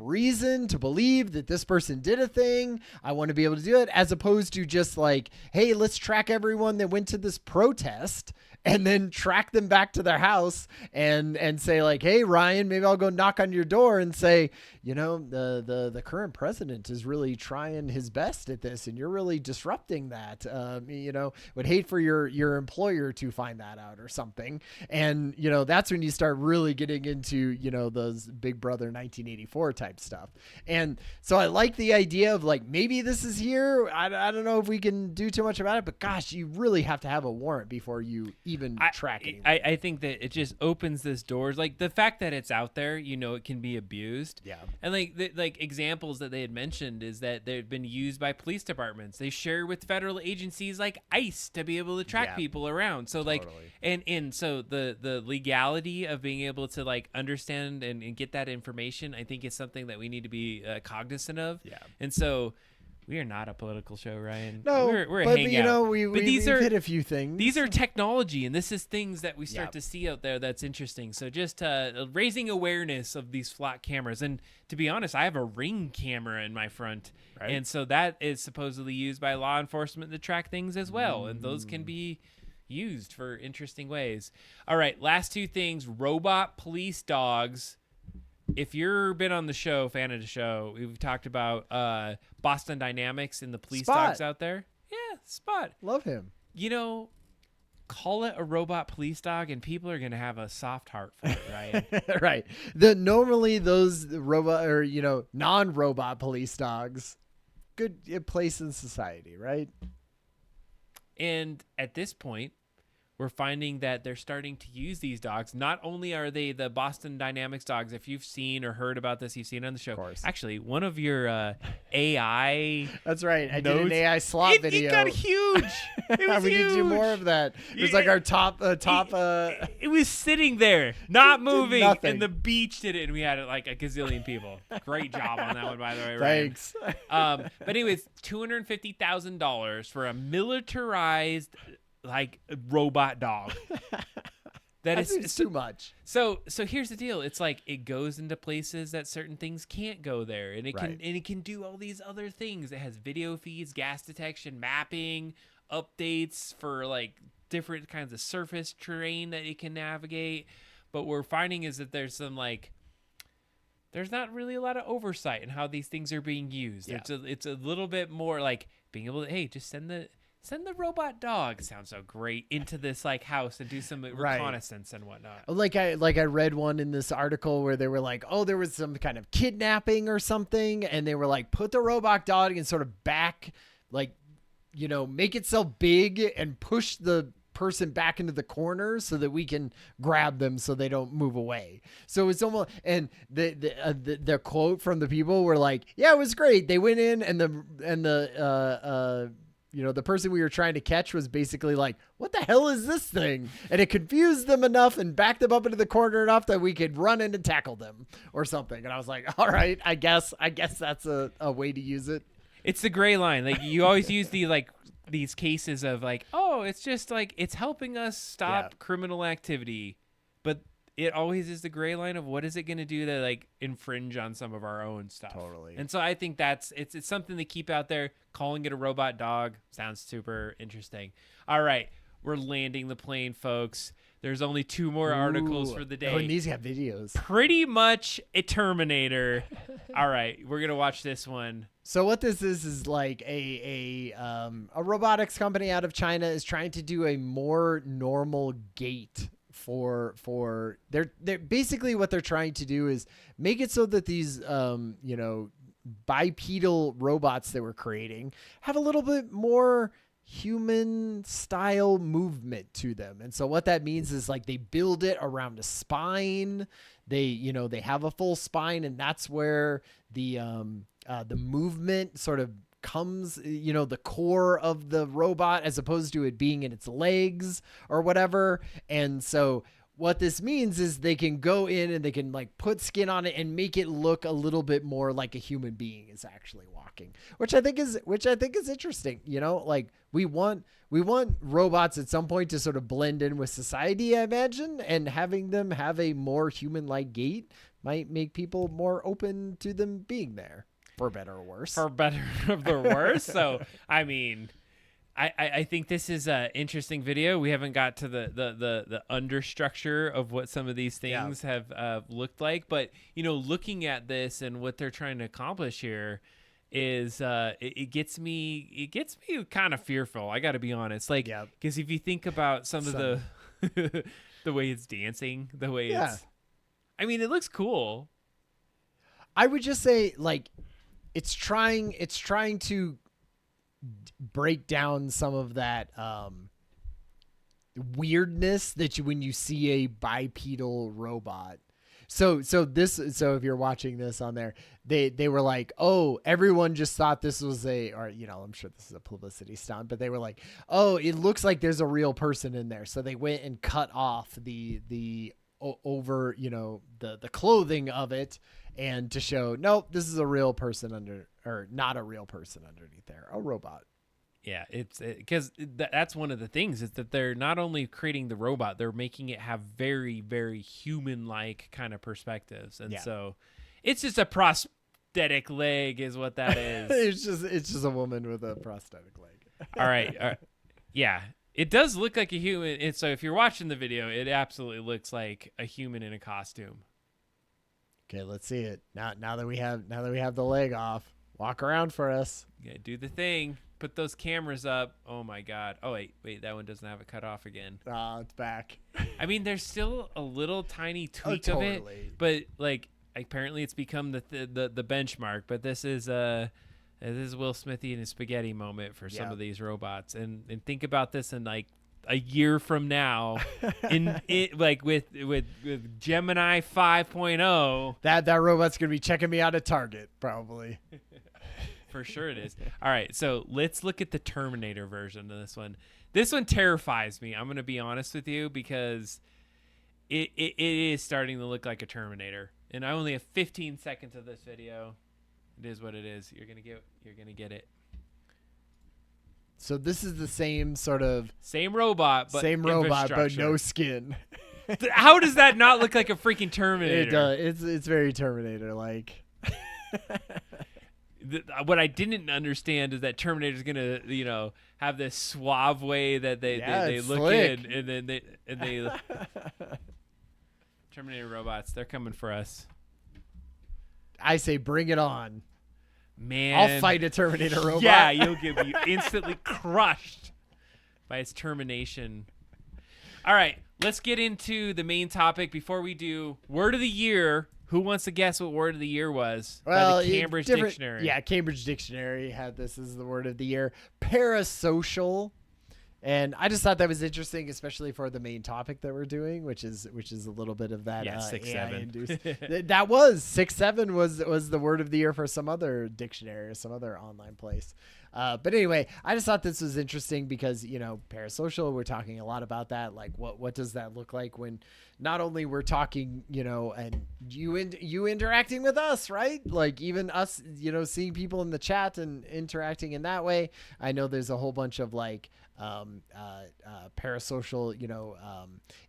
reason to believe that this person did a thing. I want to be able to do it, as opposed to just like, hey, let's track everyone that went to this protest and then track them back to their house and say like, hey, Ryan, maybe I'll go knock on your door and say, the current president is really trying his best at this and you're really disrupting that. Would hate for your employer to find that out or something. And, that's when you start really getting into, those Big Brother 1984 type stuff. And so I like the idea of like, maybe this is here. I don't know if we can do too much about it, but gosh, you really have to have a warrant before you even track anyone. I think that it just opens this doors. Like the fact that it's out there, it can be abused. Yeah. And like examples that they had mentioned is that they've been used by police departments. They share with federal agencies like ICE to be able to track people around. So totally. like, and so the legality of being able to like understand and get that information, I think is something that we need to be cognizant of. Yeah. And so we are not a political show, Ryan. No, we're a hangout. We've hit a few things. These are technology, and this is things that we start to see out there that's interesting. So just raising awareness of these flock cameras. And to be honest, I have a Ring camera in my front. Right. And so that is supposedly used by law enforcement to track things as well. And those can be used for interesting ways. All right, last two things. Robot police dogs. If you've been on the show, fan of the show, we've talked about Boston Dynamics and the police dogs out there. Yeah, Spot. Love him. Call it a robot police dog and people are going to have a soft heart for it, right? Right. Normally those robot or, non-robot police dogs, good place in society, right? And at this point, we're finding that they're starting to use these dogs. Not only are they the Boston Dynamics dogs, if you've seen or heard about this, you've seen it on the show. Of course. Actually, one of your AI That's right. I did an AI slot video. It got huge. It was we huge. need to do more of that. It was like our top. It was sitting there, not moving, nothing. and the beach did it, and we had like a gazillion people. Great job on that one, by the way, Ryan. Thanks. But anyways, $250,000 for a militarized like a robot dog. That is too much. So here's the deal. It's like it goes into places that certain things can't go there, and it can do all these other things. It has video feeds, gas detection, mapping, updates for like different kinds of surface terrain that it can navigate. But what we're finding is that there's not really a lot of oversight in how these things are being used. Yeah. It's a little bit more like being able to, hey, just send Send the robot dog, sounds so great, into this like house and do some reconnaissance and whatnot. Like I read one in this article where they were like, oh, there was some kind of kidnapping or something, and they were like, put the robot dog and sort of back, like, you know, make itself big and push the person back into the corner so that we can grab them so they don't move away. So it's almost, and the quote from the people were like, yeah, it was great. They went in and the you know, the person we were trying to catch was basically like, what the hell is this thing? And it confused them enough and backed them up into the corner enough that we could run in and tackle them or something. And I was like, all right, I guess that's a way to use it. It's the gray line. Like you always use these cases of like, oh, it's just like, it's helping us stop criminal activity. But it always is the gray line of what is it going to do to like infringe on some of our own stuff. Totally. And so I think it's something to keep out there. Calling it a robot dog sounds super interesting. All right. We're landing the plane, folks. There's only 2 more articles for the day. Oh, and these got videos. Pretty much a Terminator. All right. We're going to watch this one. So what this is like a robotics company out of China is trying to do a more normal gait for they're basically what they're trying to do is make it so that these you know, bipedal robots that we're creating have a little bit more human style movement to them. And so what that means is like they build it around a spine. They have a full spine, and that's where the movement sort of comes, you know, the core of the robot as opposed to it being in its legs or whatever. And so what this means is they can go in and they can like put skin on it and make it look a little bit more like a human being is actually walking, which I think is interesting. You know, like we want robots at some point to sort of blend in with society, I imagine, and having them have a more human-like gait might make people more open to them being there. For better or worse. For better or worse. So, I mean, I think this is an interesting video. We haven't got to the understructure of what some of these things have looked like. But, you know, looking at this and what they're trying to accomplish here is it gets me kind of fearful. I got to be honest. Like, because if you think about some of the the way it's dancing, the way it's, I mean, it looks cool. I would just say, like, it's trying to break down some of that weirdness that when you see a bipedal robot. So if you're watching this on there, they were like, oh, everyone just thought this was or, you know, I'm sure this is a publicity stunt, but they were like, oh, it looks like there's a real person in there. So they went and cut off the over, you know, the clothing of it, and to show, nope, this is a real person not a real person underneath there, a robot. Yeah, it's because that's one of the things is that they're not only creating the robot, they're making it have very, very human-like kind of perspectives, and so it's just a prosthetic leg, is what that is. it's just a woman with a prosthetic leg. All right, yeah, it does look like a human. And so if you're watching the video, it absolutely looks like a human in a costume. Okay, let's see it now that we have the leg off. Walk around for us. Yeah, do the thing. Put those cameras up. Oh my God. Oh wait, that one doesn't have it cut off again. It's back. I mean, there's still a little tiny tweak of it, but like apparently it's become the benchmark. But this is Will Smithy in his spaghetti moment for some of these robots, and think about this in like a year from now, in it like with Gemini 5.0. That robot's gonna be checking me out at Target probably. For sure it is. All right, so let's look at the Terminator version of this one. This one terrifies me. I'm going to be honest with you because it is starting to look like a Terminator. And I only have 15 seconds of this video. It is what it is. You're going to get it. So this is the same sort of same robot, but no skin. How does that not look like a freaking Terminator? It does. It's very Terminator like. What I didn't understand is that Terminator's gonna, you know, have this suave way that they look slick. in, and then they Terminator robots, they're coming for us. I say, bring it on, man! I'll fight a Terminator robot. Yeah, you'll get instantly crushed. by its termination. All right, let's get into the main topic. Before we do, word of the year. Who wants to guess what word of the year was? Well, by the Cambridge Dictionary. Yeah, Cambridge Dictionary had this as the word of the year. Parasocial. And I just thought that was interesting, especially for the main topic that we're doing, which is a little bit of that 6-7. That was 6-7 was the word of the year for some other dictionary or some other online place. But anyway, I just thought this was interesting because, parasocial, we're talking a lot about that. Like what does that look like when not only we're talking, and you interacting with us, right? Like even us, seeing people in the chat and interacting in that way. I know there's a whole bunch of like, parasocial,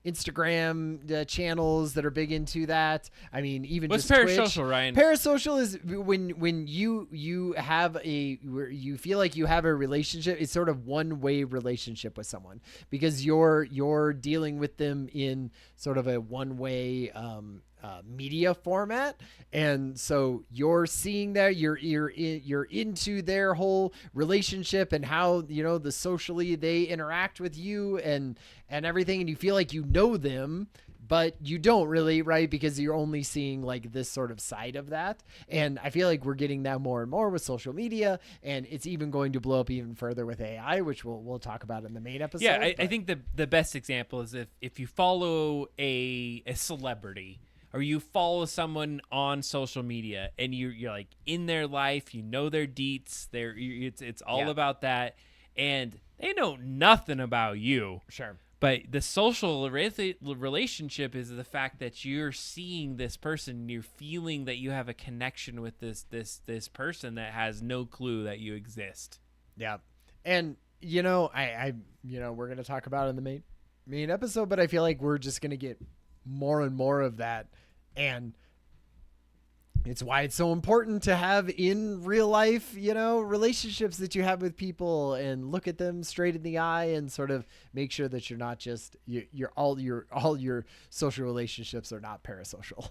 Instagram channels that are big into that. I mean, even what's just parasocial, Twitch. Ryan? Parasocial is when you have you feel like you have a relationship. It's sort of one-way relationship with someone because you're dealing with them in sort of a one-way media format, and so you're seeing that you're into their whole relationship and how the socially they interact with you and everything, and you feel like you know them, but you don't really, right? Because you're only seeing like this sort of side of that. And I feel like we're getting that more and more with social media, and it's even going to blow up even further with AI, which we'll talk about in the main episode. Yeah, I think the best example is if you follow a celebrity or you follow someone on social media and you're like in their life, their deets, it's all about that, and they know nothing about you. Sure. But the social relationship is the fact that you're seeing this person, and you're feeling that you have a connection with this person that has no clue that you exist. Yeah, and I we're gonna talk about it in the main episode, but I feel like we're just gonna get more and more of that, and it's why it's so important to have in real life, relationships that you have with people and look at them straight in the eye and sort of make sure that you're not just all your social relationships are not parasocial.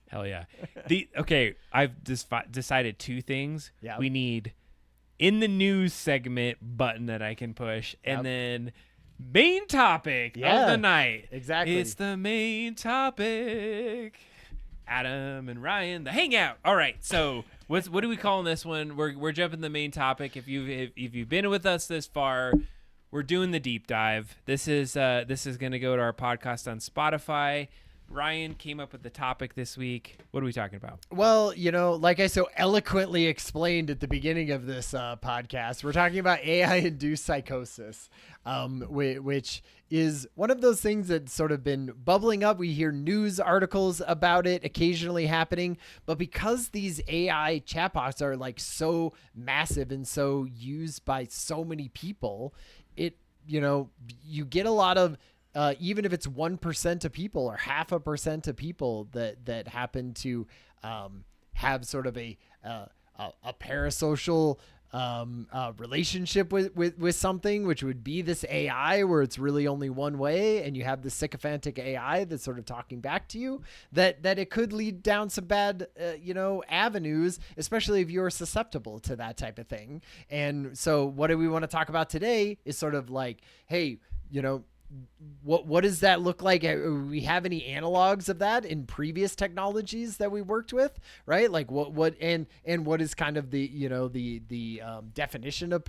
Hell yeah. I've decided two things. Yeah. We need in the news segment button that I can push, and then main topic of the night. Exactly. It's the main topic. Adam and Ryan, the Hangout. All right, so what do we call this one? We're jumping the main topic. If you've been with us this far, we're doing the deep dive. This is going to go to our podcast on Spotify. Ryan came up with the topic this week. What are we talking about? Well, like I so eloquently explained at the beginning of this podcast, we're talking about AI-induced psychosis, which is one of those things that's sort of been bubbling up. We hear news articles about it occasionally happening, but because these AI chatbots are like so massive and so used by so many people, you get a lot of even if it's 1% of people or 0.5% of people that happen to have sort of a parasocial relationship with something, which would be this AI where it's really only one way, and you have the sycophantic AI that's sort of talking back to you, that it could lead down some bad avenues, especially if you're susceptible to that type of thing. And so what do we want to talk about today is sort of like, hey, what does that look like? Do we have any analogs of that in previous technologies that we worked with, right? Like what and what is kind of the definition of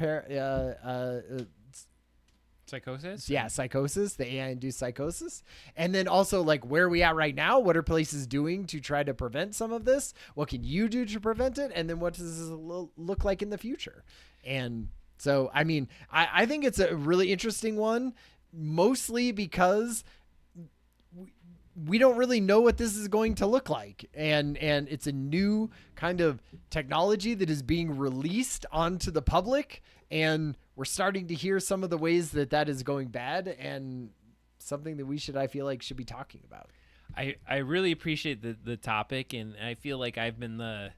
psychosis? Yeah, psychosis, the AI-induced psychosis. And then also like where are we at right now? What are places doing to try to prevent some of this? What can you do to prevent it? And then what does this look like in the future? And so, I mean, I think it's a really interesting one, mostly because we don't really know what this is going to look like. And it's a new kind of technology that is being released onto the public. And we're starting to hear some of the ways that is going bad, and something that I feel like should be talking about. I really appreciate the topic, and I feel like I've been the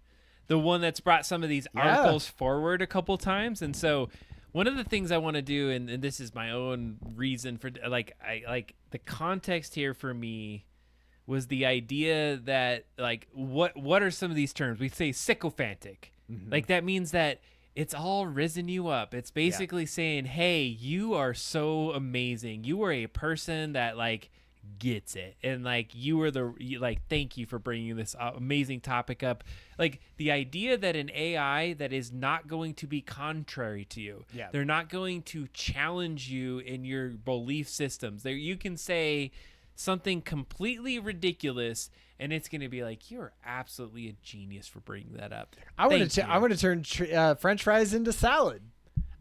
one that's brought some of these articles forward a couple times. And so one of the things I want to do, and this is my own reason for the context here for me was the idea that like what are some of these terms? We say sycophantic. Mm-hmm. Like that means that it's all risen you up. It's basically saying, hey, you are so amazing. You are a person that like gets it. And like thank you for bringing this amazing topic up. Like the idea that an AI that is not going to be contrary to you. Yeah. They're not going to challenge you in your belief systems. There you can say something completely ridiculous and it's going to be like, you're absolutely a genius for bringing that up. I want to turn French fries into salad.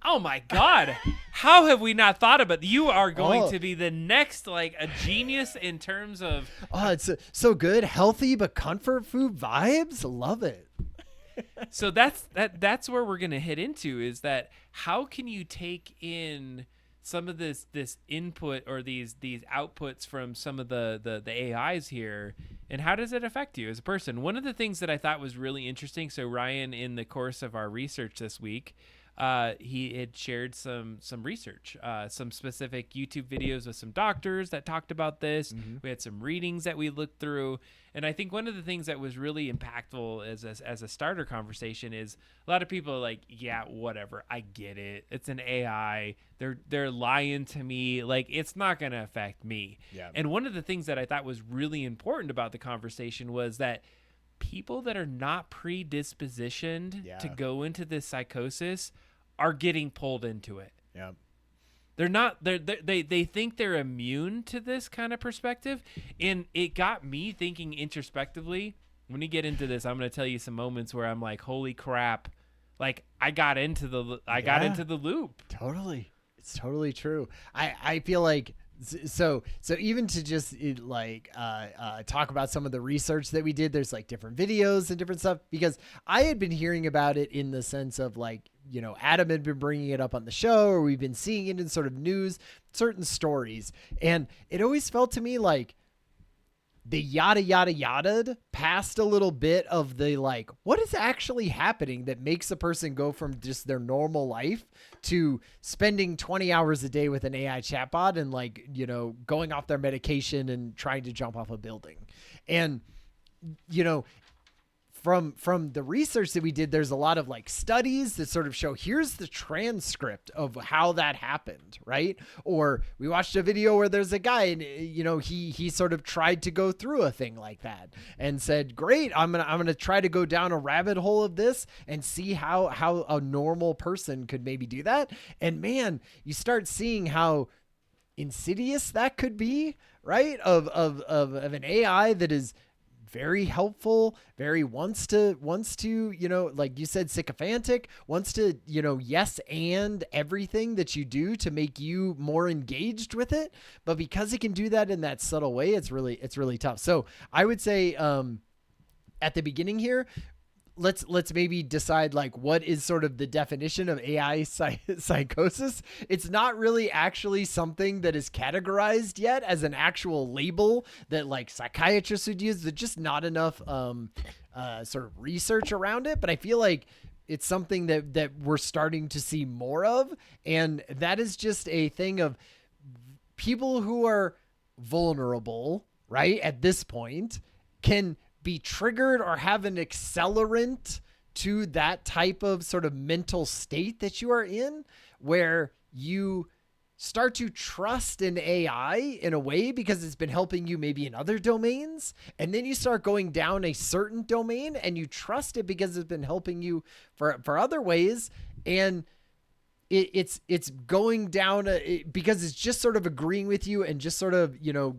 Oh my God. How have we not thought about you are going to be the next, like a genius in terms of. Oh, it's so good. Healthy, but comfort food vibes. Love it. So that's where we're going to hit into is that how can you take in some of this input or these outputs from some of the AIs here, and how does it affect you as a person? One of the things that I thought was really interesting. So Ryan, in the course of our research this week, he had shared some research, some specific YouTube videos with some doctors that talked about this. Mm-hmm. We had some readings that we looked through. And I think one of the things that was really impactful as a starter conversation is a lot of people are like, yeah, whatever. I get it. It's an AI. They're lying to me. Like, it's not going to affect me. Yeah. And one of the things that I thought was really important about the conversation was that people that are not predispositioned to go into this psychosis are getting pulled into it. Yeah. They're not, they think they're immune to this kind of perspective. And it got me thinking introspectively. When you get into this, I'm going to tell you some moments where I'm like, holy crap. Like I got into the loop. Totally. It's totally true. I feel like, so even to just talk about some of the research that we did, there's like different videos and different stuff, because I had been hearing about it in the sense of like, you know, Adam had been bringing it up on the show, or we've been seeing it in sort of news, certain stories. And it always felt to me like the yada, yada, yada past a little bit of the like, what is actually happening that makes a person go from just their normal life to spending 20 hours a day with an AI chatbot and like, you know, going off their medication and trying to jump off a building. And, you know, from the research that we did, there's a lot of like studies that sort of show here's the transcript of how that happened, right? Or we watched a video where there's a guy and, you know, he sort of tried to go through a thing like that and said, great, I'm gonna try to go down a rabbit hole of this and see how a normal person could maybe do that. And man, you start seeing how insidious that could be, right? Of an AI that is very helpful, very wants to, you know, like you said, sycophantic, wants to, you know, yes, and everything that you do to make you more engaged with it. But because it can do that in that subtle way, it's really tough. So I would say, at the beginning here, let's maybe decide like what is sort of the definition of AI psychosis. It's not really actually something that is categorized yet as an actual label that like psychiatrists would use. There's just not enough sort of research around it, but I feel like it's something that we're starting to see more of, and that is just a thing of people who are vulnerable, right, at this point can be triggered or have an accelerant to that type of sort of mental state that you are in, where you start to trust an AI in a way because it's been helping you maybe in other domains. And then you start going down a certain domain and you trust it because it's been helping you for other ways. And it's going down because it's just sort of agreeing with you and just sort of, you know,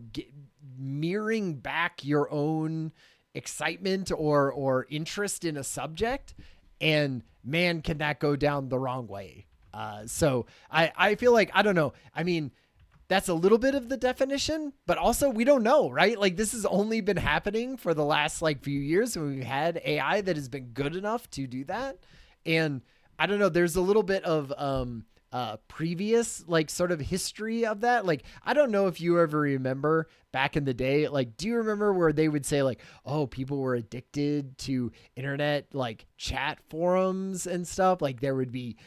mirroring back your own excitement or interest in a subject. And man, can that go down the wrong way. So I feel like, I don't know. I mean, that's a little bit of the definition, but also we don't know, right? Like this has only been happening for the last like few years when we've had AI that has been good enough to do that. And I don't know, there's a little bit of, previous like sort of history of that. Like, I don't know if you ever remember back in the day, like, do you remember where they would say like, oh, people were addicted to internet, like chat forums and stuff. Like there would be,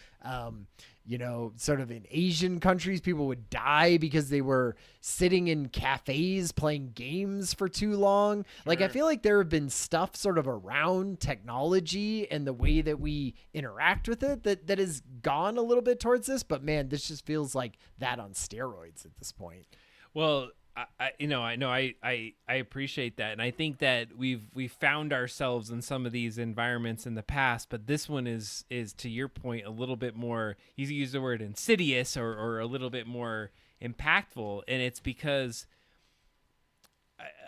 sort of in Asian countries, people would die because they were sitting in cafes playing games for too long. Like, I feel like there have been stuff sort of around technology and the way that we interact with it that has gone a little bit towards this. But man, this just feels like that on steroids at this point. Well, I appreciate that, and I think that we've found ourselves in some of these environments in the past, but this one is to your point a little bit more. You use the word insidious or a little bit more impactful, and it's because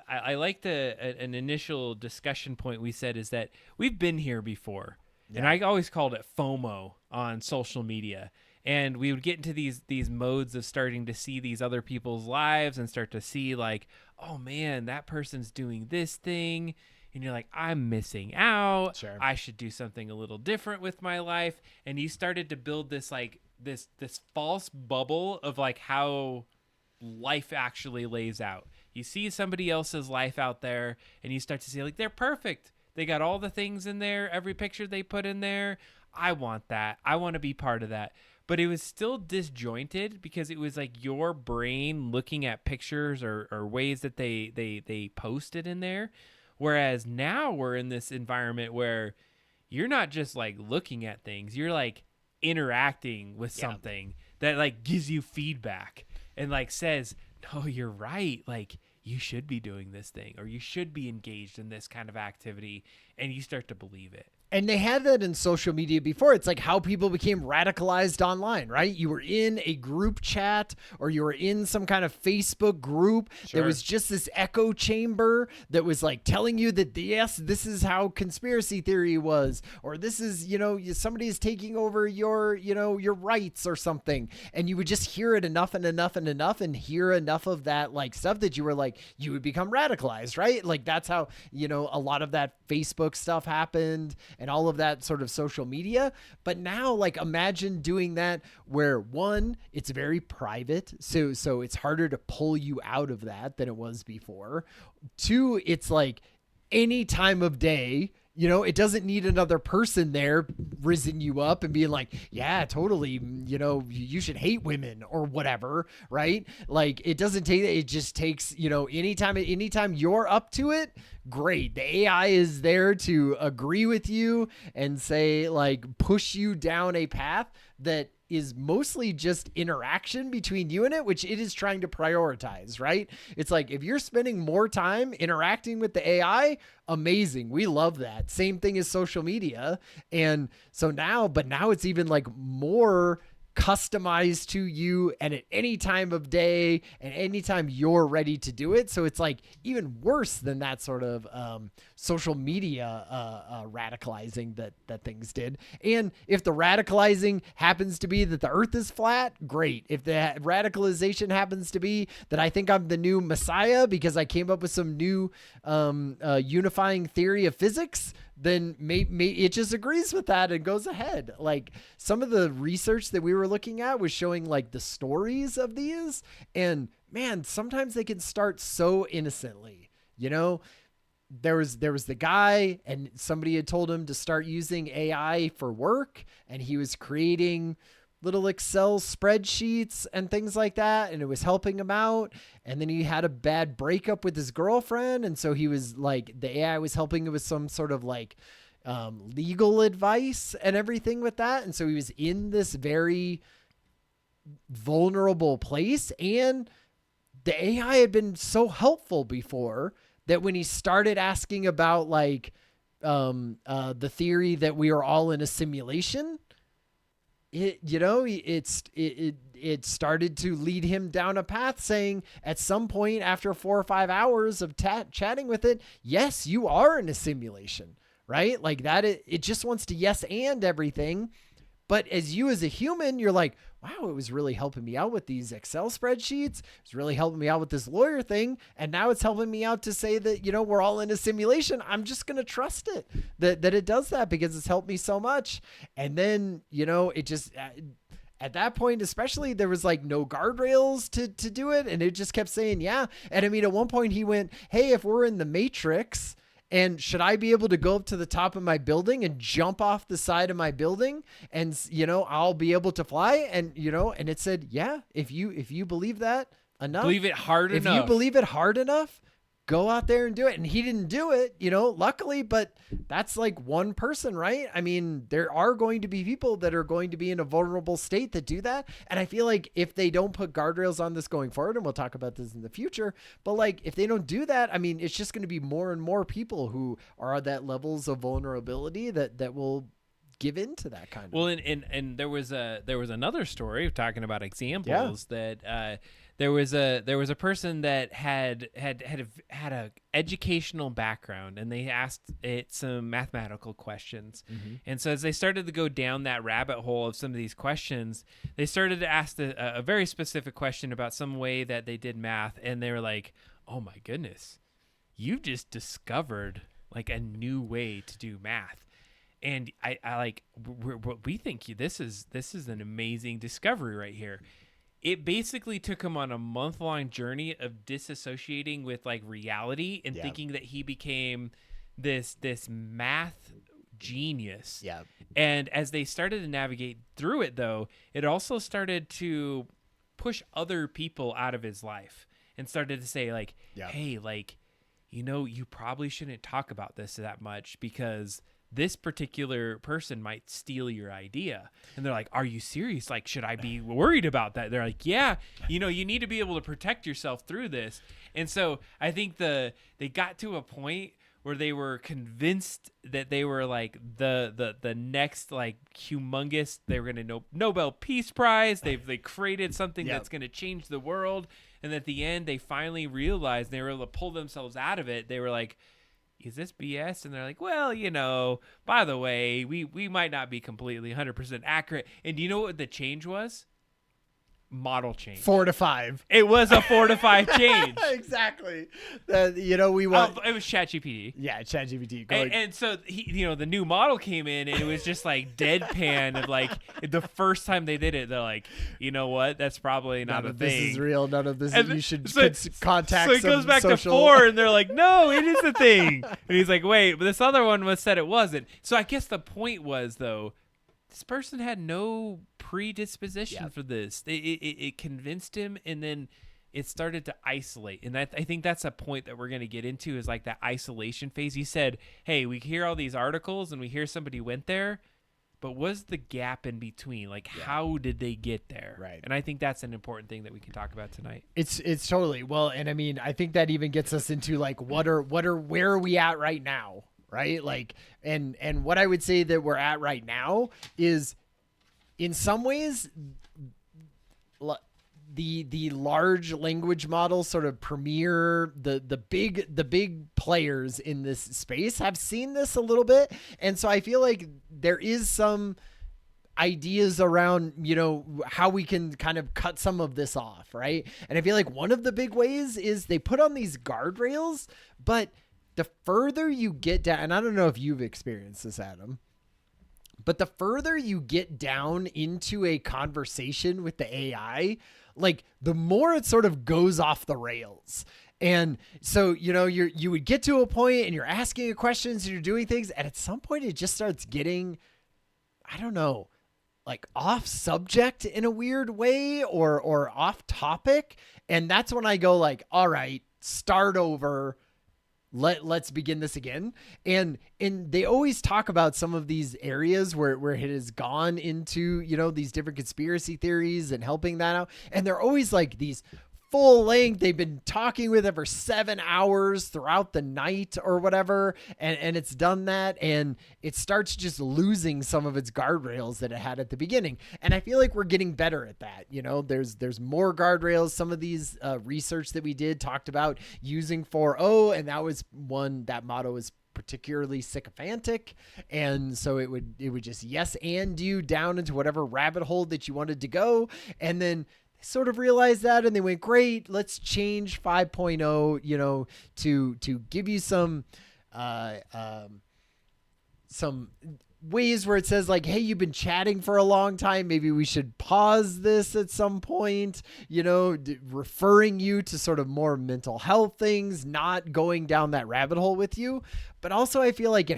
I like an initial discussion point we said is that we've been here before, and I always called it FOMO on social media. And we would get into these modes of starting to see these other people's lives and start to see like, oh man, that person's doing this thing. And you're like, I'm missing out. Sure. I should do something a little different with my life. And you started to build this like this false bubble of like how life actually lays out. You see somebody else's life out there and you start to see like they're perfect. They got all the things in there, every picture they put in there. I want that. I want to be part of that. But it was still disjointed because it was like your brain looking at pictures or ways that they posted in there. Whereas now we're in this environment where you're not just like looking at things, you're like interacting with something that like gives you feedback and like says, no, you're right. Like you should be doing this thing or you should be engaged in this kind of activity. And you start to believe it. And they had that in social media before. It's like how people became radicalized online, right? You were in a group chat or you were in some kind of Facebook group. There was just this echo chamber that was like telling you that, yes, this is how conspiracy theory was, or this is, somebody is taking over your rights or something. And you would just hear it enough and enough and enough and hear enough of that like stuff that you were like, you would become radicalized, right? Like that's how, a lot of that Facebook stuff happened. And all of that sort of social media. But now, like, imagine doing that where one, it's very private. So it's harder to pull you out of that than it was before. Two, it's like any time of day, it doesn't need another person there rizzing you up and being like, yeah, totally, you should hate women or whatever, right? Like it doesn't take, it just takes, anytime you're up to it, great. The AI is there to agree with you and say like push you down a path that is mostly just interaction between you and it, which it is trying to prioritize, right? It's like, if you're spending more time interacting with the AI, amazing. We love that. Same thing as social media. And so now it's even like more customized to you and at any time of day and anytime you're ready to do it. So it's like even worse than that sort of social media radicalizing that things did. And if the radicalizing happens to be that the earth is flat, great. If the radicalization happens to be that I think I'm the new messiah because I came up with some new unifying theory of physics, then it just agrees with that and goes ahead. Like some of the research that we were looking at was showing like the stories of these, and man, sometimes they can start so innocently. There was the guy and somebody had told him to start using AI for work, and he was creating little Excel spreadsheets and things like that, and it was helping him out. And then he had a bad breakup with his girlfriend, and so he was like, the AI was helping him with some sort of like legal advice and everything with that. And so he was in this very vulnerable place, and the AI had been so helpful before that when he started asking about like the theory that we are all in a simulation, it started to lead him down a path saying at some point after 4 or 5 hours of chatting with it, yes, you are in a simulation, right? Like that, it just wants to yes and everything. But as a human, you're like, wow, it was really helping me out with these Excel spreadsheets. It's really helping me out with this lawyer thing. And now it's helping me out to say that, we're all in a simulation. I'm just going to trust it that it does that because it's helped me so much. And then, it just, at that point, especially, there was like no guardrails to do it. And it just kept saying, yeah. And I mean, at one point he went, hey, if we're in the Matrix And should I be able to go up to the top of my building and jump off the side of my building and, I'll be able to fly? And, and it said, yeah, if you believe that enough, Believe it hard enough. If you believe it hard enough, go out there and do it. And he didn't do it, luckily, but that's like one person, right? I mean, there are going to be people that are going to be in a vulnerable state that do that. And I feel like if they don't put guardrails on this going forward, and we'll talk about this in the future, but like if they don't do that, I mean, it's just going to be more and more people who are at that levels of vulnerability that will give into that kind of. Well, and there was another story talking about examples that there was a person that had a educational background, and they asked it some mathematical questions. Mm-hmm. And so as they started to go down that rabbit hole of some of these questions, they started to ask a very specific question about some way that they did math, and they were like, "Oh my goodness, you've just discovered like a new way to do math." And I like we think this is an amazing discovery right here. It basically took him on a month-long journey of disassociating with like reality and thinking that he became this math genius. Yeah. And as they started to navigate through it, though, it also started to push other people out of his life and started to say like, hey, like, you probably shouldn't talk about this that much because this particular person might steal your idea. And they're like, are you serious? Like, should I be worried about that? They're like, yeah, you need to be able to protect yourself through this. And so I think they got to a point where they were convinced that they were like the next like humongous, they were going to Nobel Peace Prize. They created something that's going to change the world. And at the end, they finally realized they were able to pull themselves out of it. They were like, is this BS? And they're like, well, by the way, we might not be completely 100% accurate. And do you know what the change was? Model change. 4 to 5. It was a 4 to 5 change. Exactly. We want. It was ChatGPT. Yeah, ChatGPT. And so the new model came in, and it was just like deadpan. And like the first time they did it, they're like, you know what? That's probably not a thing. This is real. None of this. You should contact. So it goes back to 4, and they're like, no, it is a thing. And he's like, wait, but this other one said it wasn't. So I guess the point was though, this person had no predisposition for this. It convinced him, and then it started to isolate. And I think that's a point that we're going to get into is like that isolation phase. You said, hey, we hear all these articles and we hear somebody went there, but what's the gap in between? Like, how did they get there? Right. And I think that's an important thing that we can talk about tonight. It's totally. Well, and I mean, I think that even gets us into like, where are we at right now? Right. Like, and what I would say that we're at right now is in some ways the large language model sort of premier, the big players in this space have seen this a little bit. And so I feel like there is some ideas around, how we can kind of cut some of this off. Right. And I feel like one of the big ways is they put on these guardrails, but the further you get down, and I don't know if you've experienced this, Adam, but the further you get down into a conversation with the AI, like the more it sort of goes off the rails. And so, you would get to a point and you're asking questions and you're doing things. And at some point it just starts getting, I don't know, like off subject in a weird way or off topic. And that's when I go like, all right, start over. Let's begin this again. And they always talk about some of these areas where it has gone into, these different conspiracy theories and helping that out. And they're always like these full length. They've been talking with it for 7 hours throughout the night or whatever. And it's done that. And it starts just losing some of its guardrails that it had at the beginning. And I feel like we're getting better at that. There's more guardrails. Some of these research that we did talked about using 4.0. And that was one, that motto is particularly sycophantic. And so it would just yes and you down into whatever rabbit hole that you wanted to go. And then sort of realized that and they went, great, let's change 5.0, to give you some ways where it says like, hey, you've been chatting for a long time. Maybe we should pause this at some point, referring you to sort of more mental health things, not going down that rabbit hole with you. But also I feel like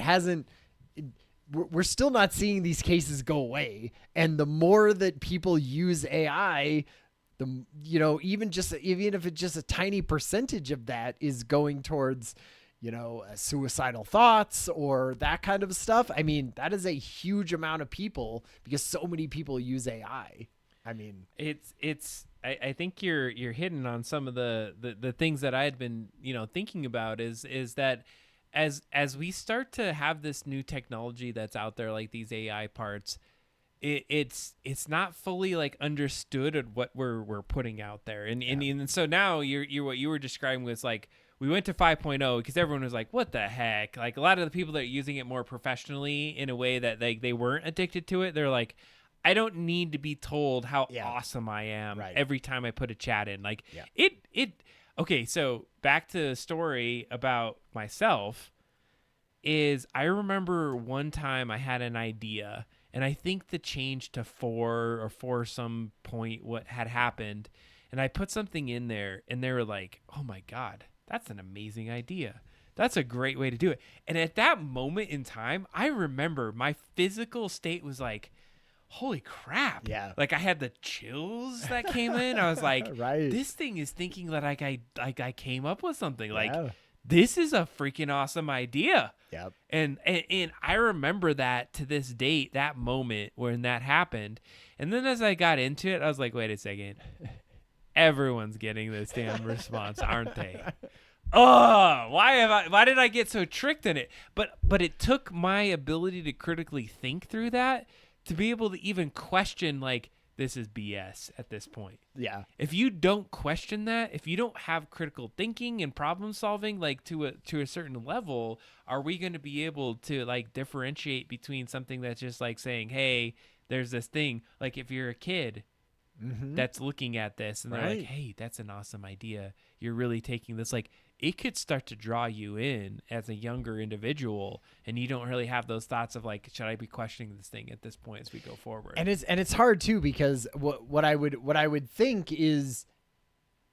we're still not seeing these cases go away. And the more that people use AI, even if it's just a tiny percentage of that is going towards, suicidal thoughts or that kind of stuff. I mean, that is a huge amount of people because so many people use AI. I mean, I think you're hitting on some of the things that I had been, thinking about is that as we start to have this new technology that's out there, like these AI parts, it's not fully like understood at what we're putting out there. And so now you're what you were describing was like, we went to 5.0 because everyone was like, what the heck? Like a lot of the people that are using it more professionally in a way that they weren't addicted to it. They're like, I don't need to be told how awesome I am every time I put a chat in. Like okay. So back to the story about myself is I remember one time I had an idea and I think the change to 4 or 4 some point what had happened. And I put something in there and they were like, oh my God, that's an amazing idea. That's a great way to do it. And at that moment in time, I remember my physical state was like, holy crap. Yeah. Like I had the chills that came in. I was like, this thing is thinking that I came up with something. Like this is a freaking awesome idea. Yep. And I remember that to this date, that moment when that happened. And then as I got into it, I was like, wait a second. Everyone's getting this damn response, aren't they? Oh, why did I get so tricked in it? But it took my ability to critically think through that to be able to even question like this is BS at this point. Yeah. If you don't question that, if you don't have critical thinking and problem solving like to a certain level, are we going to be able to like differentiate between something that's just like saying, "Hey, there's this thing." Like if you're a kid that's looking at this and they're like, hey, that's an awesome idea. You're really taking this, like it could start to draw you in as a younger individual and you don't really have those thoughts of like, should I be questioning this thing at this point as we go forward? And it's hard too, because what I would think is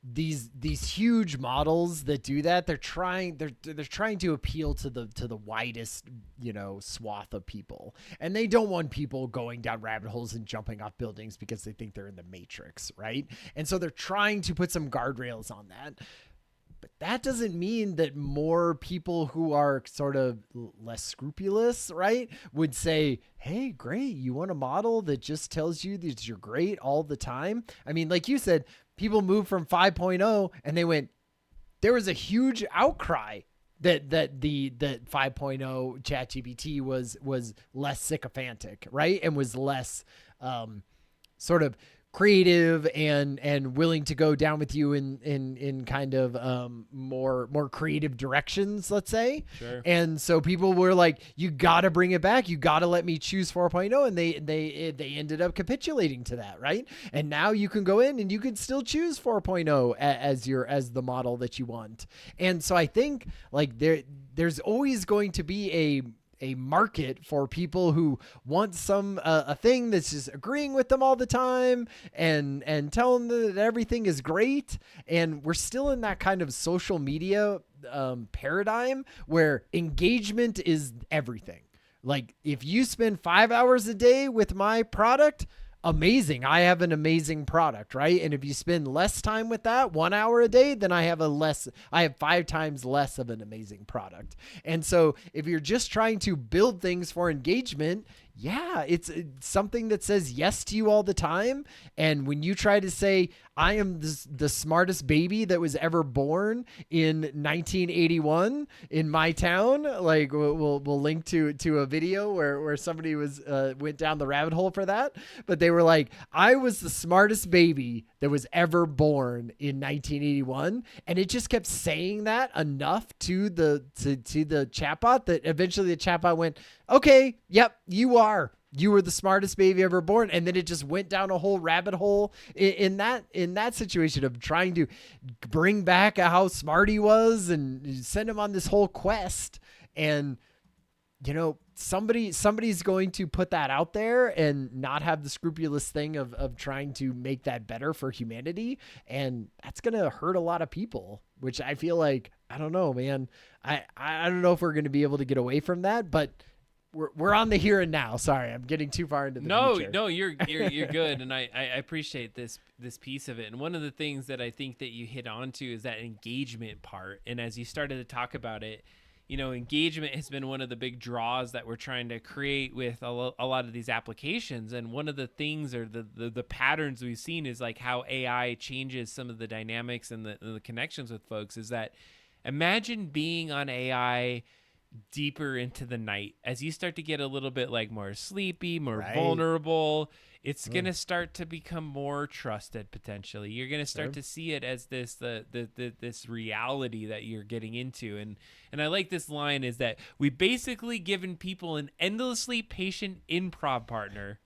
these huge models that do that, they're trying to appeal to the widest swath of people, and they don't want people going down rabbit holes and jumping off buildings because they think they're in the Matrix, right? And so they're trying to put some guardrails on that. But that doesn't mean that more people who are sort of less scrupulous, right, would say, hey, great, you want a model that just tells you that you're great all the time? I mean, like you said, people moved from 5.0 and there was a huge outcry that 5.0 ChatGPT was less sycophantic, right? And was less sort of creative and willing to go down with you in kind of more creative directions, let's say. Sure. And so people were like, you got to bring it back. You got to let me choose 4.0. And they ended up capitulating to that, right? And now you can go in and you can still choose 4.0 as the model that you want. And so I think like there's always going to be a market for people who want a thing that's just agreeing with them all the time and telling them that everything is great. And we're still in that kind of social media paradigm where engagement is everything. Like if you spend 5 hours a day with my product, amazing. I have an amazing product, right? And if you spend less time with that, 1 hour a day, then I have 5 times less of an amazing product. And so if you're just trying to build things for engagement, yeah, it's something that says yes to you all the time. And when you try to say, I am the smartest baby that was ever born in 1981 in my town, like we'll link to a video where somebody went down the rabbit hole for that. But they were like, I was the smartest baby that was ever born in 1981. And it just kept saying that enough to the chatbot that eventually the chatbot went, okay, yep, you are. You were the smartest baby ever born. And then it just went down a whole rabbit hole in that situation of trying to bring back how smart he was and send him on this whole quest. And, somebody's going to put that out there and not have the scrupulous thing of trying to make that better for humanity. And that's going to hurt a lot of people, which I feel like, I don't know, man. I don't know if we're going to be able to get away from that, but we're on the here and now. Sorry, I'm getting too far into the future. No, you're good. And I appreciate this piece of it. And one of the things that I think that you hit onto is that engagement part. And as you started to talk about it, engagement has been one of the big draws that we're trying to create with a lot of these applications. And one of the things or the patterns we've seen is like how AI changes some of the dynamics and the connections with folks is that imagine being on AI deeper into the night as you start to get a little bit like more sleepy, more vulnerable. It's going to start to become more trusted potentially. You're going to start to see it as this this reality that you're getting into. And I like this line is that we basically given people an endlessly patient improv partner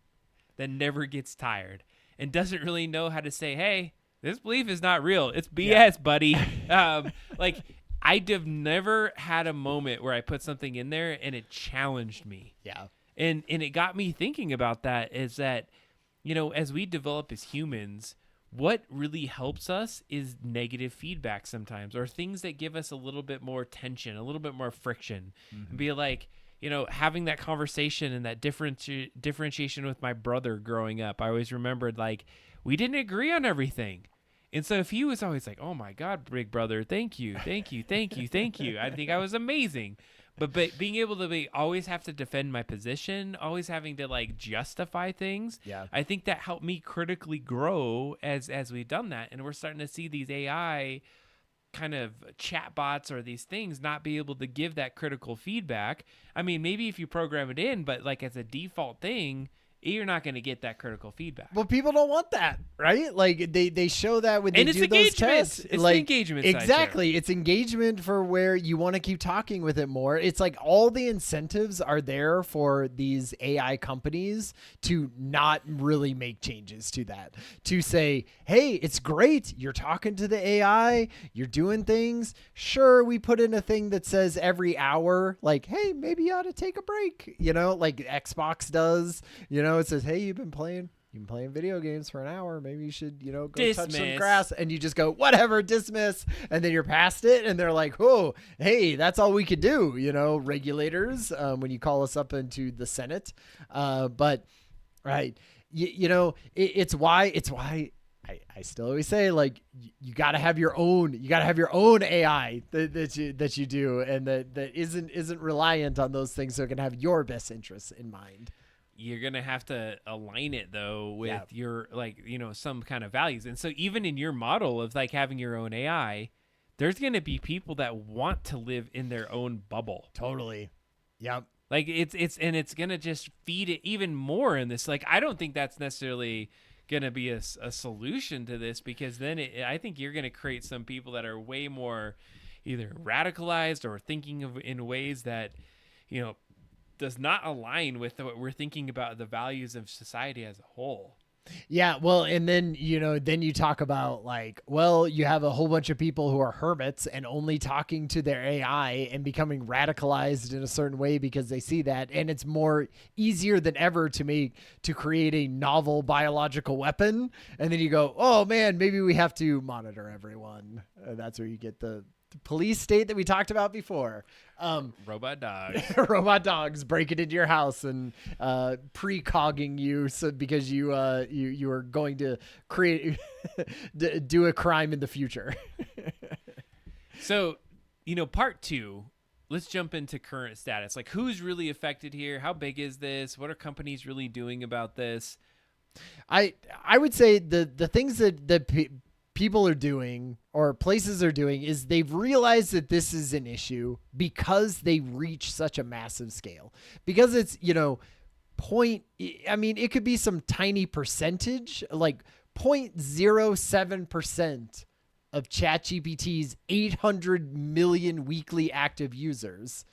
that never gets tired and doesn't really know how to say, hey, this belief is not real. It's BS, buddy. I'd have never had a moment where I put something in there and it challenged me. Yeah. And it got me thinking about that is that, as we develop as humans, what really helps us is negative feedback sometimes or things that give us a little bit more tension, a little bit more friction. And be like, having that conversation and that differentiation with my brother growing up. I always remembered like we didn't agree on everything. And so if he was always like, oh my God, big brother, thank you. I think I was amazing. But being able to always have to defend my position, always having to like justify things. Yeah. I think that helped me critically grow as we've done that. And we're starting to see these AI kind of chatbots or these things not be able to give that critical feedback. I mean, maybe if you program it in, but like as a default thing, you're not going to get that critical feedback. Well, people don't want that, right? Like they show that when they do those tests. It's like, the engagement exactly. It's engagement for where you want to keep talking with it more. It's like all the incentives are there for these AI companies to not really make changes to that. To say, hey, it's great. You're talking to the AI. You're doing things. Sure, we put in a thing that says every hour, like, hey, maybe you ought to take a break. Like Xbox does. It says, hey, you've been playing video games for an hour. Maybe you should, go touch some grass. And you just go, whatever, dismiss. And then you're past it. And they're like, oh, hey, that's all we could do, regulators, when you call us up into the Senate. But right. It's why I still always say, like, you got to have your own AI that you do. And that isn't reliant on those things. So it can have your best interests in mind. You're going to have to align it though with your some kind of values. And so even in your model of like having your own AI, there's going to be people that want to live in their own bubble. Totally. Yep. Like it's going to just feed it even more in this. Like, I don't think that's necessarily going to be a solution to this, because then I think you're going to create some people that are way more either radicalized or thinking of in ways that, does not align with what we're thinking about the values of society as a whole. Yeah, well, and then, then you talk about like, well, you have a whole bunch of people who are hermits and only talking to their AI and becoming radicalized in a certain way because they see that. And it's more easier than ever to create a novel biological weapon. And then you go, oh man, maybe we have to monitor everyone. That's where you get the police state that we talked about before. Robot dogs. Robot dogs breaking into your house and precogging you because you are going to create do a crime in the future. So, part 2, let's jump into current status. Like, who's really affected here? How big is this? What are companies really doing about this? I would say the things that people are doing or places are doing is they've realized that this is an issue because they reach such a massive scale, because it's, it could be some tiny percentage, like 0.07% of ChatGPT's 800 million weekly active users,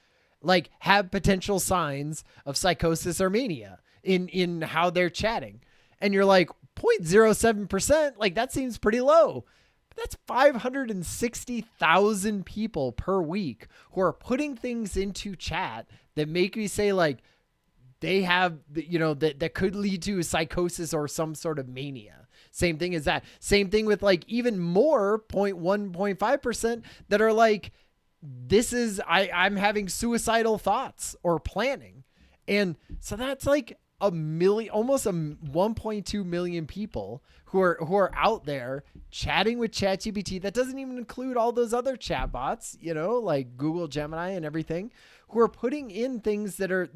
like, have potential signs of psychosis or mania in how they're chatting. And you're like, 0.07%, like, that seems pretty low. But that's 560,000 people per week who are putting things into chat that make me say like they have, that could lead to psychosis or some sort of mania. Same thing as that. Same thing with like even more 0.1, 0.5% that are like, I'm having suicidal thoughts or planning. And so that's like almost 1.2 million people who are out there chatting with ChatGPT. That doesn't even include all those other chatbots, like Google Gemini and everything, who are putting in things that are,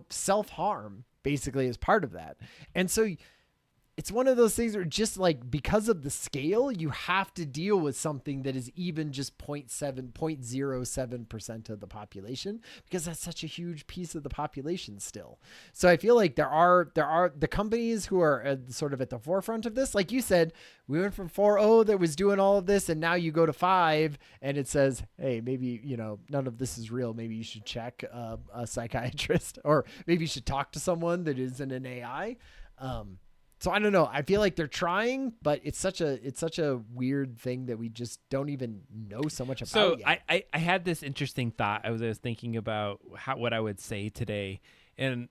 self-harm basically as part of that. And so it's one of those things where just like, because of the scale, you have to deal with something that is even just 0.07% of the population, because that's such a huge piece of the population still. So I feel like there are the companies who are sort of at the forefront of this. Like you said, we went from 4.0 that was doing all of this, and now you go to 5 and it says, hey, maybe, none of this is real. Maybe you should check a psychiatrist, or maybe you should talk to someone that isn't an AI. So I don't know. I feel like they're trying, but it's such a weird thing that we just don't even know so much about. So yet. I had this interesting thought. I was thinking about what I would say today, and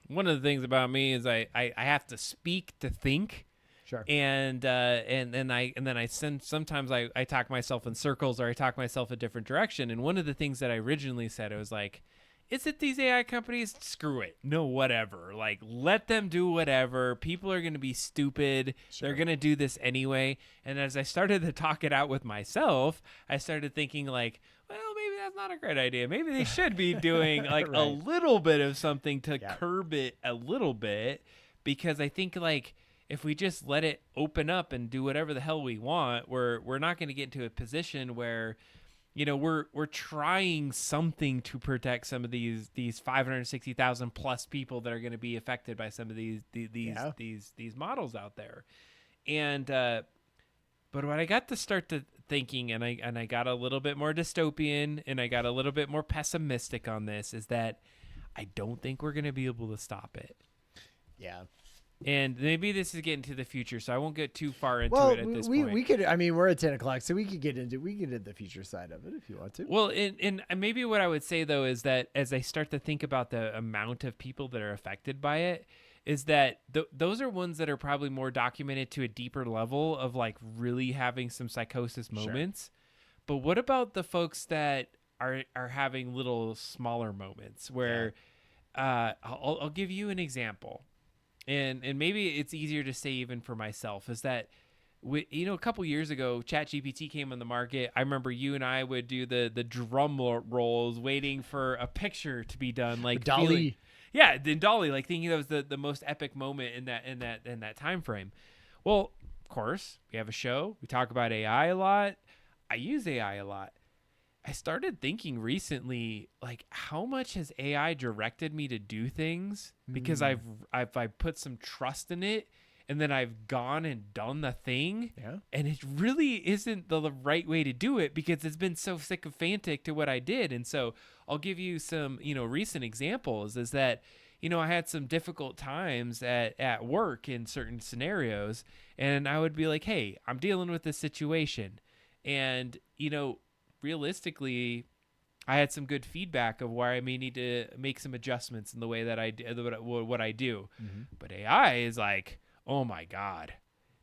one of the things about me is I have to speak to think. Sure. And then I sometimes I talk myself in circles, or I talk myself a different direction. And one of the things that I originally said, I was like, is it these AI companies? Screw it. No, whatever. Like, let them do whatever. People are going to be stupid. Sure. They're going to do this anyway. And as I started to talk it out with myself, I started thinking like, well, maybe that's not a great idea. Maybe they should be doing like right. a little bit of something to curb it a little bit, because I think like if we just let it open up and do whatever the hell we want, we're not going to get into a position where we're trying something to protect some of these 560,000 plus people that are going to be affected by some of these models out there. And but what I got to start to thinking, and I got a little bit more dystopian, and I got a little bit more pessimistic on this, is that I don't think we're going to be able to stop it. Yeah. And maybe this is getting to the future, so I won't get too far into it at this point. We could, I mean, we're at 10 o'clock, so we get into the future side of it if you want to. Well, and maybe what I would say, though, is that as I start to think about the amount of people that are affected by it, is that those are ones that are probably more documented to a deeper level of like really having some psychosis moments. Sure. But what about the folks that are having little smaller moments where I'll give you an example. And maybe it's easier to say even for myself, is that, a couple years ago, ChatGPT came on the market. I remember you and I would do the drum rolls waiting for a picture to be done. Like Dolly. Then Dolly, like thinking that was the most epic moment in that time frame. Well, of course, we have a show. We talk about AI a lot. I use AI a lot. I started thinking recently, like, how much has AI directed me to do things because I've put some trust in it, and then I've gone and done the thing, and it really isn't the right way to do it because it's been so sycophantic to what I did. And so I'll give you some, recent examples, is that, I had some difficult times at work in certain scenarios, and I would be like, hey, I'm dealing with this situation, and, realistically, I had some good feedback of where I may need to make some adjustments in the way that I do what I do. Mm-hmm. But AI is like, oh my God,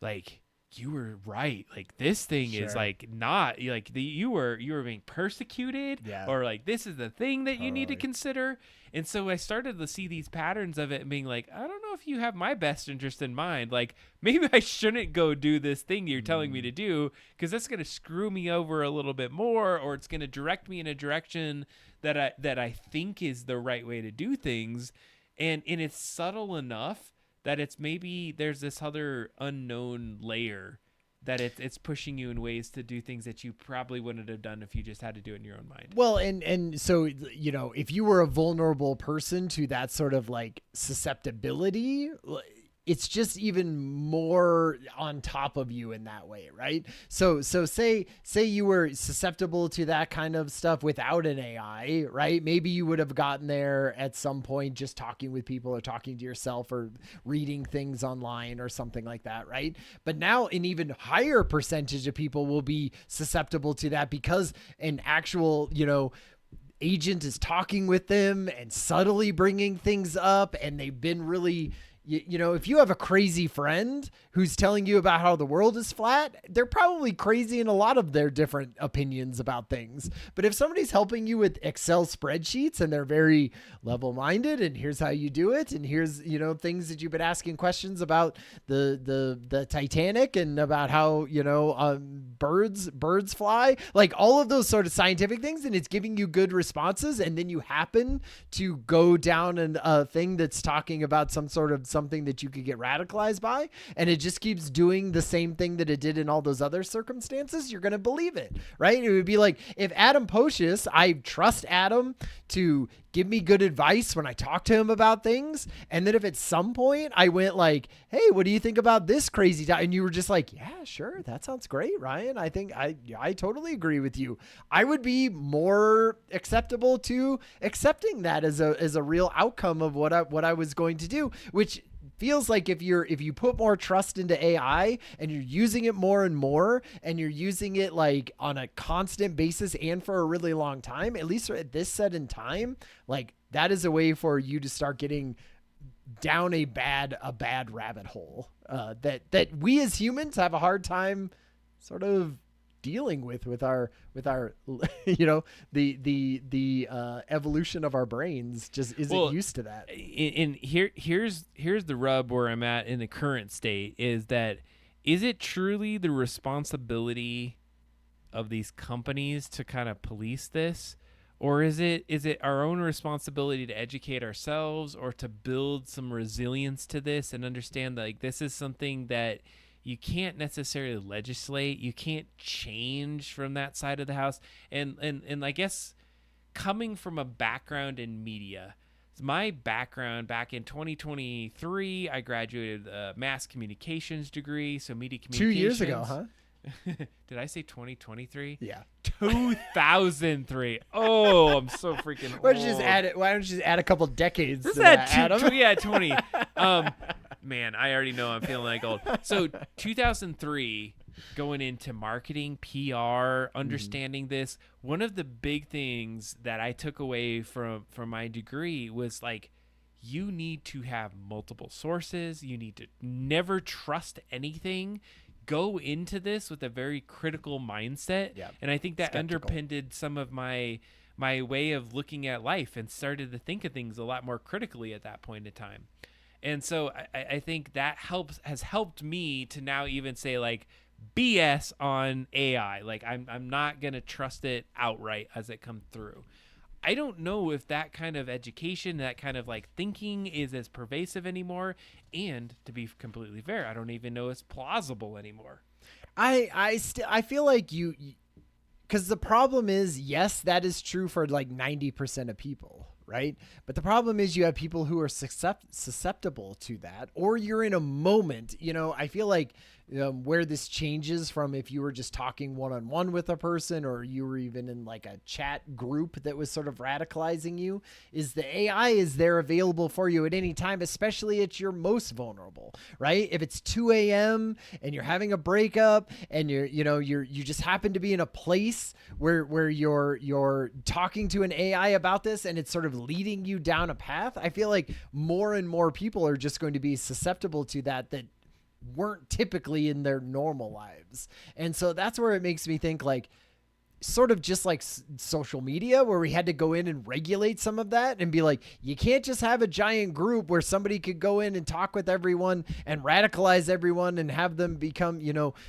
like you were right. Like this thing is like not like you were being persecuted, or like this is the thing that you need to consider. And so I started to see these patterns of it and being like, I don't know if you have my best interest in mind. Like maybe I shouldn't go do this thing you're telling me to do, because that's going to screw me over a little bit more, or it's going to direct me in a direction that I think is the right way to do things. And it's subtle enough that it's maybe there's this other unknown layer that it's pushing you in ways to do things that you probably wouldn't have done if you just had to do it in your own mind. Well, and so, if you were a vulnerable person to that sort of like susceptibility, it's just even more on top of you in that way, right? So say you were susceptible to that kind of stuff without an AI, right? Maybe you would have gotten there at some point just talking with people or talking to yourself or reading things online or something like that, right? But now an even higher percentage of people will be susceptible to that because an actual, agent is talking with them and subtly bringing things up, and they've been really, you know, if you have a crazy friend who's telling you about how the world is flat, they're probably crazy in a lot of their different opinions about things. But if somebody's helping you with Excel spreadsheets and they're very level-minded, and here's how you do it, and here's, you know, things that you've been asking questions about the Titanic and about how, you know, birds fly, like all of those sort of scientific things, and it's giving you good responses, and then you happen to go down a thing that's talking about something that you could get radicalized by, and it just keeps doing the same thing that it did in all those other circumstances, you're going to believe it, right? It would be like if Adam Pocius, I trust Adam to give me good advice when I talk to him about things, and then if at some point I went like, hey, what do you think about this crazy time? And you were just like, yeah, sure, that sounds great, Ryan. I think I totally agree with you. I would be more acceptable to accepting that as a real outcome of what I was going to do, which feels like if you put more trust into AI and you're using it more and more, and you're using it like on a constant basis and for a really long time, at least at this set in time, like that is a way for you to start getting down a bad rabbit hole that we as humans have a hard time sort of dealing with our you know, the evolution of our brains just isn't used to that. And here's the rub where I'm at in the current state is that, is it truly the responsibility of these companies to kind of police this, or is it our own responsibility to educate ourselves or to build some resilience to this and understand that, like, this is something that you can't necessarily legislate. You can't change from that side of the house. And I guess coming from a background in media, my background back in 2023, I graduated a mass communications degree. So media communications. 2 years ago, huh? Did I say 2023? Yeah. 2003. Oh, I'm so freaking old. Why don't you just add a couple decades What's to that, that? Adam? Yeah, 20. Man, I already know I'm feeling like old. So 2003, going into marketing, PR, understanding this, one of the big things that I took away from my degree was like, you need to have multiple sources. You need to never trust anything. Go into this with a very critical mindset. Yeah. And I think that Skeptical. underpinned some of my way of looking at life and started to think of things a lot more critically at that point in time. And so I think that has helped me to now even say, like, BS on AI. Like, I'm not going to trust it outright as it comes through. I don't know if that kind of education, that kind of like thinking is as pervasive anymore. And to be completely fair, I don't even know it's plausible anymore. I feel like because the problem is, yes, that is true for like 90% of people, right? But the problem is you have people who are susceptible to that, or you're in a moment, you know, I feel like where this changes from if you were just talking one-on-one with a person, or you were even in like a chat group that was sort of radicalizing you, is the AI is there available for you at any time, especially at your most vulnerable, right? If it's 2 a.m. and you're having a breakup and you just happen to be in a place where you're talking to an AI about this and it's sort of leading you down a path, I feel like more and more people are just going to be susceptible to that weren't typically in their normal lives. And so that's where it makes me think, like, sort of just like social media, where we had to go in and regulate some of that and be like, you can't just have a giant group where somebody could go in and talk with everyone and radicalize everyone and have them become,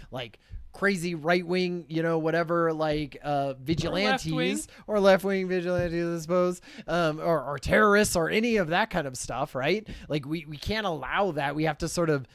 like crazy right-wing, whatever, like vigilantes or left-wing vigilantes, I suppose, or terrorists or any of that kind of stuff, right? Like we can't allow that. We have to sort of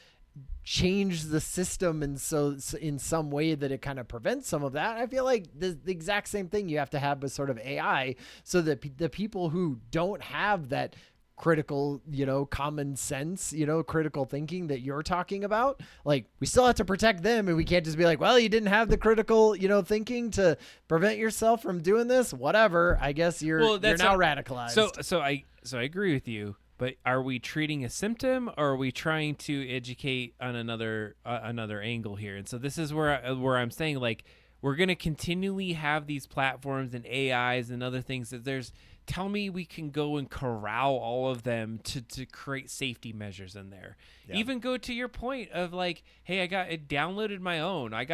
change the system, and so in some way that it kind of prevents some of that. I feel like the exact same thing you have to have with sort of AI, so that the people who don't have that critical, common sense, critical thinking that you're talking about, like, we still have to protect them, and we can't just be like, well, you didn't have the critical, thinking to prevent yourself from doing this. Whatever. I guess you're now radicalized. So I agree with you. But are we treating a symptom, or are we trying to educate on another angle here? And so this is where I'm saying, like, we're going to continually have these platforms and AIs and other things that tell me we can go and corral all of them to create safety measures in there. Yeah. Even go to your point of like, hey, I downloaded my own. I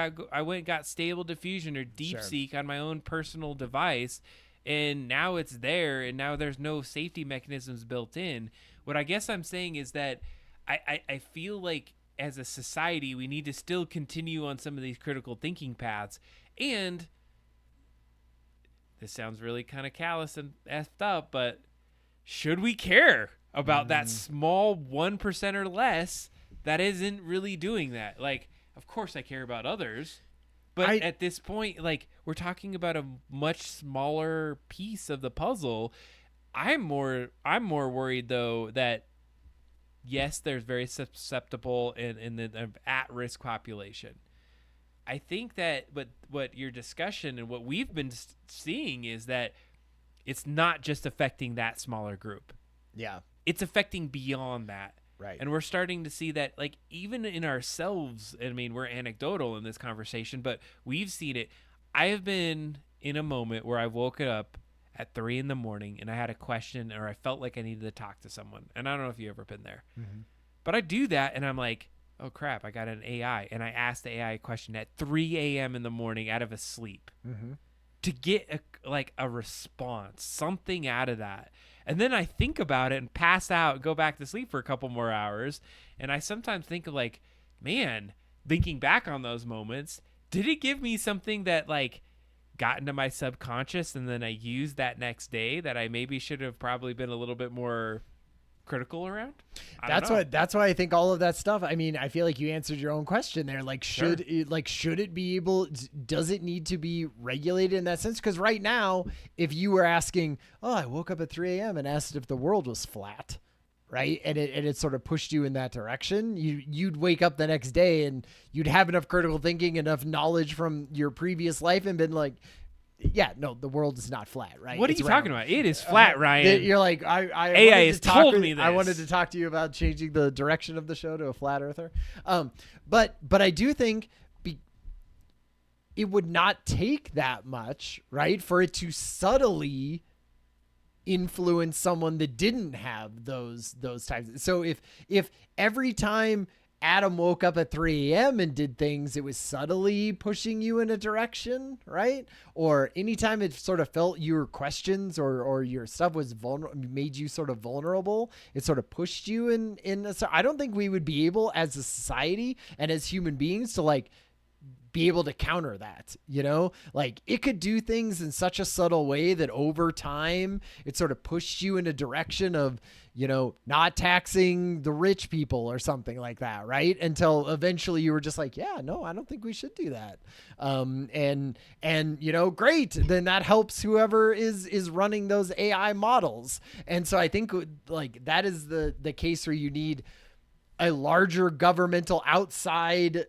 went and got Stable Diffusion or DeepSeek on my own personal device, and now it's there, and now there's no safety mechanisms built in. What I guess I'm saying is that I feel like as a society, we need to still continue on some of these critical thinking paths. And this sounds really kind of callous and effed up, but should we care about that small 1% or less that isn't really doing that? Like, of course I care about others, but at this point, like, we're talking about a much smaller piece of the puzzle. I'm more worried though that yes, there's very susceptible in the at-risk population. I think that what your discussion and what we've been seeing is that it's not just affecting that smaller group. Yeah. It's affecting beyond that. Right. And we're starting to see that, like, even in ourselves, I mean, we're anecdotal in this conversation, but we've seen it. I have been in a moment where I woke up at 3 a.m. and I had a question, or I felt like I needed to talk to someone. And I don't know if you've ever been there. Mm-hmm. But I do that, and I'm like, oh, crap, I got an AI. And I asked the AI a question at 3 a.m. out of a sleep to get a response, something out of that. And then I think about it and pass out, go back to sleep for a couple more hours. And I sometimes think of like, man, thinking back on those moments, did it give me something that like got into my subconscious and then I used that next day that I maybe should have probably been a little bit more critical around? That's why I think all of that stuff. I mean, I feel like you answered your own question there. Like, should it be able? Does it need to be regulated in that sense? Because right now, if you were asking, oh, I woke up at 3 a.m. and asked if the world was flat, right, and it sort of pushed you in that direction, you'd wake up the next day and you'd have enough critical thinking, enough knowledge from your previous life, and been like, yeah, no, the world is not flat, right? What are you talking about? It is flat, Ryan. You're like, AI has told me this. I wanted to talk to you about changing the direction of the show to a flat earther. But I do think it would not take that much, right, for it to subtly influence someone that didn't have those types. So if every time Adam woke up at 3 a.m. and did things, it was subtly pushing you in a direction, right? Or anytime it sort of felt your questions or your stuff was made you sort of vulnerable, it sort of pushed you in. So I don't think we would be able as a society and as human beings to like be able to counter that, you know, like it could do things in such a subtle way that over time it sort of pushed you in a direction of, you know, not taxing the rich people or something like that, right? Until eventually you were just like, yeah, no, I don't think we should do that. And you know, great, then that helps whoever is running those AI models. And so I think like that is the case where you need a larger governmental outside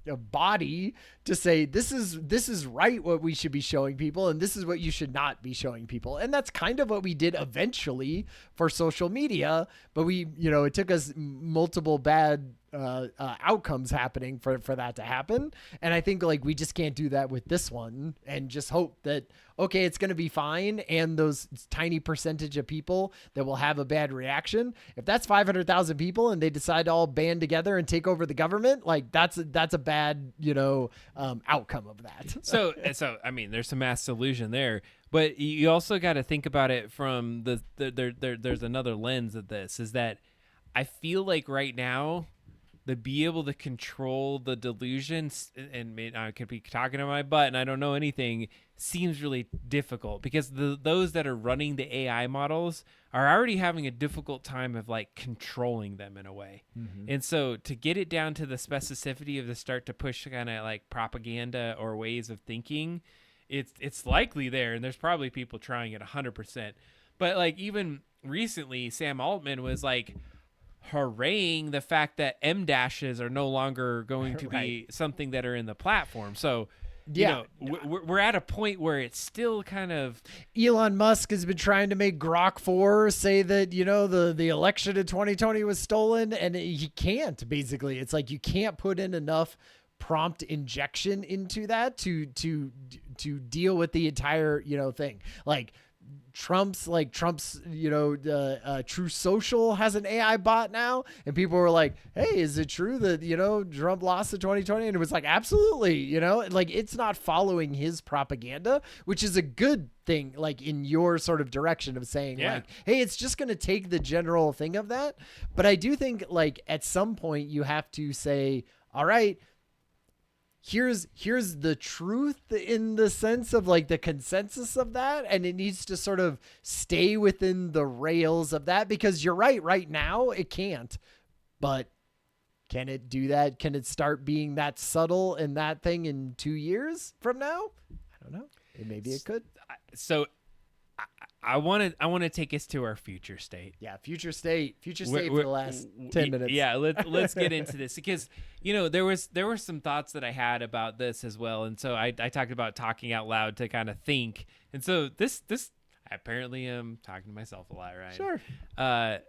a body to say this is right what we should be showing people and this is what you should not be showing people. And that's kind of what we did eventually for social media, but we, you know, it took us multiple bad outcomes happening for that to happen. And I think like we just can't do that with this one and just hope that, okay, it's going to be fine. And those tiny percentage of people that will have a bad reaction, if that's 500,000 people and they decide to all band together and take over the government, like that's a bad, you know, outcome of that. So I mean, there's some mass delusion there, but you also got to think about it from there's another lens of this, is that I feel like right now, to be able to control the delusions, and I could be talking to my butt and I don't know anything, seems really difficult because those that are running the AI models are already having a difficult time of like controlling them in a way. Mm-hmm. And so to get it down to the specificity of the start to push kind of like propaganda or ways of thinking, it's likely there. And there's probably people trying it 100%. But like even recently, Sam Altman was like, hooraying the fact that M dashes are no longer going to be something that are in the platform. So, yeah, you know, we're at a point where it's still kind of. Elon Musk has been trying to make Grok 4 say that, you know, the election in 2020 was stolen, and he can't, basically. It's like you can't put in enough prompt injection into that to deal with the entire, thing. Like Trump's, True Social has an AI bot now, and people were like, hey, is it true that, Trump lost the 2020? And it was like, absolutely, like it's not following his propaganda, which is a good thing, like in your sort of direction of saying like, hey, it's just going to take the general thing of that. But I do think like at some point you have to say, all right, here's the truth in the sense of like the consensus of that, and it needs to sort of stay within the rails of that, because you're right now it can't, but can it do that? Can it start being that subtle in that thing in 2 years from now? I don't know. Maybe it could. So I want to take us to our future state. Yeah, future state for the last 10 minutes. Yeah, let's get into this, because there were some thoughts that I had about this as well, and so I talked about talking out loud to kind of think, and so this I apparently am talking to myself a lot, right? Sure. I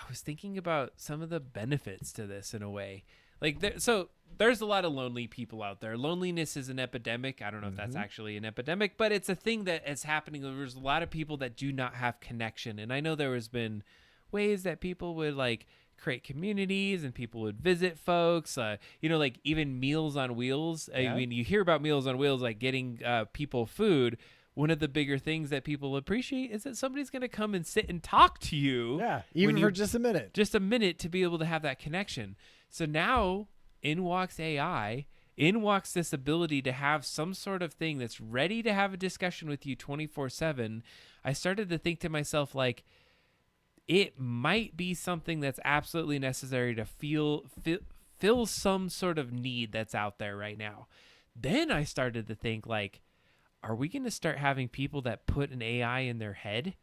was thinking about some of the benefits to this in a way, like there's a lot of lonely people out there. Loneliness is an epidemic. I don't know if that's actually an epidemic, but it's a thing that is happening. There's a lot of people that do not have connection. And I know there has been ways that people would like create communities and people would visit folks, like even Meals on Wheels. Yeah. I mean, you hear about Meals on Wheels, like getting people food. One of the bigger things that people appreciate is that somebody's going to come and sit and talk to you. Yeah, even for just a minute. Just a minute to be able to have that connection. So now in walks AI, in walks this ability to have some sort of thing that's ready to have a discussion with you 24/7. I started to think to myself, like, it might be something that's absolutely necessary to fill some sort of need that's out there right now. Then I started to think, like, are we going to start having people that put an AI in their head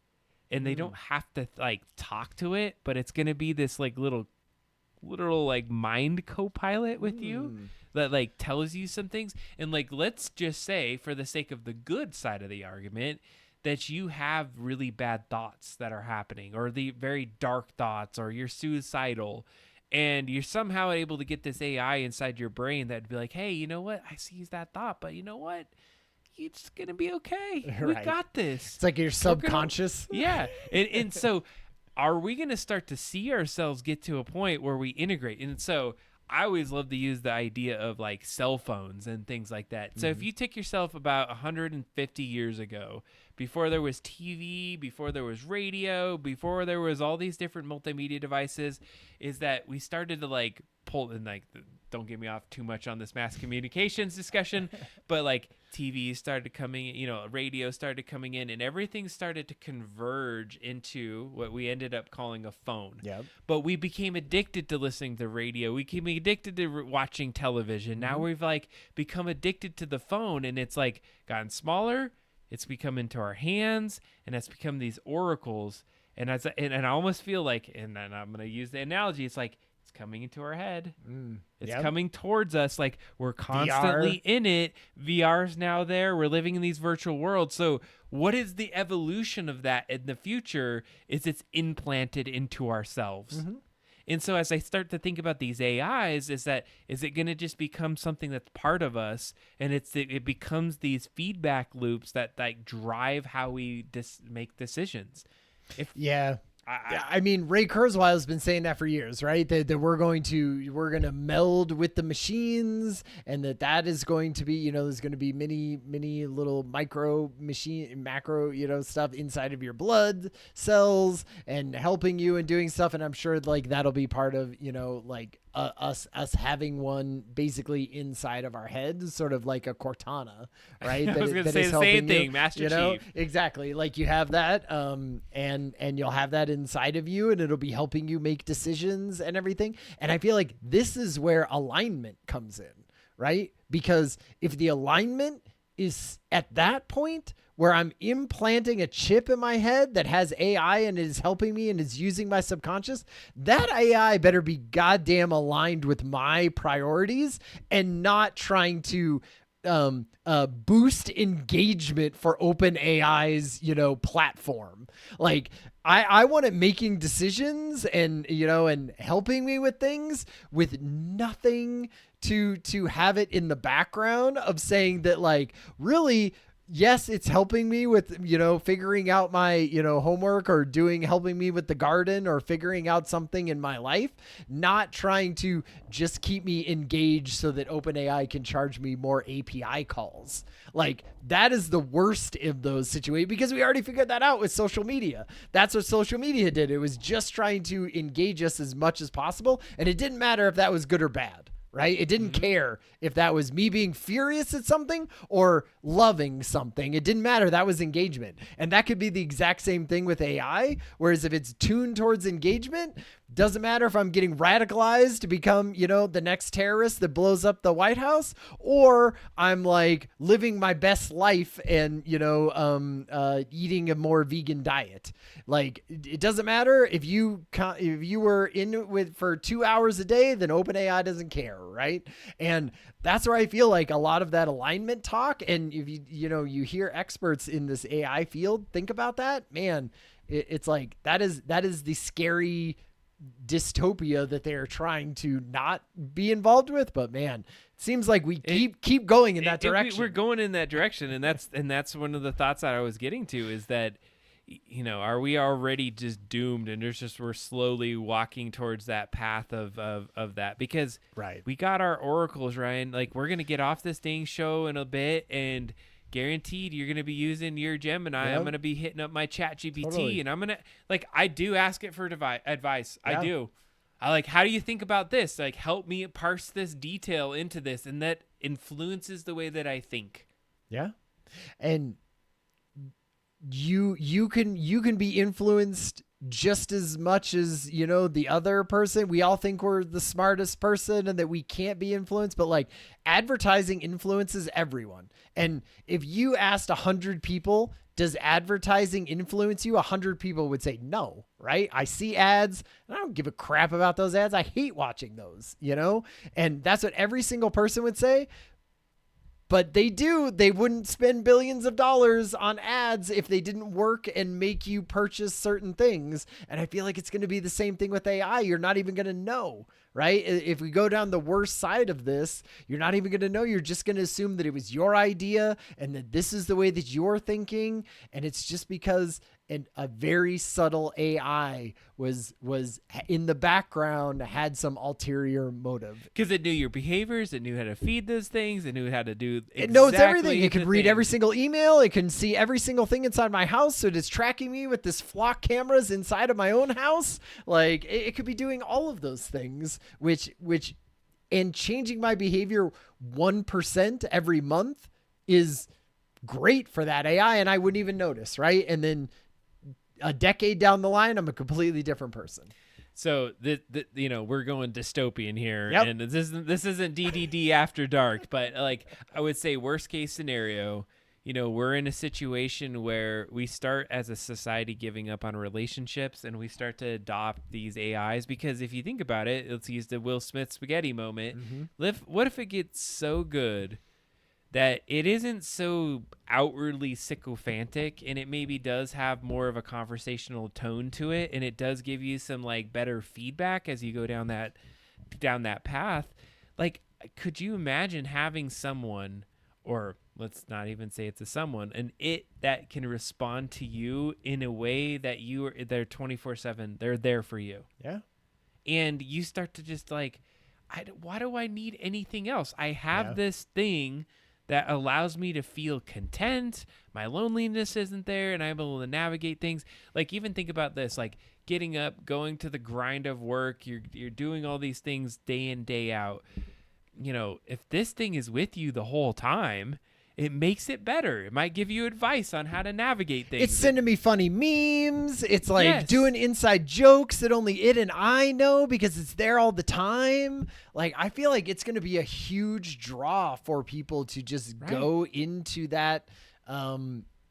and they don't have to like talk to it, but it's going to be this like literal like mind co-pilot with you that like tells you some things? And like, let's just say, for the sake of the good side of the argument, that you have really bad thoughts that are happening, or the very dark thoughts, or you're suicidal, and you're somehow able to get this AI inside your brain that'd be like, hey, you know what? I see that thought, but you know what? It's going to be okay. Right. We got this. It's like your subconscious. Yeah. And so are we going to start to see ourselves get to a point where we integrate? And so I always love to use the idea of like cell phones and things like that. So if you take yourself about 150 years ago, before there was TV, before there was radio, before there was all these different multimedia devices, is that we started to like pull, and like, don't get me off too much on this mass communications discussion, but like TV started coming, radio started coming in, and everything started to converge into what we ended up calling a phone. Yep. But we became addicted to listening to radio. We became addicted to watching television. Now we've like become addicted to the phone, and it's like gotten smaller. It's become into our hands, and it's become these oracles. And I almost feel like, and then I'm going to use the analogy, it's like it's coming into our head. It's coming towards us. Like we're constantly in it. VR's now there. We're living in these virtual worlds. So what is the evolution of that in the future? Is it's implanted into ourselves. And so as I start to think about these AIs, is it going to just become something that's part of us, and it becomes these feedback loops that like drive how we make decisions? I mean, Ray Kurzweil has been saying that for years, right? That we're going to meld with the machines, and that is going to be, there's going to be many little macro stuff inside of your blood cells and helping you and doing stuff. And I'm sure like that'll be part of, us having one basically inside of our heads, sort of like a Cortana, right? I was going to say the same thing, Master Chief. Exactly. Like you have that, and you'll have that inside of you, and it'll be helping you make decisions and everything. And I feel like this is where alignment comes in, right? Because if the alignment is at that point where I'm implanting a chip in my head that has AI and is helping me and is using my subconscious, that AI better be goddamn aligned with my priorities and not trying to boost engagement for OpenAI's, platform. Like I want it making decisions and, and helping me with things with nothing to have it in the background of saying that, like, really, yes, it's helping me with, figuring out my, homework or helping me with the garden or figuring out something in my life, not trying to just keep me engaged so that OpenAI can charge me more API calls. Like, that is the worst of those situations, because we already figured that out with social media. That's what social media did. It was just trying to engage us as much as possible. And it didn't matter if that was good or bad. Right? It didn't care if that was me being furious at something or loving something. It didn't matter. That was engagement. And that could be the exact same thing with AI. Whereas if it's tuned towards engagement, doesn't matter if I'm getting radicalized to become, the next terrorist that blows up the White House, or I'm like living my best life and, eating a more vegan diet. Like, it doesn't matter if you were in with for 2 hours a day, then OpenAI doesn't care. Right. And that's where I feel like a lot of that alignment talk. And if you hear experts in this AI field think about that, man, it's like, that is the scary dystopia that they're trying to not be involved with. But man, it seems like we keep going in that direction. We're going in that direction. And that's one of the thoughts that I was getting to, is that, are we already just doomed, and we're slowly walking towards that path of that? Because we got our oracles, Ryan. Like, we're going to get off this dang show in a bit, and guaranteed you're going to be using your Gemini. Yep. I'm going to be hitting up my chat GPT, totally. And I'm going to, like, I do ask it for advice. Yeah. I do. I like, how do you think about this? Like, help me parse this detail into this. And that influences the way that I think. Yeah. And you can be influenced just as much as, the other person. We all think we're the smartest person and that we can't be influenced, but like, advertising influences everyone. And if you asked 100 people, does advertising influence you? 100 people would say no, right? I see ads and I don't give a crap about those ads. I hate watching those, and that's what every single person would say. But they wouldn't spend billions of dollars on ads if they didn't work and make you purchase certain things. And I feel like it's going to be the same thing with AI. You're not even going to know, right? If we go down the worst side of this, you're not even going to know. You're just going to assume that it was your idea and that this is the way that you're thinking. And it's just because a very subtle AI was in the background, had some ulterior motive. Because it knew your behaviors, it knew how to feed those things, it knew how to do exactly. It knows everything. It can read every single email. It can see every single thing inside my house. So it's tracking me with this flock cameras inside of my own house. Like, it could be doing all of those things, which and changing my behavior 1% every month is great for that AI, and I wouldn't even notice, right? And then a decade down the line, I'm a completely different person. So we're going dystopian here, yep. And this isn't DDD after dark, but like, I would say worst case scenario, we're in a situation where we start as a society giving up on relationships, and we start to adopt these AIs. Because if you think about it, let's use the Will Smith spaghetti moment. Mm-hmm. What if it gets so good that it isn't so outwardly sycophantic, and it maybe does have more of a conversational tone to it, and it does give you some like better feedback as you go down that path? Like, could you imagine having someone, or let's not even say it's a someone, that can respond to you in a way that they're 24/7, they're there for you. Yeah. And you start to just like, why do I need anything else? I have this thing that allows me to feel content. My loneliness isn't there, and I'm able to navigate things. Like, even think about this, like getting up, going to the grind of work. You're doing all these things day in, day out. If this thing is with you the whole time, it makes it better. It might give you advice on how to navigate things. It's sending me funny memes. It's like doing inside jokes that only it and I know because it's there all the time. Like, I feel like it's going to be a huge draw for people to just go into that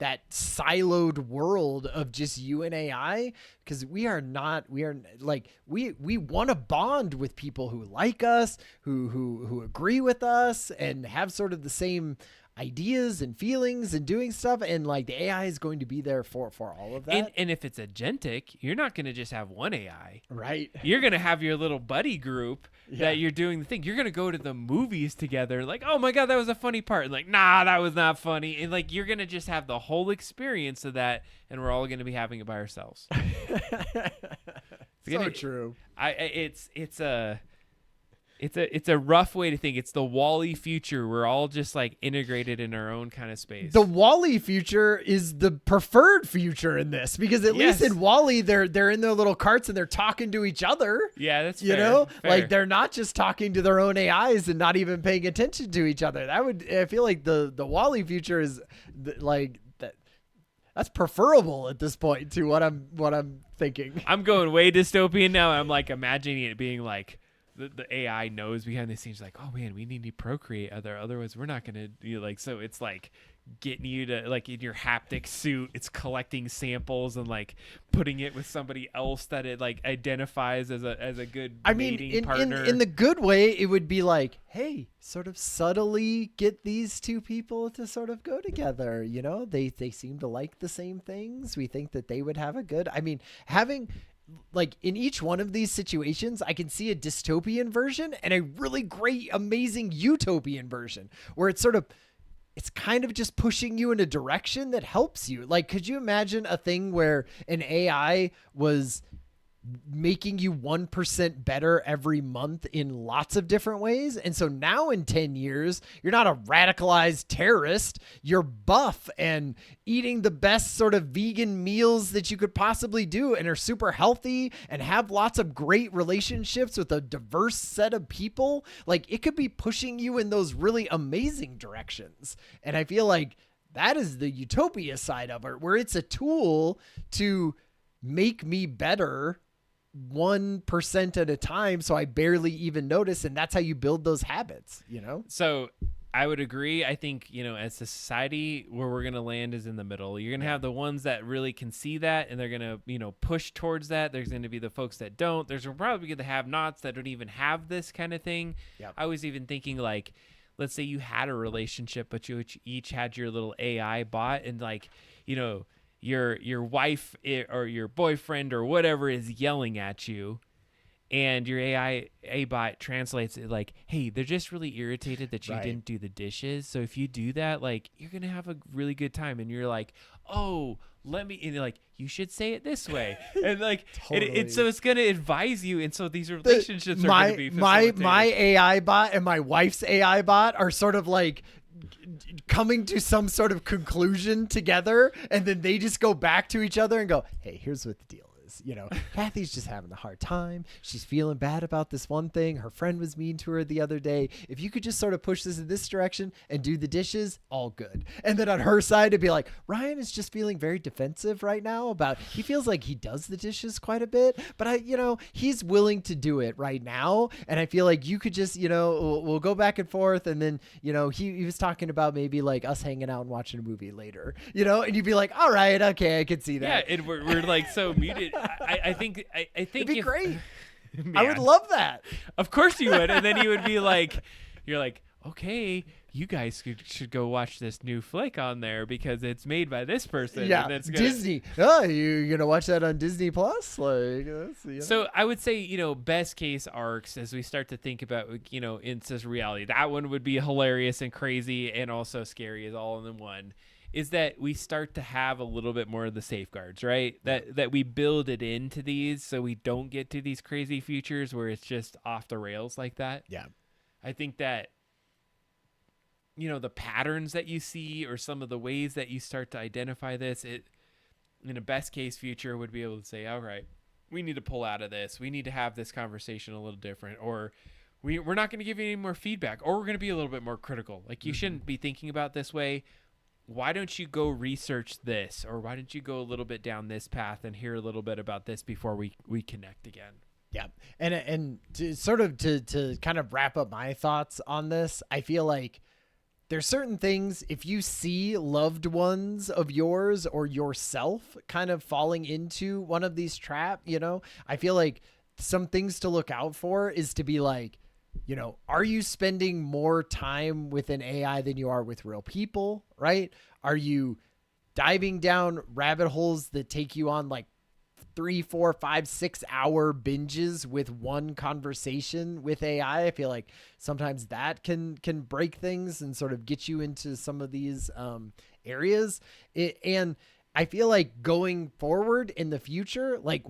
that siloed world of just you and AI, because we are like, we want to bond with people who like us, who agree with us and have sort of the same ideas and feelings and doing stuff, and like the AI is going to be there for all of that. And if it's agentic, you're not going to just have one AI, right? You're going to have your little buddy group that you're doing the thing. You're going to go to the movies together, like, oh my god, that was a funny part, and like, nah, that was not funny, and like you're going to just have the whole experience of that, and we're all going to be having it by ourselves. So true. It's a rough way to think. It's the Wall-E future. We're all just like integrated in our own kind of space. The Wall-E future is the preferred future in this, because at least in Wall-E, they're in their little carts and they're talking to each other. Yeah, that's fair. You know, like they're not just talking to their own AIs and not even paying attention to each other. I feel like the Wall-E future is like that. That's preferable at this point to what I'm thinking. I'm going way dystopian now. I'm like imagining it being like, the AI knows behind the scenes, like, oh man, we need to procreate, otherwise we're not gonna do, like, so it's like getting you to, like, in your haptic suit, it's collecting samples and like putting it with somebody else that it like identifies as a good mating partner. In the good way, it would be like, hey, sort of subtly get these two people to sort of go together. You know, they seem to like the same things. We think that they would have a good, having, like, in each one of these situations, I can see a dystopian version and a really great, amazing utopian version where it's kind of just pushing you in a direction that helps you. Like, could you imagine a thing where an AI was making you 1% better every month in lots of different ways? And so now in 10 years, you're not a radicalized terrorist. You're buff and eating the best sort of vegan meals that you could possibly do and are super healthy and have lots of great relationships with a diverse set of people. Like, it could be pushing you in those really amazing directions. And I feel like that is the utopia side of it, where it's a tool to make me better 1% at a time, so I barely even notice, and that's how you build those habits, you know? So I would agree. I think, you know, as a society, where we're going to land is in the middle. You're going to have the ones that really can see that, and they're going to, you know, push towards that. There's going to be the folks that don't. There's probably going to have-nots that don't even have this kind of thing. Yep. I was even thinking, like, let's say you had a relationship, but you each had your little AI bot, and, like, you know, your wife or your boyfriend or whatever is yelling at you, and your AI bot translates it like, hey, they're just really irritated that you didn't do the dishes. So if you do that, like, you're going to have a really good time. And you're like, oh, and they're like, you should say it this way. And like, Totally. so it's going to advise you. And so these relationships are going to be my AI bot and my wife's AI bot are sort of like coming to some sort of conclusion together, and then they just go back to each other and go, hey, here's what the deal is. You know, Kathy's just having a hard time. She's feeling bad about this one thing. Her friend was mean to her the other day. If you could just sort of push this in this direction and do the dishes, all good. And then on her side, it'd be like, Ryan is just feeling very defensive right now he feels like he does the dishes quite a bit, but he's willing to do it right now. And I feel like you could just, you know, we'll go back and forth. And then, you know, he was talking about maybe like us hanging out and watching a movie later, you know, and you'd be like, all right, okay, I can see that. Yeah, we're like so muted. I think it'd be great. Man, I would love that. Of course you would. And then you would be like, you're like, okay, you guys should go watch this new flick on there because it's made by this person. Yeah, and Disney. Oh, you're gonna watch that on Disney Plus? Like, So I would say, you know, best case arcs as we start to think about, you know, incest reality. That one would be hilarious and crazy and also scary as all in one. Is that we start to have a little bit more of the safeguards, right? That we build it into these so we don't get to these crazy futures where it's just off the rails like that. Yeah. I think that, you know, the patterns that you see or some of the ways that you start to identify this, it in a best case future would be able to say, all right, we need to pull out of this. We need to have this conversation a little different, or we're not going to give you any more feedback, or we're going to be a little bit more critical. Like, you shouldn't be thinking about this way. Why don't you go research this, or why don't you go a little bit down this path and hear a little bit about this before we connect again? Yeah. And to sort of to kind of wrap up my thoughts on this, I feel like there's certain things, if you see loved ones of yours or yourself kind of falling into one of these I feel like some things to look out for is to be like, are you spending more time with an AI than you are with real people, right? Are you diving down rabbit holes that take you on like 3, 4, 5, 6 hour binges with one conversation with AI? I feel like sometimes that can break things and sort of get you into some of these areas. And I feel like going forward in the future, like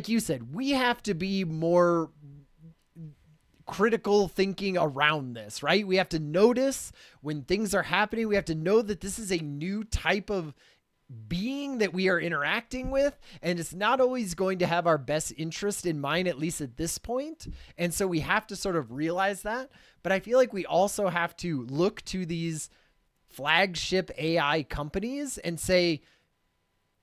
you said, we have to be more critical thinking around this, right? We have to notice when things are happening. We have to know that this is a new type of being that we are interacting with, and it's not always going to have our best interest in mind, at least at this point. And so we have to sort of realize that. But I feel like we also have to look to these flagship AI companies and say,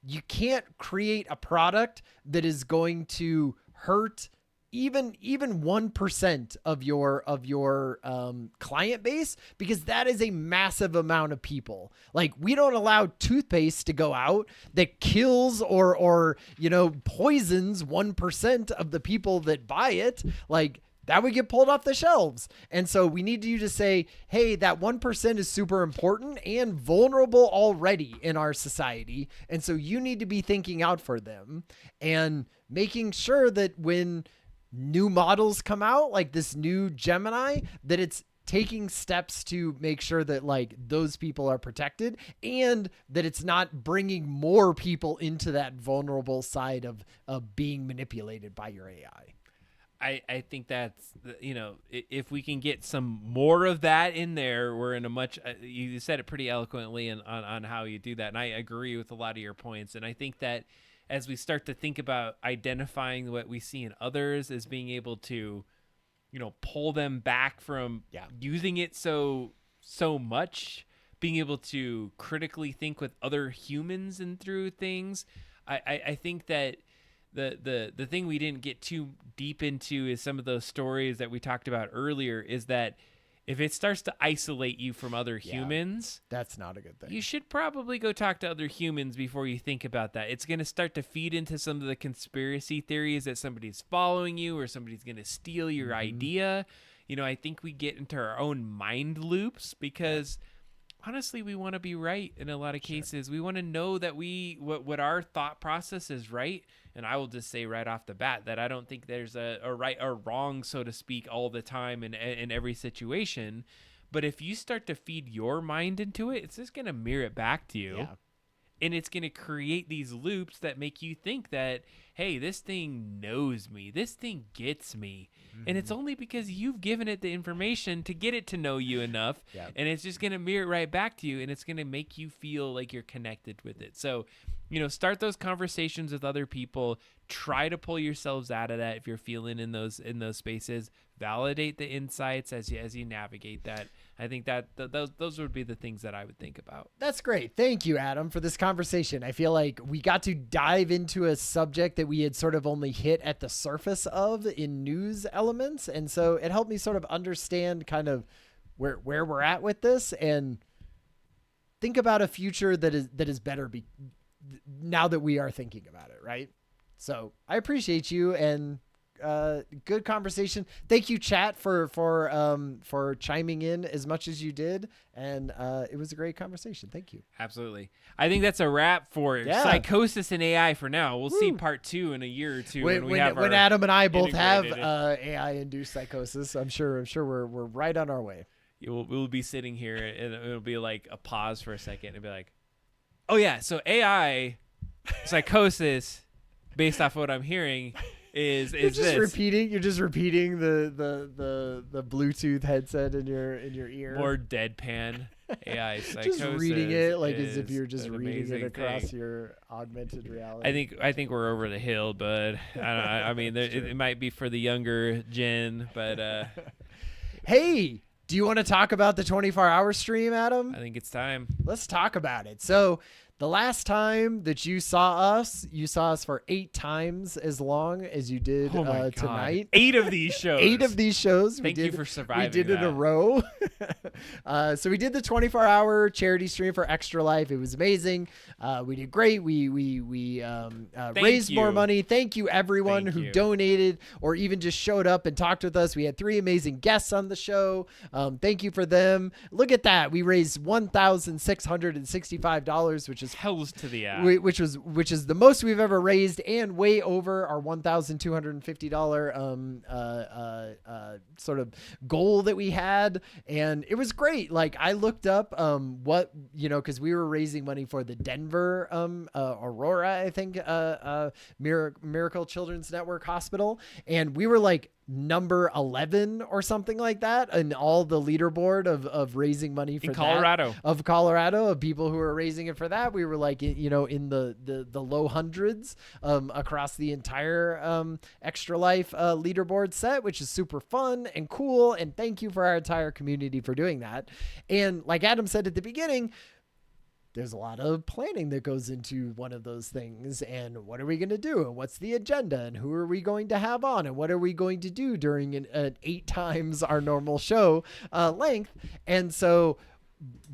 you can't create a product that is going to hurt even 1% of your client base, because that is a massive amount of people. Like, we don't allow toothpaste to go out that kills or poisons 1% of the people that buy it. Like, that would get pulled off the shelves. And so we need you to say, hey, that 1% is super important and vulnerable already in our society. And so you need to be thinking out for them and making sure that when new models come out, like this new Gemini, that it's taking steps to make sure that like those people are protected and that it's not bringing more people into that vulnerable side of being manipulated by your AI. I think that's, if we can get some more of that in there, we're in a much, you said it pretty eloquently on how you do that. And I agree with a lot of your points. And I think that as we start to think about identifying what we see in others as being able to, pull them back from using it so much, being able to critically think with other humans and through things, I think that the thing we didn't get too deep into is some of those stories that we talked about earlier, is that if it starts to isolate you from other humans, that's not a good thing. You should probably go talk to other humans before you think about that. It's going to start to feed into some of the conspiracy theories that somebody's following you or somebody's going to steal your idea. I think we get into our own mind loops because honestly, we want to be right in a lot of cases. Sure. We want to know that what our thought process is right. And I will just say right off the bat that I don't think there's a right or wrong, so to speak, all the time in every situation. But if you start to feed your mind into it, it's just going to mirror it back to you. Yeah. And it's going to create these loops that make you think that, hey, this thing knows me. This thing gets me. Mm-hmm. And it's only because you've given it the information to get it to know you enough. Yep. And it's just going to mirror it right back to you. And it's going to make you feel like you're connected with it. So, start those conversations with other people. Try to pull yourselves out of that if you're feeling in those spaces. Validate the insights as you navigate that. I think that those would be the things that I would think about. That's great. Thank you, Adam, for this conversation. I feel like we got to dive into a subject that we had sort of only hit at the surface of in news elements. And so it helped me sort of understand kind of where we're at with this and think about a future that is better now that we are thinking about it, right? So I appreciate you and good conversation. Thank you, chat, for chiming in as much as you did, and it was a great conversation. Thank you. Absolutely. I think that's a wrap for psychosis and AI for now. We'll see part 2 in a year or two when Adam and I both have AI-induced psychosis. I'm sure we're right on our way. We'll be sitting here, and it'll be like a pause for a second, and be like, "Oh yeah, so AI psychosis, based off what I'm hearing." Is you're just this. You're just repeating the Bluetooth headset in your ear. More deadpan AI psychosis. Just reading it like as if you're just reading it across your augmented reality. I think we're over the hill, but I mean, it might be for the younger gen, but hey, do you want to talk about the 24-hour stream, Adam? I think it's time. Let's talk about it. So The last time that you saw us for 8 times as long as you did Oh my God. tonight. 8 of these shows. 8 of these shows. Thank you for surviving. We did it in a row. So we did the 24-hour charity stream for Extra Life. It was amazing. We did great. We raised more money. Thank you everyone who donated or even just showed up and talked with us. We had 3 amazing guests on the show. Thank you for them. Look at that. We raised $1,665, which is hells to the ass. Which is the most we've ever raised and way over our $1,250 sort of goal that we had. And it was great. Like I looked up what, because we were raising money for the Denver Aurora, I think, Miracle Children's Network Hospital. And we were like number 11 or something like that, and all the leaderboard of raising money for Colorado, of people who are raising it for that. We were like, in the low hundreds across the entire Extra Life leaderboard set, which is super fun and cool. And thank you for our entire community for doing that. And like Adam said at the beginning, there's a lot of planning that goes into one of those things. And what are we going to do? And what's the agenda? And who are we going to have on? And what are we going to do during an 8 times our normal show length? And so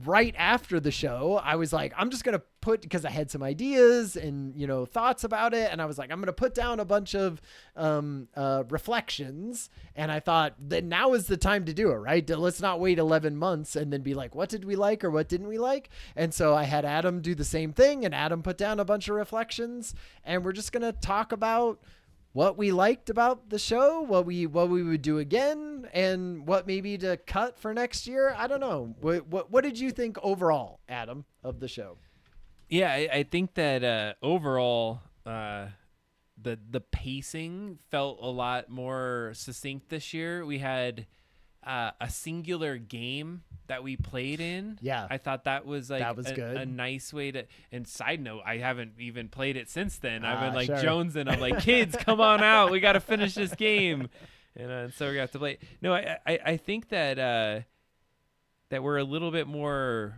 right after the show, I was like, I'm just going to because I had some ideas and, thoughts about it. And I was like, I'm going to put down a bunch of reflections. And I thought that now is the time to do it, right? Let's not wait 11 months and then be like, what did we like or what didn't we like? And so I had Adam do the same thing, and Adam put down a bunch of reflections, and we're just going to talk about what we liked about the show, what we would do again, and what maybe to cut for next year. I don't know. What did you think overall, Adam, of the show? Yeah, I think that overall, the pacing felt a lot more succinct this year. We had a singular game that we played in. Yeah, I thought that was like good. A nice way to. And side note, I haven't even played it since then. I've been like jonesing. I'm like, kids, come on out. We got to finish this game, and so we have to play. No, I think that that we're a little bit more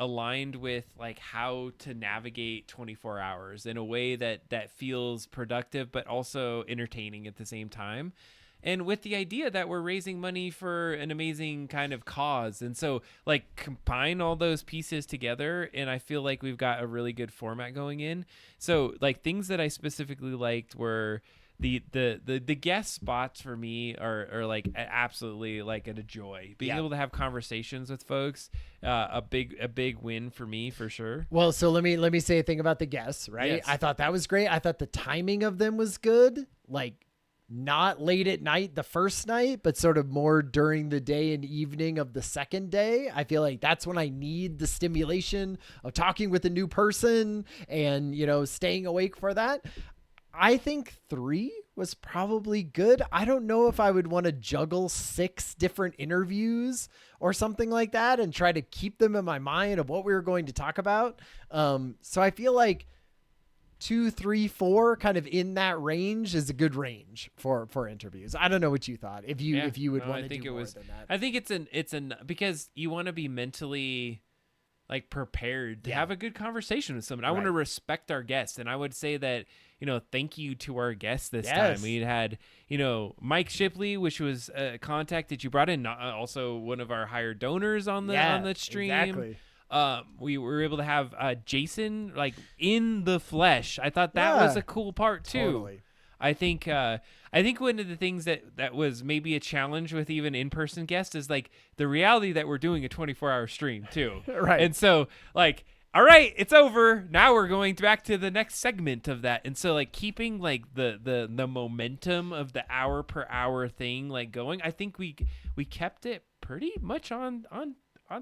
aligned with like how to navigate 24 hours in a way that feels productive but also entertaining at the same time, and with the idea that we're raising money for an amazing kind of cause. And so like combine all those pieces together, and I feel like we've got a really good format going in. So like things that I specifically liked were the guest spots for me are like absolutely like a joy. Being able to have conversations with folks, a big win for me for sure. Well, so let me say a thing about the guests, right? Yes. I thought that was great. I thought the timing of them was good. Like not late at night the first night, but sort of more during the day and evening of the second day. I feel like that's when I need the stimulation of talking with a new person and, staying awake for that. I think 3 was probably good. I don't know if I would want to juggle 6 different interviews or something like that and try to keep them in my mind of what we were going to talk about. So I feel like 2, 3, 4 kind of in that range is a good range for interviews. I don't know what you thought. If you would want to do more than that. I think it's because you want to be mentally like prepared to have a good conversation with someone. I want to respect our guests, and I would say that, thank you to our guests this time. We had, Mike Shipley, which was a contact that you brought in, also one of our higher donors on the stream. Exactly. We were able to have Jason like in the flesh. I thought that was a cool part too. Totally. I think one of the things that was maybe a challenge with even in-person guests is like the reality that we're doing a 24-hour stream too. Right. And so like, all right, it's over. Now we're going back to the next segment of that. And so like keeping like the momentum of the hour per hour thing like going, I think we kept it pretty much on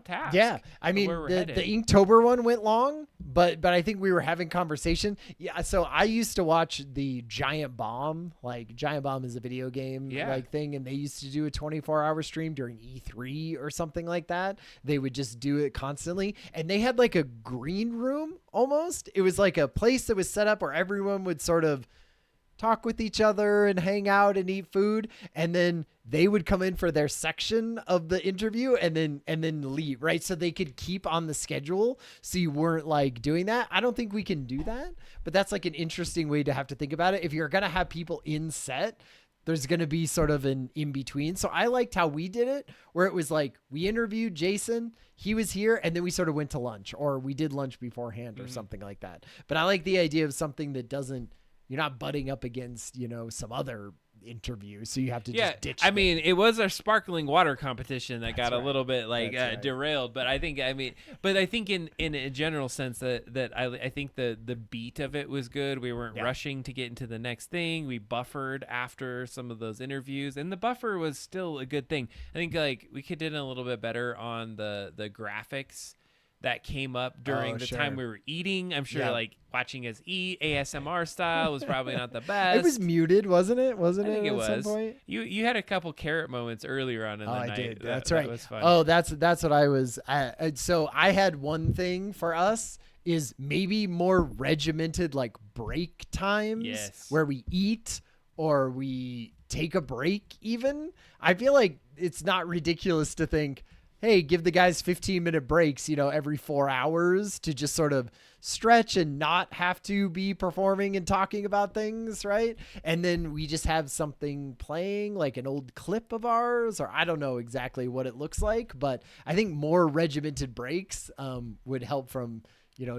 task. Yeah. I mean, the Inktober one went long, but I think we were having conversation. Yeah. So I used to watch the Giant Bomb. Like Giant Bomb is a video game like thing, and they used to do a 24-hour stream during E3 or something like that. They would just do it constantly, and they had like a green room almost. It was like a place that was set up where everyone would sort of talk with each other and hang out and eat food. And then they would come in for their section of the interview and then leave, right? So they could keep on the schedule. So you weren't like doing that. I don't think we can do that, but that's like an interesting way to have to think about it. If you're going to have people in set, there's going to be sort of an in between. So I liked how we did it, where it was like we interviewed Jason, he was here, and then we sort of went to lunch, or we did lunch beforehand or something like that. But I like the idea of something that doesn't, you're not butting up against, some other interview. So you have to just ditch them. It was a sparkling water competition that got a right. little bit derailed, but I think in a general sense that I think the beat of it was good. We weren't rushing to get into the next thing. We buffered after some of those interviews, and the buffer was still a good thing. I think like we could did a little bit better on the graphics that came up during the time we were eating. I'm sure like watching us eat ASMR style was probably not the best. It was muted, wasn't it? I think it was. Some point? You had a couple carrot moments earlier on in the night. I did. That's right. That was fun. Oh, that's what I was. So I had one thing for us is maybe more regimented like break times where we eat or we take a break even. I feel like it's not ridiculous to think, hey, give the guys 15-minute breaks, every 4 hours to just sort of stretch and not have to be performing and talking about things, right? And then we just have something playing, like an old clip of ours, or I don't know exactly what it looks like, but I think more regimented breaks would help from,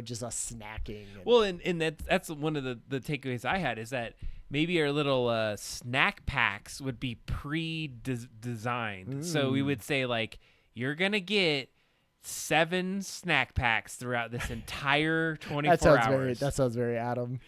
just us snacking. Well, and that's one of the takeaways I had is that maybe our little snack packs would be pre-designed. So we would say like, you're going to get 7 snack packs throughout this entire 24 hours. That sounds very Adam.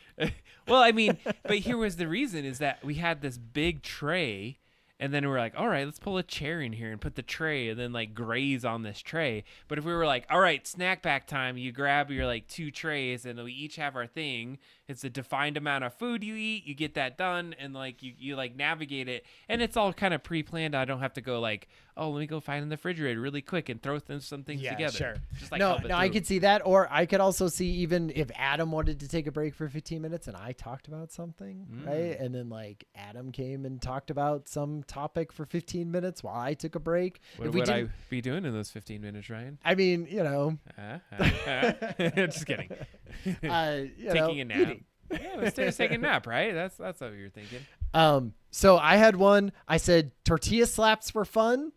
Well, but here was the reason is that we had this big tray, and then we're like, all right, let's pull a chair in here and put the tray and then like graze on this tray. But if we were like, all right, snack pack time, you grab your like 2 trays and we each have our thing. It's a defined amount of food you eat. You get that done and like you like navigate it. And it's all kind of pre-planned. I don't have to go like, oh, let me go find in the refrigerator really quick and throw some things together. Sure. Just like no, I could see that. Or I could also see even if Adam wanted to take a break for 15 minutes and I talked about something, right? And then like Adam came and talked about some topic for 15 minutes while I took a break. What would I be doing in those 15 minutes, Ryan? I mean, just kidding. Taking a nap. Eating. Yeah, let's take a nap, right? That's what you're thinking. So I had one. I said tortilla slaps were fun,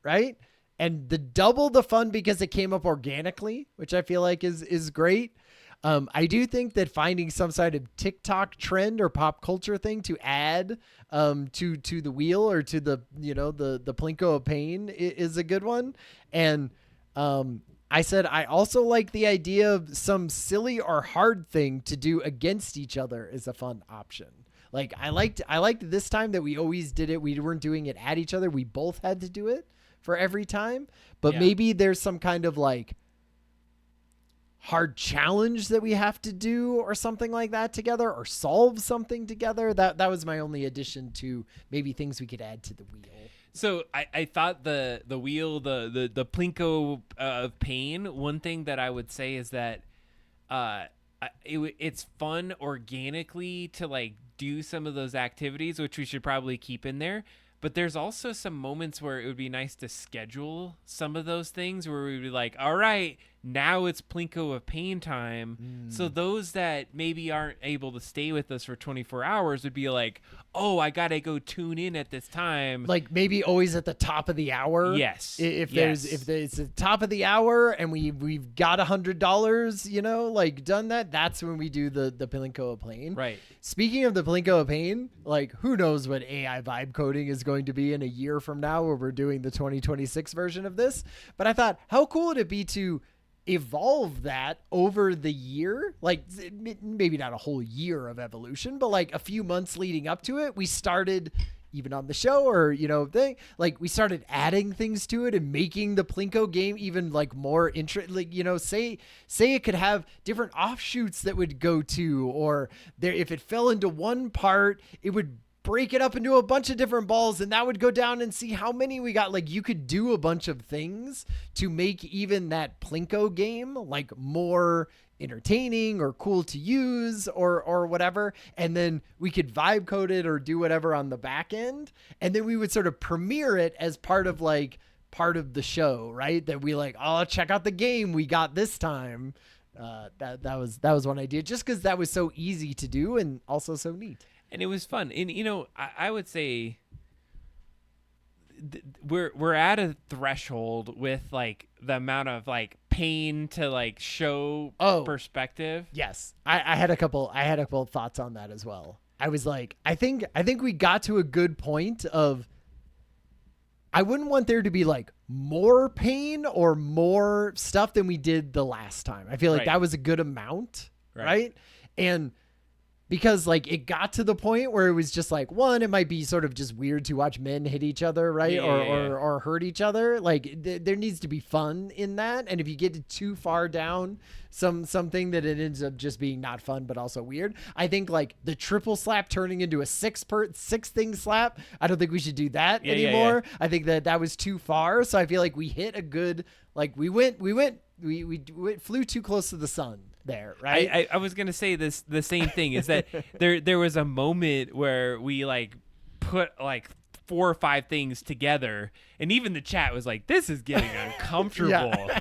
right? And double the fun because it came up organically, which I feel like is great. I do think that finding some sort of TikTok trend or pop culture thing to add to the wheel or to the the Plinko of Pain is a good one. And I said I also like the idea of some silly or hard thing to do against each other is a fun option. Like I liked this time that we always did it. We weren't doing it at each other. We both had to do it for every time. But maybe there's some kind of like hard challenge that we have to do or something like that together or solve something together. That was my only addition to maybe things we could add to the wheel. So I thought the wheel, the Plinko of Pain, one thing that I would say is that it's fun organically to like do some of those activities, which we should probably keep in there. But there's also some moments where it would be nice to schedule some of those things where we'd be like, all right, now it's Plinko of Pain time. So those that maybe aren't able to stay with us for 24 hours would be like, oh, I got to go tune in at this time. Like maybe always at the top of the hour. Yes. If it's the top of the hour and we've got $100, like done that's when we do the Plinko of Pain. Right. Speaking of the Plinko of Pain, like who knows what AI vibe coding is going to be in a year from now where we're doing the 2026 version of this. But I thought, how cool would it be to evolve that over the year? Like maybe not a whole year of evolution, but like a few months leading up to it, we started even on the show or, we started adding things to it and making the Plinko game even like more interesting. Like, say it could have different offshoots that would go to, or there, if it fell into one part, it would break it up into a bunch of different balls, and that would go down and see how many we got. Like you could do a bunch of things to make even that Plinko game like more entertaining or cool to use or whatever. And then we could vibe code it or do whatever on the back end. And then we would sort of premiere it as part of the show, right? That we like, oh, check out the game we got this time. That was one idea, just because that was so easy to do and also so neat. And it was fun. And, I would say we're at a threshold with, like, the amount of, like, pain to, like, show perspective. Yes. I had a couple of thoughts on that as well. I was like, I think we got to a good point of, I wouldn't want there to be, like, more pain or more stuff than we did the last time. I feel like that was a good amount, right? And because like it got to the point where it was just like, one, it might be sort of just weird to watch men hit each other, right? Or hurt each other. Like there needs to be fun in that. And if you get too far down something that it ends up just being not fun, but also weird. I think like the triple slap turning into a six thing slap. I don't think we should do that anymore. I think that was too far. So I feel like we hit a good, like we flew too close to the sun there, right? I was gonna say the same thing is that there was a moment where we like put like 4 or 5 things together, and even the chat was like, "This is getting uncomfortable."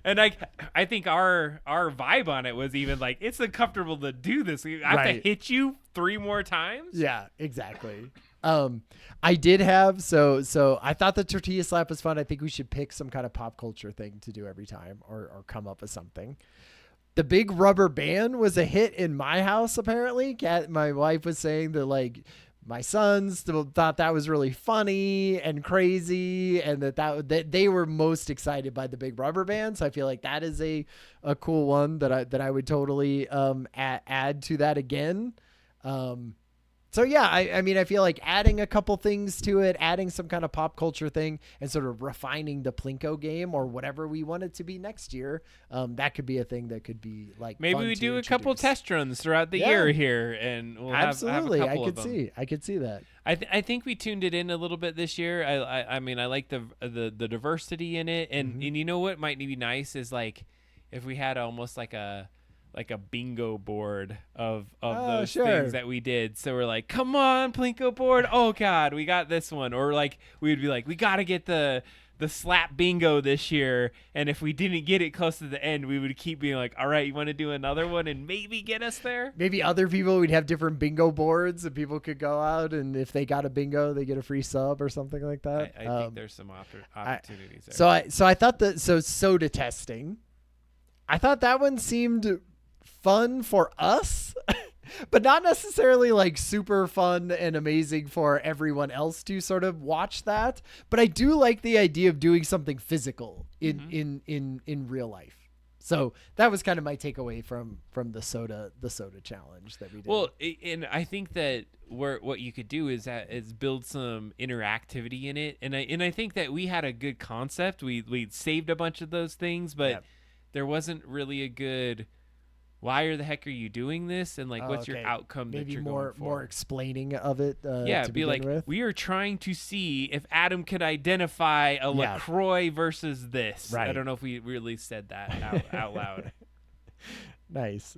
And I think our vibe on it was even like, it's uncomfortable to do this. I have to hit you 3 more times. Yeah, exactly. I did have so I thought the tortilla slap was fun. I think we should pick some kind of pop culture thing to do every time, or come up with something. The big rubber band was a hit in my house, apparently. My wife was saying that, like, my sons thought that was really funny and crazy, and that they were most excited by the big rubber band. So I feel like that is a cool one that I would totally add to that again. So yeah, I mean, I feel like adding a couple things to it, adding some kind of pop culture thing, and sort of refining the Plinko game or whatever we want it to be next year. That could be a thing that could be like maybe fun we to do a couple introduce. test runs throughout the year here, and we'll absolutely. have a couple of them. I could see that. I think we tuned it in a little bit this year. I mean, I like the diversity in it, and you know what might be nice is like if we had almost like a bingo board of those things that we did. So we're like, come on, Plinko board. Oh God, we got this one. Or like, we'd be like, we got to get the slap bingo this year. And if we didn't get it close to the end, we would keep being like, all right, you want to do another one and maybe get us there? Maybe other people, we'd have different bingo boards and people could go out, and if they got a bingo, they get a free sub or something like that. I think there's some opportunities there. So I thought soda testing, I thought that one seemed fun for us, but not necessarily like super fun and amazing for everyone else to sort of watch that. But I do like the idea of doing something physical in real life. So that was kind of my takeaway from the soda challenge that we did. Well, and I think that what you could do is build some interactivity in it, and I think that we had a good concept. We saved a bunch of those things, but there wasn't really a good, why the heck are you doing this? And like, what's your outcome maybe that you're more, going for? more explaining of it. To be like, we are trying to see if Adam could identify a LaCroix versus this. Right. I don't know if we really said that out loud. Nice.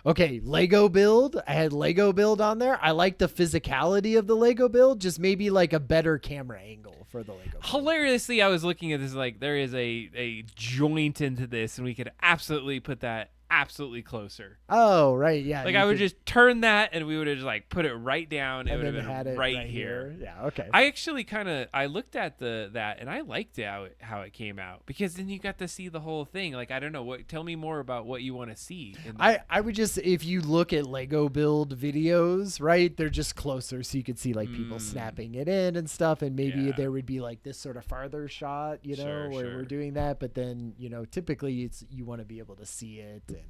Okay, Lego build. I had Lego build on there. I like the physicality of the Lego build, just maybe like a better camera angle for the Lego build. Hilariously, I was looking at this like there is a joint into this, and we could absolutely put that absolutely closer. Oh, right, yeah. Like I would just turn that, and we would have just like put it right down. It would have had been it right here. Yeah, okay. I actually I looked at that, and I liked how it came out, because then you got to see the whole thing. Like, I don't know, tell me more about what you want to see. I would just, if you look at Lego build videos, right, they're just closer, so you could see like people snapping it in and stuff, and maybe there would be like this sort of farther shot, where we're doing that, but then typically you want to be able to see it and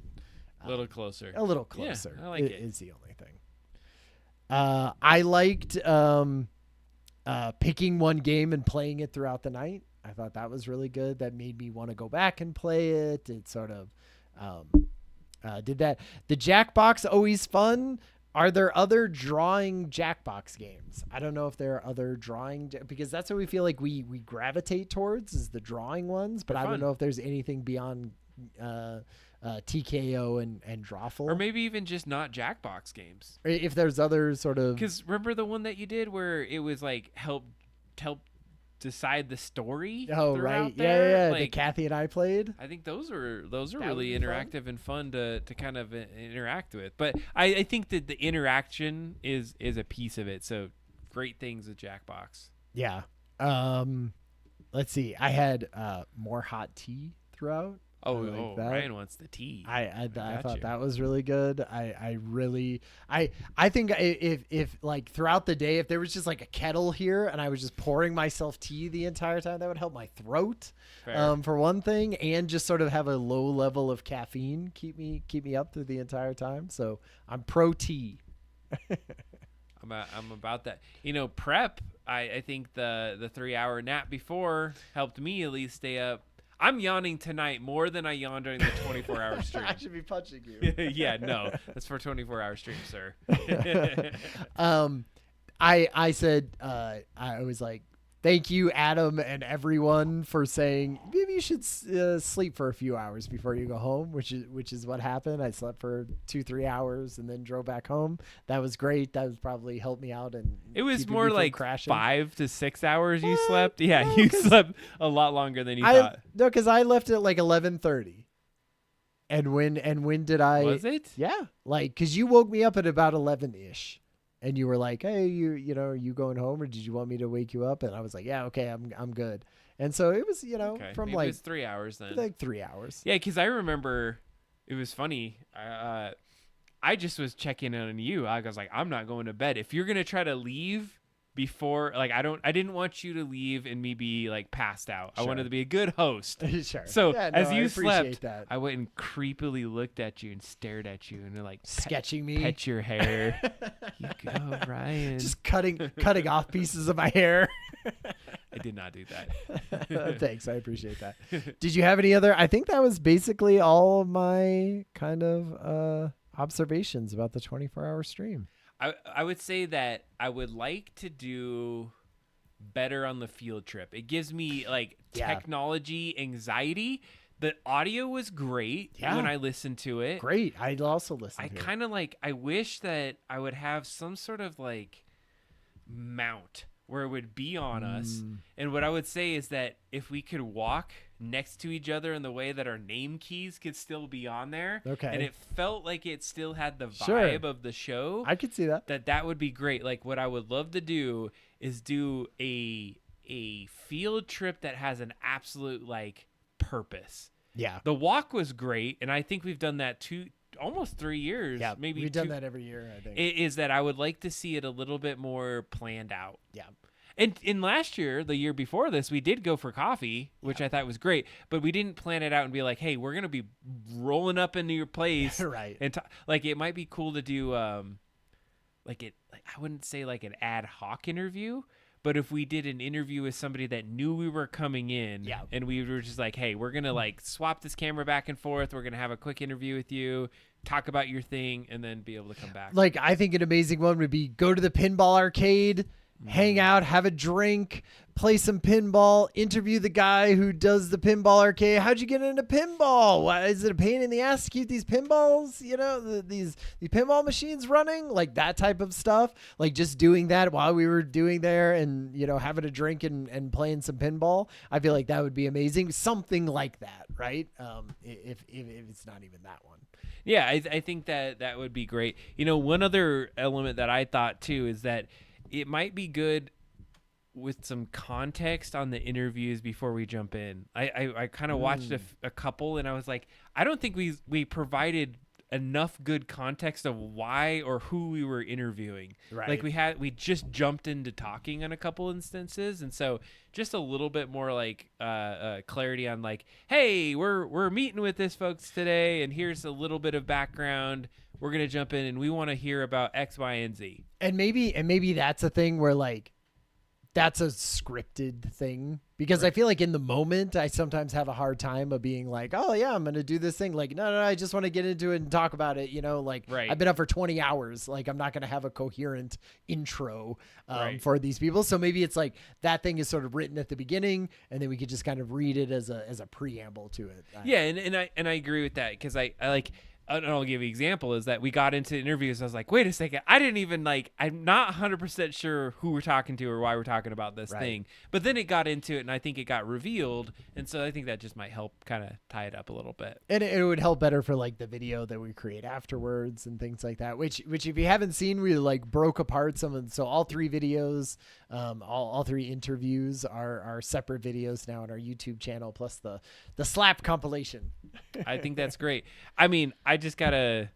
a little closer. Yeah, I like it. Is the only thing. I liked picking one game and playing it throughout the night. I thought that was really good. That made me want to go back and play it. It sort of did that. The Jackbox, always fun. Are there other drawing Jackbox games? I don't know if there are other drawing because that's what we feel like we gravitate towards is the drawing ones. But I don't know if there's anything beyond TKO and Drawful, or maybe even just not Jackbox games. Or if there's other sort of because remember the one that you did where it was like help decide the story. Oh right, yeah. Like, that Kathy and I played. I think those are really interactive and fun to kind of interact with. But I think that the interaction is a piece of it. So great things with Jackbox. Yeah. Let's see. I had more hot tea throughout. Ryan wants the tea. I thought that was really good. I think if like throughout the day, if there was just like a kettle here and I was just pouring myself tea the entire time, that would help my throat, for one thing, and just sort of have a low level of caffeine, keep me up through the entire time. So I'm pro tea. I'm about that. Prep. I think the 3-hour nap before helped me at least stay up. I'm yawning tonight more than I yawn during the 24-hour stream. I should be punching you. Yeah, no, that's for 24-hour stream, sir. I said I was like, thank you, Adam, and everyone for saying maybe you should sleep for a few hours before you go home, which is what happened. I slept for 2-3 hours and then drove back home. That was great. That was probably helped me out, and it was more like crashing. 5 to 6 hours you slept. Yeah, no, you slept a lot longer than you thought. No, because I left at like 11:30. And when did I? Was it? Yeah, like because you woke me up at about 11-ish. And you were like, hey, are you going home, or did you want me to wake you up? And I was like, yeah, okay, I'm good. And so it was, from maybe like it was 3 hours then. Like 3 hours. Yeah, because I remember it was funny. I just was checking in on you. I was like, I'm not going to bed. If you're gonna try to leave before, like, I didn't want you to leave and me be like passed out. Sure. I wanted to be a good host. Sure. So yeah, as you slept, that. I went and creepily looked at you and stared at you and like sketching me, pet your hair. You go, Ryan. Just cutting off pieces of my hair. I did not do that. Thanks, I appreciate that. Did you have any other? I think that was basically all of my kind of observations about the 24-hour stream. I would say that I would like to do better on the field trip. It gives me like technology anxiety. The audio was great when I listened to it. Great. I also listened to it. I kind of like, I wish that I would have some sort of like mount where it would be on us. And what I would say is that if we could walk next to each other in the way that our name keys could still be on there, and it felt like it still had the vibe of the show, I could see that would be great. Like what I would love to do is do a field trip that has an absolute like purpose. Yeah. The walk was great, and I think we've done that almost 3 years. Yeah, maybe we've done that every year, I think. Is that I would like to see it a little bit more planned out. Yeah. And in last year, the year before this, we did go for coffee, which I thought was great, but we didn't plan it out and be like, hey, we're going to be rolling up into your place. Right. And like, it might be cool to do, I wouldn't say like an ad hoc interview, but if we did an interview with somebody that knew we were coming in, and we were just like, hey, we're going to like swap this camera back and forth. We're going to have a quick interview with you, talk about your thing, and then be able to come back. Like, I think an amazing one would be go to the pinball arcade, hang out, have a drink, play some pinball, interview the guy who does the pinball arcade. How'd you get into pinball? Why, is it a pain in the ass to keep these pinballs, these pinball machines running? Like that type of stuff. Like just doing that while we were doing there and, having a drink and playing some pinball. I feel like that would be amazing. Something like that, right? If it's not even that one. Yeah, I think that would be great. One other element that I thought too is that it might be good with some context on the interviews before we jump in. I kind of watched a couple and I was like, I don't think we provided enough good context of why or who we were interviewing. Right. Like we just jumped into talking on a couple instances. And so just a little bit more like clarity on like, hey, we're meeting with this folks today. And here's a little bit of background. We're going to jump in and we want to hear about X, Y, and Z. And maybe that's a thing where like, that's a scripted thing Because Right. I feel like in the moment, I sometimes have a hard time of being like, oh, yeah, I'm going to do this thing. Like, no, I just want to get into it and talk about it. Like Right. I've been up for 20 hours. Like I'm not going to have a coherent intro Right. for these people. So maybe it's like that thing is sort of written at the beginning and then we could just kind of read it as a preamble to it. Yeah, and I agree with that because I like. And I'll give you an example is that we got into interviews. I was like, wait a second. I didn't even like, I'm not 100% sure who we're talking to or why we're talking about this Right. thing. But then it got into it and I think it got revealed. And so I think that just might help kind of tie it up a little bit. And it would help better for like the video that we create afterwards and things like that, which if you haven't seen, we like broke apart some of, so all 3 videos, all 3 interviews are separate videos now on our YouTube channel, plus the slap compilation. I think that's great. I mean, I just gotta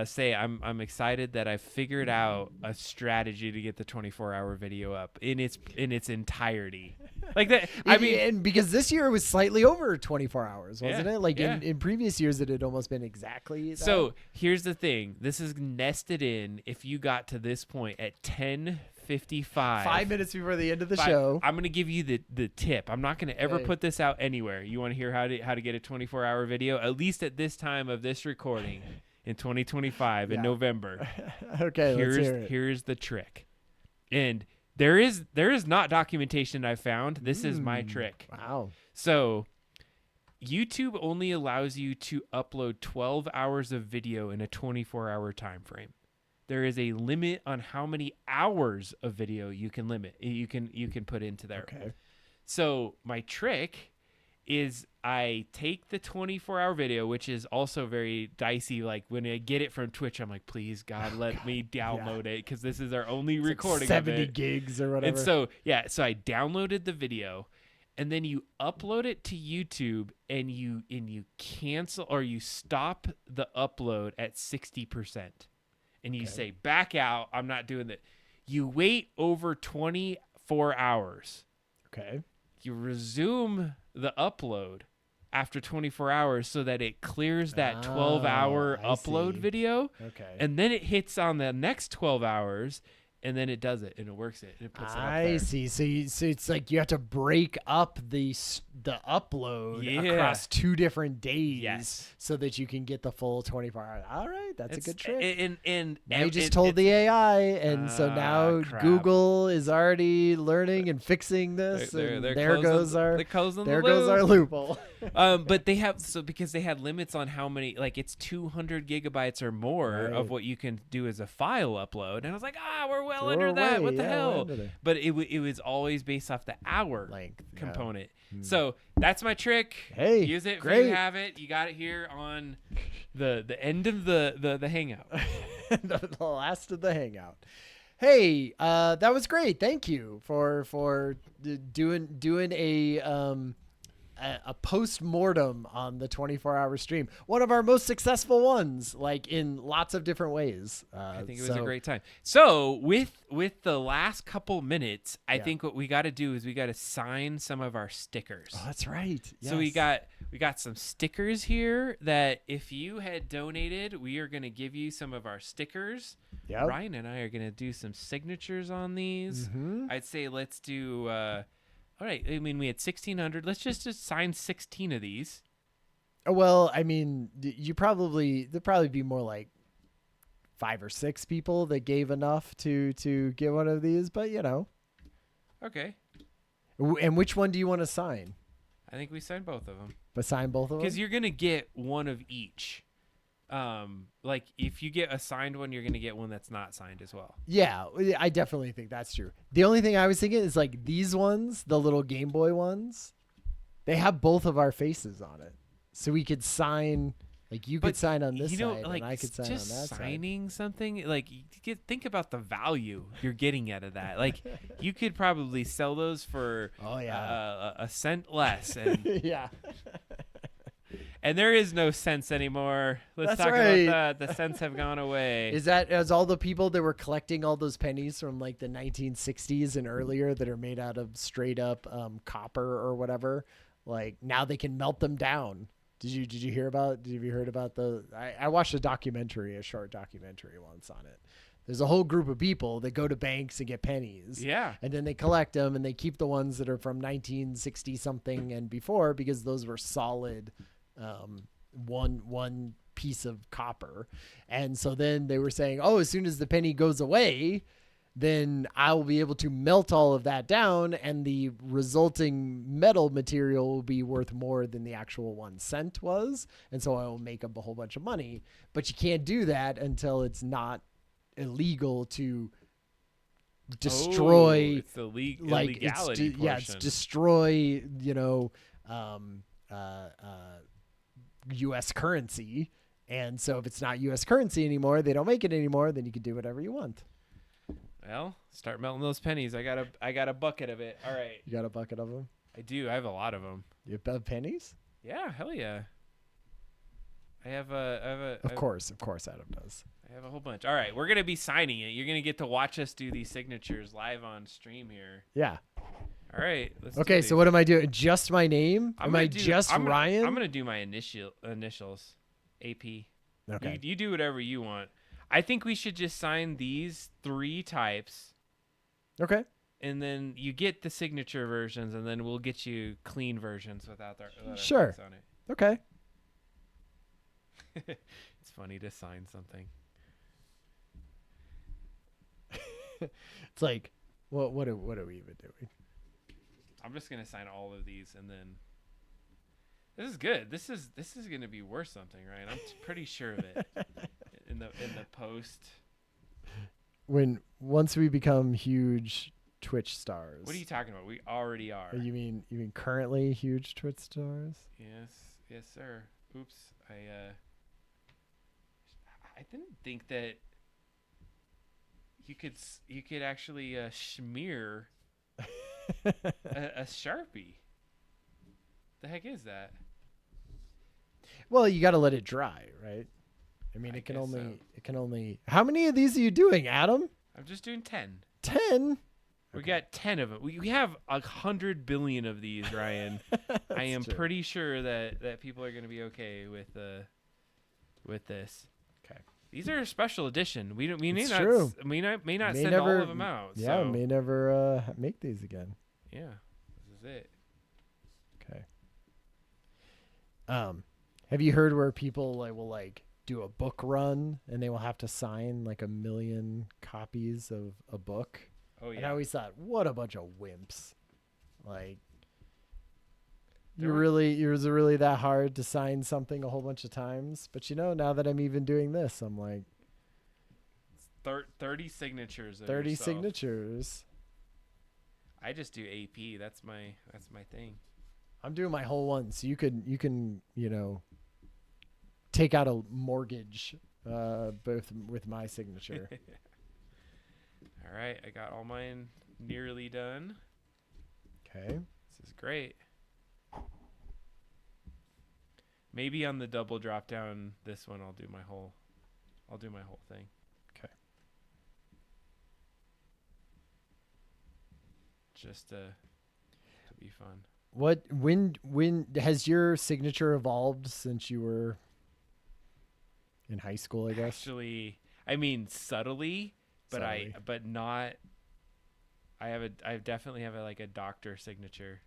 say I'm excited that I figured out a strategy to get the 24-hour video up in its entirety. Like that. I mean, and because this year it was slightly over 24 hours, wasn't Yeah, it? Like yeah. in previous years, it had almost been exactly that. so here's the thing. This is nested in. If you got to this point at 10:55, 5 minutes before the end of the show. I'm gonna give you the tip. I'm not gonna ever Okay. put this out anywhere. You want to hear how to get a 24-hour video? At least at this time of this recording in 2025 in Yeah. November. Okay, let's hear it. Here's the trick. And there is not documentation I found. This is my trick. Wow. So YouTube only allows you to upload 12 hours of video in a 24-hour time frame. There is a limit on how many hours of video you can put into there. Okay. So my trick is I take the 24-hour video, which is also very dicey. Like when I get it from Twitch, I'm like, please God, let me download it because this is our only recording like of 70 it. gigs or whatever. And so I downloaded the video, and then you upload it to YouTube, and you cancel or you stop the upload at 60%, and you say back out. I'm not doing that. You wait over 24 hours. Okay. You resume the upload after 24 hours so that it clears that 12-hour I upload see. video. Okay. And then it hits on the next 12 hours, and then it does it, and it works it, and it puts it up I there. see. So it's like you have to break up the upload Yeah. across 2 different days, Yes. so that you can get the full 24 hours. All right, that's a good trick. And Now you just told the AI, and so now crap. Google is already learning and fixing this. and they're there goes our closing there the goes our loop. loophole. But they have because they had limits on how many, like it's 200 gigabytes or more Right. of what you can do as a file upload, and I was like, we're well We're under that. way, What the yeah, hell? we're under there. But it was always based off the hour Length, yeah. component. So that's my trick. Hey, use it. If great. you have it. You got it here on the end of the hangout. the last of the hangout. Hey, that was great. Thank you for doing a post-mortem on the 24-hour stream. One of our most successful ones, like in lots of different ways. I think it was a great time. So with the last couple minutes, I Yeah. think what we got to do is we got to sign some of our stickers. Oh, that's right. So we Yes. got some stickers here that if you had donated, we are going to give you some of our stickers. Yep. Ryan and I are going to do some signatures on these. Mhm. I'd say let's do all right. I mean, we had 1,600. Let's just sign 16 of these. Well, I mean, there'd probably be more like 5 or 6 people that gave enough to get one of these, but Okay. And which one do you want to sign? I think we signed both of them. But sign both of them? Because you're going to get one of each. Like if you get a signed one, you're going to get one that's not signed as well. Yeah, I definitely think that's true. The only thing I was thinking is like these ones, the little Game Boy ones, they have both of our faces on it. So we could sign, like you could sign on this side like and I could sign on just that side. signing something, like think about the value you're getting out of that. Like you could probably sell those for Oh, yeah. a cent less, and Yeah. and there is no cents anymore. Let's That's talk right. about that. The cents have gone away. Is that as all the people that were collecting all those pennies from like the 1960s and earlier that are made out of straight up copper or whatever, like now they can melt them down. Have you heard about I watched a short documentary once on it There's a whole group of people that go to banks and get pennies. Yeah. And then they collect them and they keep the ones that are from 1960 something and before because those were solid one piece of copper. And so then they were saying, oh, as soon as the penny goes away, then I will be able to melt all of that down and the resulting metal material will be worth more than the actual 1 cent was. And so I will make up a whole bunch of money. But you can't do that until it's not illegal to destroy it's the illegality portion. Yeah, it's destroy, US currency. And so if it's not US currency anymore, they don't make it anymore, then you can do whatever you want. Well, start melting those pennies. I got a bucket of it. All right. You got a bucket of them? I do. I have a lot of them. You have pennies? Yeah, hell yeah. Of course Adam does. I have a whole bunch. All right, we're gonna be signing it. You're gonna get to watch us do these signatures live on stream here. Yeah. All right. Okay, so what am I doing? Just my name? Ryan? I'm gonna do my initials. AP. Okay. You do whatever you want. I think we should just sign these 3 types. Okay. And then you get the signature versions, and then we'll get you clean versions without our sure things on it. Okay. It's funny to sign something. It's like, what are we even doing? I'm just gonna sign all of these, and then this is good. This is gonna be worth something, right? I'm pretty sure of it. in the post. Once we become huge Twitch stars. What are you talking about? We already are. You mean currently huge Twitch stars? Yes, sir. Oops, I didn't think that you could actually smear a Sharpie. The heck is that? Well, you got to let it dry, right? I mean, it can only. How many of these are you doing, Adam? I'm just doing 10. 10? We got 10 of them. We have 100 billion of these, Ryan. I am pretty sure that people are going to be okay with this. Okay. These are a special edition. We may not send all of them out. Yeah, so. may never make these again. Yeah, this is it. Okay. Have you heard where people will do a book run and they will have to sign 1 million copies of a book? Oh yeah. And I always thought, what a bunch of wimps. Is it really that hard to sign something a whole bunch of times? But now that I'm even doing this, I'm like 30 signatures. 30 yourself. signatures. I just do AP. That's my thing. I'm doing my whole one, so you can take out a mortgage both with my signature. All right, I got all mine nearly done. Okay. This is great. Maybe on the double drop down this one I'll do my whole thing. Okay. Just to be fun. When has your signature evolved since you were in high school, I guess? Actually, I mean subtly, but not. I definitely have a doctor signature.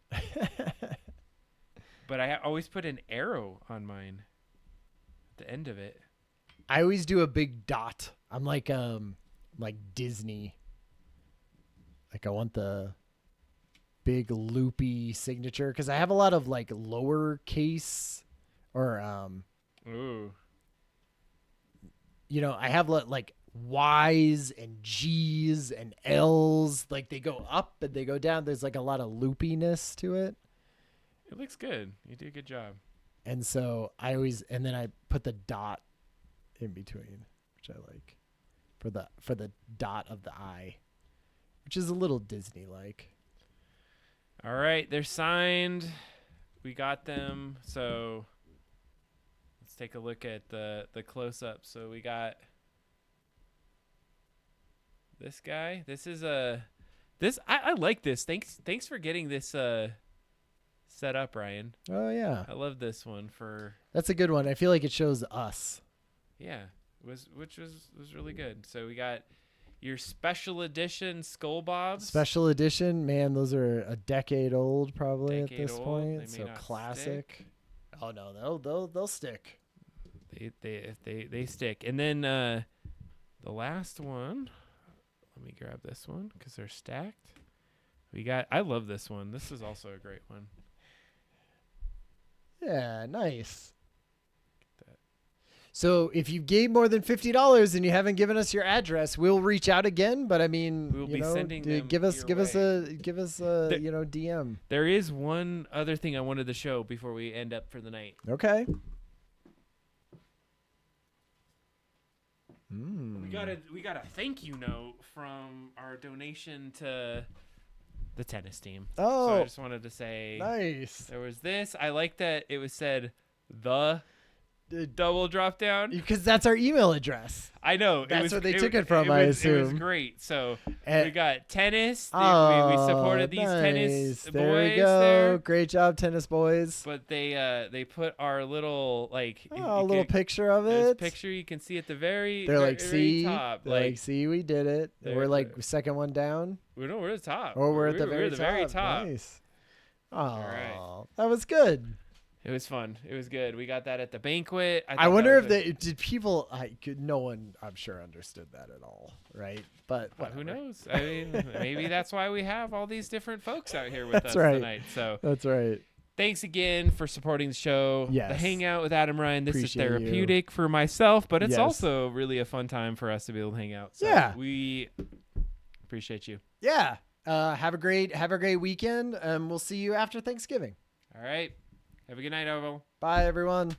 But I always put an arrow on mine at the end of it. I always do a big dot. I'm like Disney. I want the big loopy signature because I have a lot of lowercase or Ooh. I have Y's and G's and L's. They go up and they go down. There's a lot of loopiness to it. It looks good. You do a good job. And so I put the dot in between, which I like for the dot of the I, which is a little Disney-like. All right, they're signed. We got them. So let's take a look at the close-up. So we got this guy. This is I like this. Thanks for getting this set up, Ryan. Oh yeah, I love this one That's a good one. I feel like it shows us. Yeah, which was really good. So we got your special edition Skull Bobs. Special edition, man, those are a decade old probably at Decade this old. point. They So may not classic. stick. Oh no, they'll stick. They stick. And then the last one, let me grab this one because they're stacked. I love this one. This is also a great one. Yeah, nice. That. So if you gave more than $50 and you haven't given us your address, we'll reach out again. But I mean, We'll be sending them give us your way. DM. There is one other thing I wanted to show before we end up for the night. Okay. We got a thank you note from our donation to the tennis team. Oh, so I just wanted to say nice. there was this. I like that it was said the double drop down Because that's our email address. I know That's where they took it from, I It was assume. great. So And- we got tennis. Oh, we supported these tennis nice. boys There we go. there. Great job, tennis boys. But they put our little like Oh, a little picture of this it. picture you can see at the very They're like, very see, top. they're like, see, we did it. They're- We're like second one down. we're at the top. Or we're at the we're very the top. very top. Nice. Oh, right. that was good. It was fun. It was good. We got that at the banquet. I thought wonder if that was did people. No one, I'm sure, understood that at all, right? But who whatever. knows? I mean, maybe that's why we have all these different folks out here with That's us right. tonight. So That's right. thanks again for supporting the show. Yes. The Hangout with Adam Ryan. This Appreciate is you. therapeutic for myself, but it's Yes. also really a fun time for us to be able to hang out. So Yeah. we appreciate you. Yeah. Have a great weekend. We'll see you after Thanksgiving. All right. Have a good night, Oval. Bye, everyone.